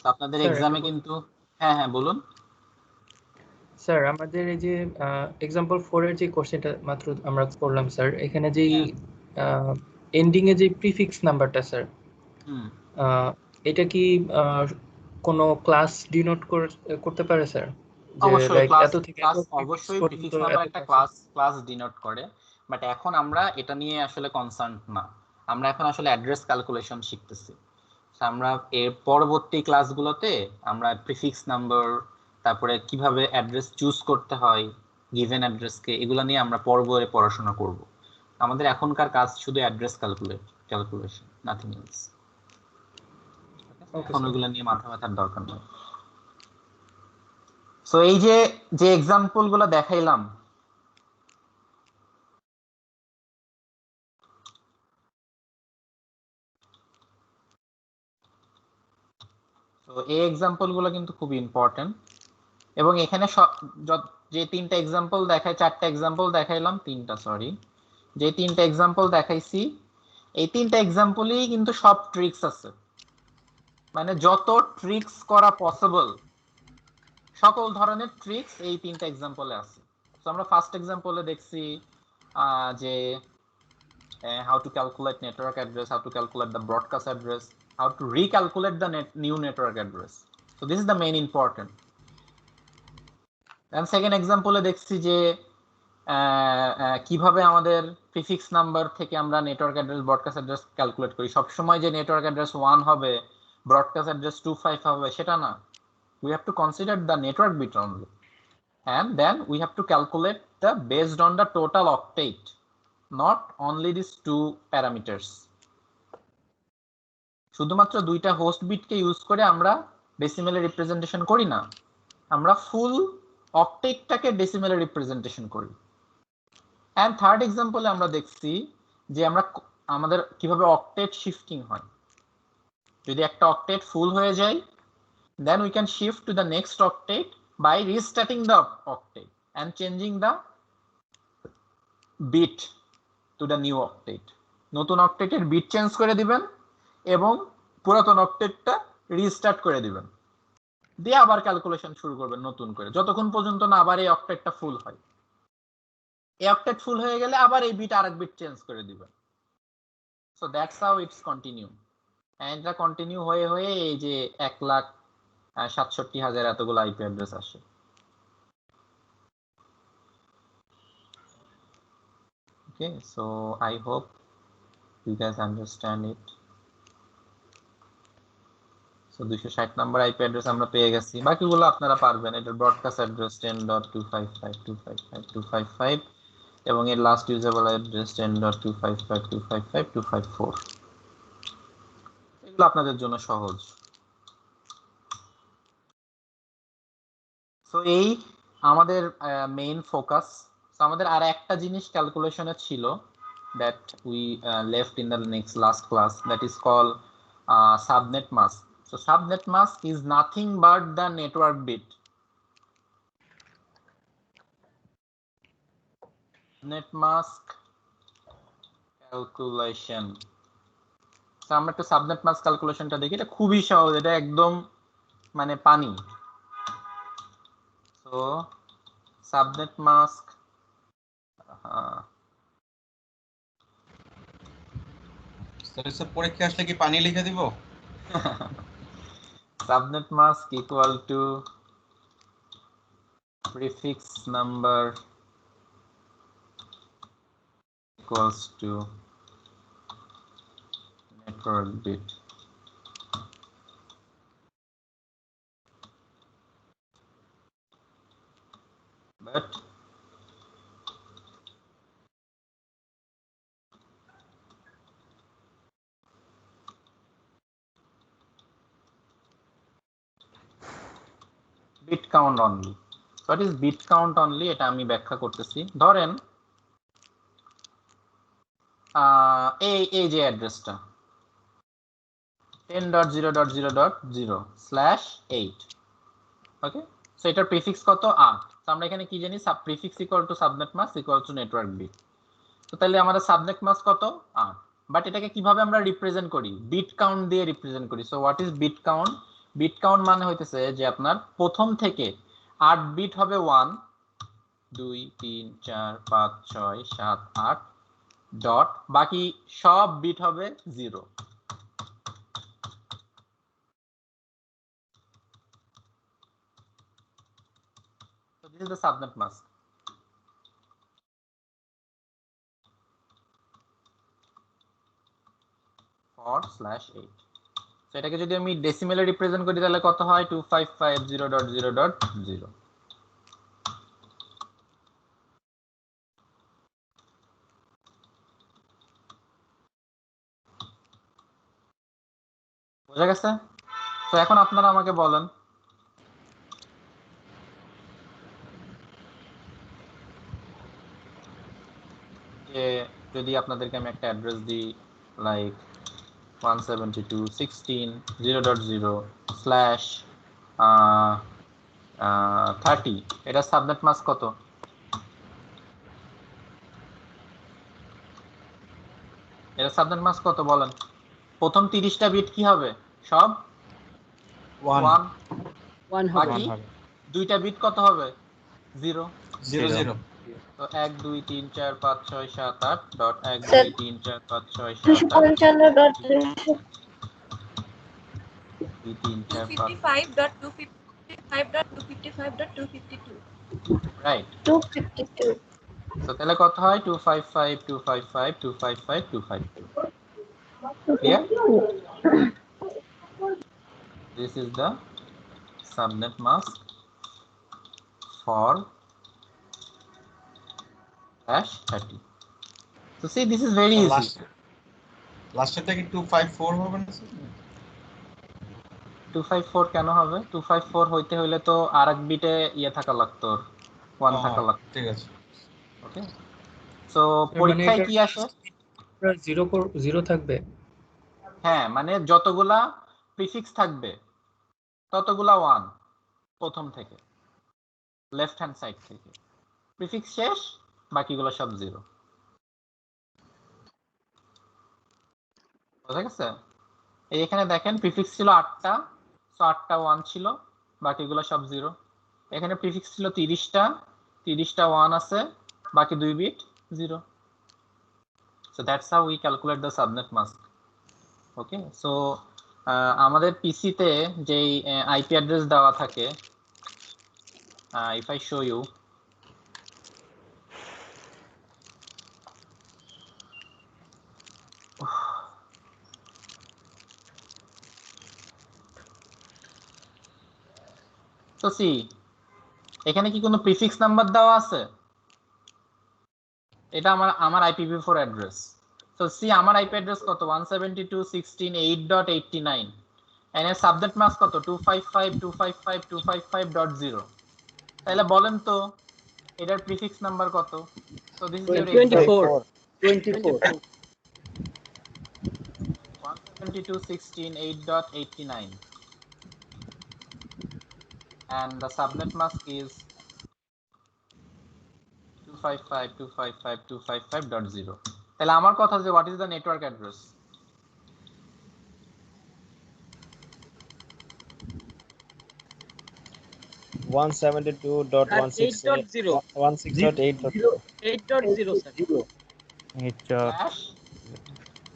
তো আপনাদের এক্সামে কিন্তু হ্যাঁ হ্যাঁ বলুন স্যার। আমাদের এই যে एग्जांपल 4 এর যে কোশ্চেনটা মাত্র আমরা করলাম স্যার, এখানে যে এন্ডিং এ যে প্রিফিক্স নাম্বারটা স্যার, এটা কি কোনো ক্লাস ডিনোট করতে পারে স্যার? অবশ্যই অবশ্যই প্রিফিক্স নাম্বার একটা ক্লাস ডিনোট করে, বাট এখন আমরা এটা নিয়ে আসলে কনসার্ন না। আমরা এখন আসলে অ্যাড্রেস ক্যালকুলেশন শিখতেছি। আমরা এর পরবর্তী ক্লাসগুলোতে আমরা প্রিফিক্স নাম্বার, তারপরে কিভাবে অ্যাড্রেস চুজ করতে হয় গিভেন অ্যাড্রেসকে, এগুলো নিয়ে আমরা পরে পড়াশোনা করব। আমাদের এখনকার কাজ শুধু অ্যাড্রেস ক্যালকুলেশন, নাথিং এলস। এখন ওগুলো নিয়ে মাথা ব্যথার দরকার নেই। সো এই যে যে এক্সাম্পল গুলো দেখাইলাম, তো এই এক্সাম্পল গুলো কিন্তু খুব ইম্পর্টেন্ট। এবং এখানে যে তিনটা এক্সাম্পল দেখাই, চারটা এক্সাম্পল দেখাইলাম, তিনটা সরি, যে তিনটা এক্সাম্পল দেখাইছি, এই তিনটা এক্সাম্পলই কিন্তু সব ট্রিক্স আছে, মানে যত ট্রিক্স করা পসিবল সকল ধরনের ট্রিক্স এই তিনটা এক্সাম্পলে আছে। তো আমরা ফার্স্ট এক্সাম্পলে দেখছি যে how to calculate network address, how to calculate the broadcast address, how to recalculate the new network address. So this is the main important. And second example এ দেখছি যে কিভাবে আমাদের প্রিফিক্স নাম্বার থেকে আমরা network address broadcast address calculate করি। সব সময় যে নেটওয়ার্ক অ্যাড্রেস 1 হবে ব্রডকাস্ট অ্যাড্রেস 25 হবে সেটা না, we have to consider the network bit only, and then we have to calculate the based on the total octet, not only these two parameters. শুধুমাত্র দুইটা হোস্ট বিটকে ইউজ করে আমরা ডেসিমেলে representation করি না, আমরা ফুল অক্টেটটাকে ডেসিমেলে রিপ্রেজেন্টেশন করি। এন্ড থার্ড এক্সাম্পলে আমরা দেখছি যে আমাদের কিভাবে অক্টেট শিফটিং হয়। যদি একটা অক্টেট ফুল হয়ে যায়, then we can shift to the next octet by restarting the octet and changing the bit to the new octet. নতুন অক্টেটের বিট চেঞ্জ করে দিবেন এবং পুরাতন অক্টেটটা রিস্টার্ট করে দিবেন, দিয়ে আবার ক্যালকুলেশন শুরু করবেন নতুন করে, যতক্ষণ পর্যন্ত না আবার এই অক্টেটটা ফুল হয়। এই অক্টেট ফুল হয়ে গেলে আবার এই বিট আরেক বিট চেঞ্জ করে দিবেন। So that's how it's continue, and এটা কন্টিনিউ হয়ে হয়ে এই যে 1,67,000 এতগুলো আইপি অ্যাড্রেস আসে। Okay, so I hope you guys understand it. So 260 number IP address আমরা পেয়ে গেছি, বাকিগুলো আপনারা পারবেন। এটা ব্রডকাস্ট অ্যাড্রেস 10.255.255.255 এবং এর লাস্ট ইউজেবল অ্যাড্রেস 10.255.255.254। এগুলো আপনাদের জন্য সহজ। সো এই আমাদের মেইন ফোকাস। সো আমাদের আর একটা জিনিস ক্যালকুলেশনে ছিল, that we left in the last class, that is called subnet mask. So subnet mask is nothing but the network bit. Net mask calculation. So আমরা একটা subnet mask ক্যালকুলেশনটা দেখি, এটা খুবই সহজ, এটা একদম মানে পানি। So subnet mask পরীক্ষা আসলে কি পানি লিখে দিব? Subnet mask equal to prefix number equals to network bit. But bit count only. What is bit count only? এটা আমি ব্যাখ্যা করতেছি। ধরেন এই যে অ্যাড্রেসটা 10.0.0.0/8, ওকে। সো এটার প্রিফিক্স কত? 8। তো আমরা এখানে কি জানি? Sub prefix equal to subnet mask equal to network bit. তো তাহলে আমাদের সাবনেট মাস্ক কত? 8। বাট এটাকে কিভাবে আমরা রিপ্রেজেন্ট করি? বিট কাউন্ট দিয়ে রিপ্রেজেন্ট করি। So what is bit count? Bit count মানে হইতেছে যে আপনার প্রথম থেকে 8 বিট হবে 1 2 3 4 5 6 7 8 ডট, বাকি সব বিট হবে 0। So this is the subnet mask. /8. So এটাকে যদি আমি ডেসিমেলে রিপ্রেজেন্ট করি তাহলে কত হয়? 2550.0.0.0। বোঝা গেছে? তো এখন আপনারা আমাকে বলেন যে যদি আপনাদেরকে আমি একটা অ্যাড্রেস দিই লাইক 172.16.0.0/30, এটা সাবনেট মাস্ক কত? এটা সাবনেট মাস্ক কত বলেন? প্রথম 30টা বিট কি হবে? সব 1 বাকি দুইটা বিট কত হবে? 0 0 তো 1 2 3 4 5 6 7 8 ডট 1 স্যার 2 3 4 5 6 7 8 2 3 4 5 255.255.255.252 রাইট 252 তো তাহলে কত হয়? 255 255 255 252 clear? This is the subnet mask for /30. So see, this is very easy. লাস্টেরটা কি 254 হবে না স্যার? 254 কেন হবে? 254 হইতে হইলে তো আরেক বিটে ইয়ে থাকা লাগতো, 1 থাকা লাগতো। ঠিক আছে, ওকে। সো পরীক্ষায় কি আসে? 0 থাকবে। হ্যাঁ, মানে যতগুলা প্রিফিক্স থাকবে ততগুলা 1 প্রথম থেকে, লেফট হ্যান্ড সাইড থেকে। প্রিফিক্স শেষ, বাকিগুলো সব 0। বুঝা গেছে? এই এখানে দেখেন প্রিফিক্স ছিল 8টা, সো 8টা 1 ছিল, বাকিগুলো সব 0। এখানে প্রিফিক্স ছিল 30টা, 30টা 1 আছে, বাকি 2 bit 0। So that's how we calculate the subnet mask. Okay, so আমাদের পিসি তে যে আইপি অ্যাড্রেস দেওয়া থাকে, if I show you, so see, এখানে কি কোনো প্রিফিক্স নাম্বার দেওয়া আছে? এটা আমার IPv4 অ্যাড্রেস। সো সি আমার আইপি অ্যাড্রেস কত? 172.16.8.89 এন্ড এর সাবনেট মাস্ক কত? 255.255.255.0। তাহলে বলেন তো এটার প্রিফিক্স নাম্বার কত? So this is your 24 172.16.8.89 and the subnet mask is 255.255.255.0. তাহলে আমার কথা যে what is the network address? One 172.168.8.0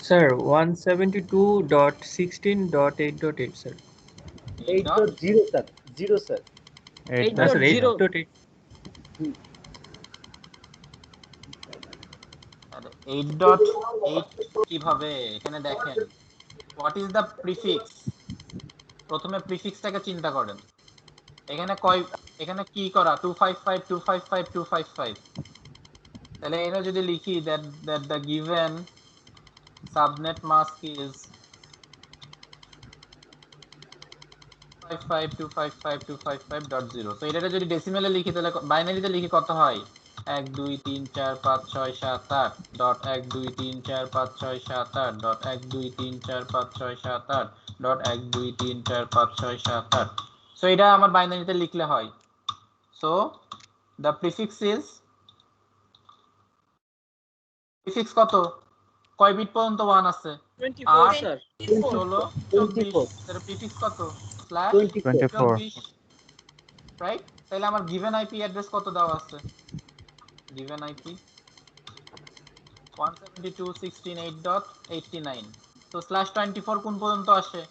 sir 172.16.8.8 sir 8.0 sir 0 sir 8.8 8.8 কিভাবে? এখানে দেখেন what is the prefix? প্রথমে প্রিফিক্সটাকে চিন্তা করেন। এখানে কি করা? 255.255.255। তাহলে এটা যদি লিখি that the given subnet mask is 255.255.255.0। তো এটা যদি ডেসিমেলে লিখি তাহলে বাইনারিতে লিখি কত হয়? 1 2 3 4 5 6 7 8 ডট 1 2 3 4 5 6 7 8 ডট 1 2 3 4 5 6 7 8 ডট 1 2 3 4 5 6 7 8। সো এটা আমার বাইনারিতে লিখলে হয়। So the prefix is, prefix কত? কয় বিট পর্যন্ত 1 আছে? 24 স্যার 16 24। তার প্রিফিক্স কত? /24, রাইট? তাহলে আমার গিভেন আইপি অ্যাড্রেস কত দেওয়া আছে? Given IP 172.16.8.89। তো /24 কোন পর্যন্ত আসে?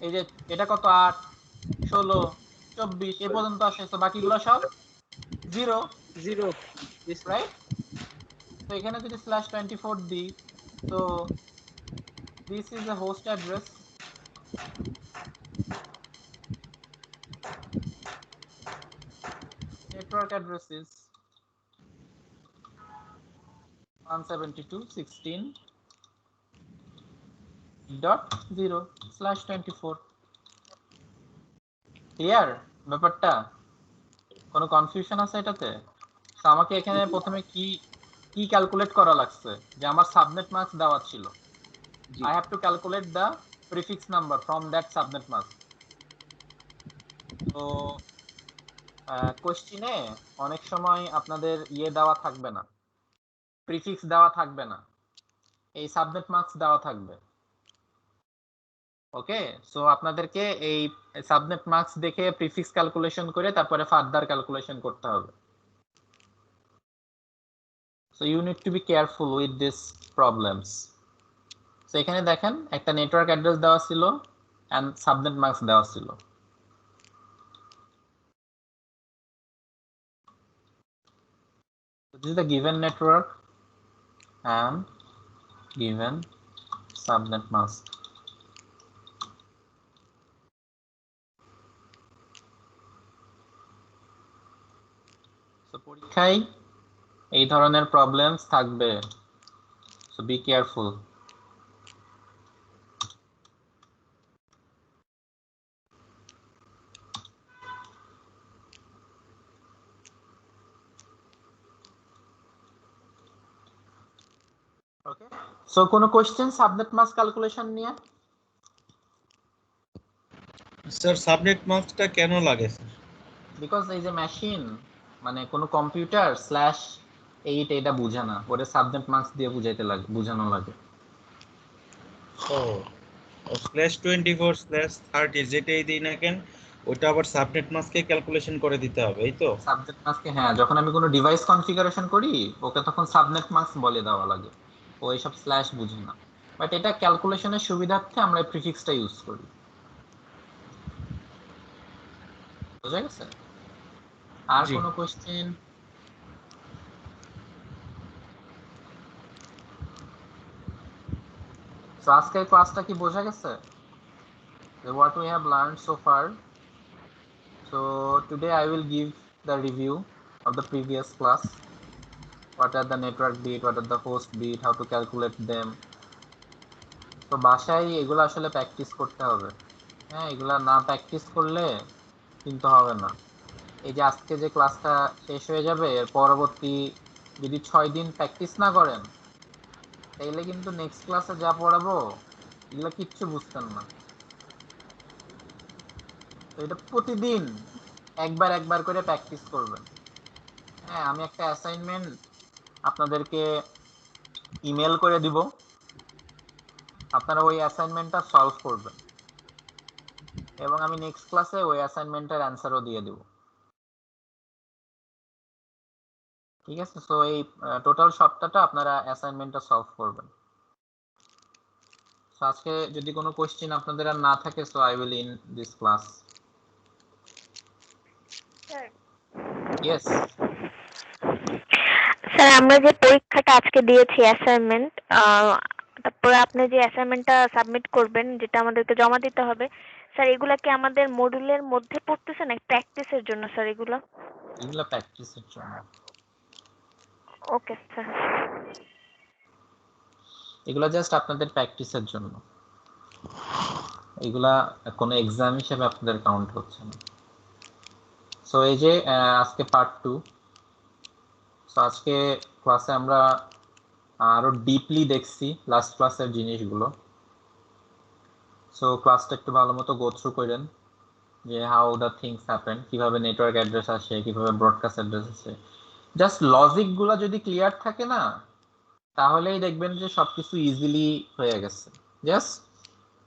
এই যে এটা কত? 8 16 24 এই পর্যন্ত আসে। তো বাকিগুলো সব 0 রাইট? তো এখানে যদি /24 দিই, তো this is a host address, network address is 172.16.0/24। Clear ব্যাপারটা? কোনো কনফিউশন আছে এটাতে? তো আমাকে এখানে প্রথমে কি কি ক্যালকুলেট করা লাগছে যে আমার সাবনেট মার্কস দেওয়া ছিল I have to calculate the prefix number from that subnet mask. তো কোশ্চেনে অনেক সময় আপনাদের দেওয়া থাকবে না, প্রিফিক্স দেওয়া থাকবে না, এই সাবনেট মার্কস দেওয়া থাকবে। ওকে, সো আপনাদেরকে এই সাবনেট মার্কস দেখে প্রিফিক্স ক্যালকুলেশন করে তারপরে ফার্দার ক্যালকুলেশন করতে হবে। So you need to be careful with this problems. So এখানে দেখেন একটা নেটওয়ার্ক অ্যাড্রেস দেওয়া ছিল এন্ড সাবনেট মার্কস দেওয়া ছিল। This is the given network and given subnet mask. So পরীক্ষায় এই ধরনের প্রবলেমস থাকবে, so be careful. Okay, so কোনো কোশ্চেন সাবনেট মাস্ক ক্যালকুলেশন নিয়ে? স্যার সাবনেট মাস্কটা কেন লাগে স্যার? বিকজ এই যে মেশিন মানে কোনো কম্পিউটার /8 এটা বুঝে না, ওরে সাবনেট মার্কস দিয়ে বুঝানো লাগে। ও /24/30 যেটাই দিই না কেন ওটা আবার সাবনেট মাস্কে ক্যালকুলেশন করে দিতে হবে, এই তো? সাবনেট মাস্কে হ্যাঁ, যখন আমি কোনো ডিভাইস কনফিগারেশন করি ওকে তখন সাবনেট মাস্ক বলে দেওয়া লাগে, ও এইসব স্ল্যাশ বুঝে না। বাট এটা ক্যালকুলেশনের সুবিধার্থে আমরা প্রিফিক্সটা ইউজ করি। বুঝা গেছে? আর কোনো কোশ্চেন? So আজকের ক্লাসটা কি বোঝা গেছে? What we have learned so far. So today I will give the review of the previous class. What are the network bit, what are the host bit, how to calculate them. তো বাসায় এগুলো আসলে practice করতে হবে। হ্যাঁ, এগুলা না practice করলে কিন্তু হবে না। এই যে আজকে যে ক্লাসটা শেষ হয়ে যাবে, এর পরবর্তী যদি 6 দিন প্র্যাকটিস না করেন তাহলে কিন্তু নেক্সট ক্লাসে যা পড়াবো এগুলো কিচ্ছু বুঝতেন না। তো এটা প্রতিদিন একবার করে প্র্যাকটিস করবেন। হ্যাঁ, আমি একটা অ্যাসাইনমেন্ট আপনাদেরকে ইমেল করে দিব, আপনারা ওই অ্যাসাইনমেন্টটা সলভ করবেন এবং আমি নেক্সট ক্লাসে ওই অ্যাসাইনমেন্টের অ্যান্সারও দিয়ে দেব। ঠিক আছে? সো এই টোটাল সপ্তাহটা আপনারা অ্যাসাইনমেন্টটা সলভ করবেন। সো আজকে যদি কোনো কোশ্চেন আপনাদের আর না থাকে, so I will in this class. Yes sir, আমরা যে পরীক্ষাটা আজকে দিয়েছি অ্যাসাইনমেন্ট, তারপরে আপনি যে অ্যাসাইনমেন্টটা সাবমিট করবেন যেটা আমাদেরকে জমা দিতে হবে, স্যার এগুলা কি আমাদের মডিউলের মধ্যে পড়তেছে না প্র্যাকটিসের জন্য স্যার? এগুলা প্র্যাকটিসের জন্য। ওকে স্যার, এগুলা জাস্ট আপনাদের প্র্যাকটিসের জন্য, এগুলা কোনো এক্সাম হিসেবে আপনাদের কাউন্ট হচ্ছে না। সো এই যে আজকে পার্ট 2। সো আজকে ক্লাসে আমরা আরো ডিপলি দেখছি লাস্ট ক্লাসের জিনিসগুলো। সো ক্লাসটা একটু ভালো মতো গো থ্রু করেন যে হাউ দ্য থিংস হ্যাপেন, কিভাবে নেটওয়ার্ক অ্যাড্রেস আসে, কিভাবে ব্রডকাস্ট অ্যাড্রেস আসে। জাস্ট লজিকগুলো যদি ক্লিয়ার থাকে না তাহলেই দেখবেন যে সবকিছু ইজিলি হয়ে গেছে। জাস্ট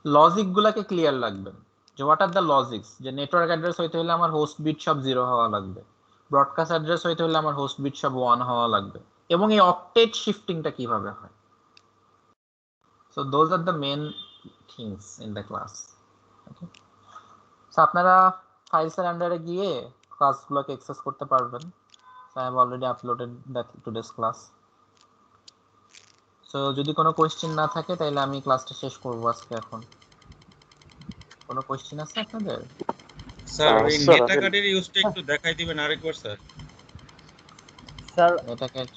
লজিকগুলোকে ক্লিয়ার রাখবেন যে হোয়াট আর দ্য লজিক্স, যে নেটওয়ার্ক অ্যাড্রেস হইতে হলে আমার হোস্ট বিট সব 0 হওয়া লাগবে, ব্রডকাস্ট অ্যাড্রেস হইতে হলে আমার হোস্ট বিট সব 1 হওয়া লাগবে, এবং এই অক্টেট শিফটিংটা কিভাবে হয়। So those are the main things in the class. Okay, so আপনারা ফাইলসের আন্ডারে গিয়ে ক্লাসগুলোকে অ্যাক্সেস করতে পারবেন। So I have already uploaded the today's class. So যদি কোনো কোশ্চেন না থাকে তাহলে আমি ক্লাসটা শেষ করব আজকে। এখন কোনো কোশ্চেন আছে আপনাদের? স্যার এই মেটাকার্ডের ইউজটা একটু দেখাই দিবেন আরেকবার স্যার। স্যার মেটাকার্ড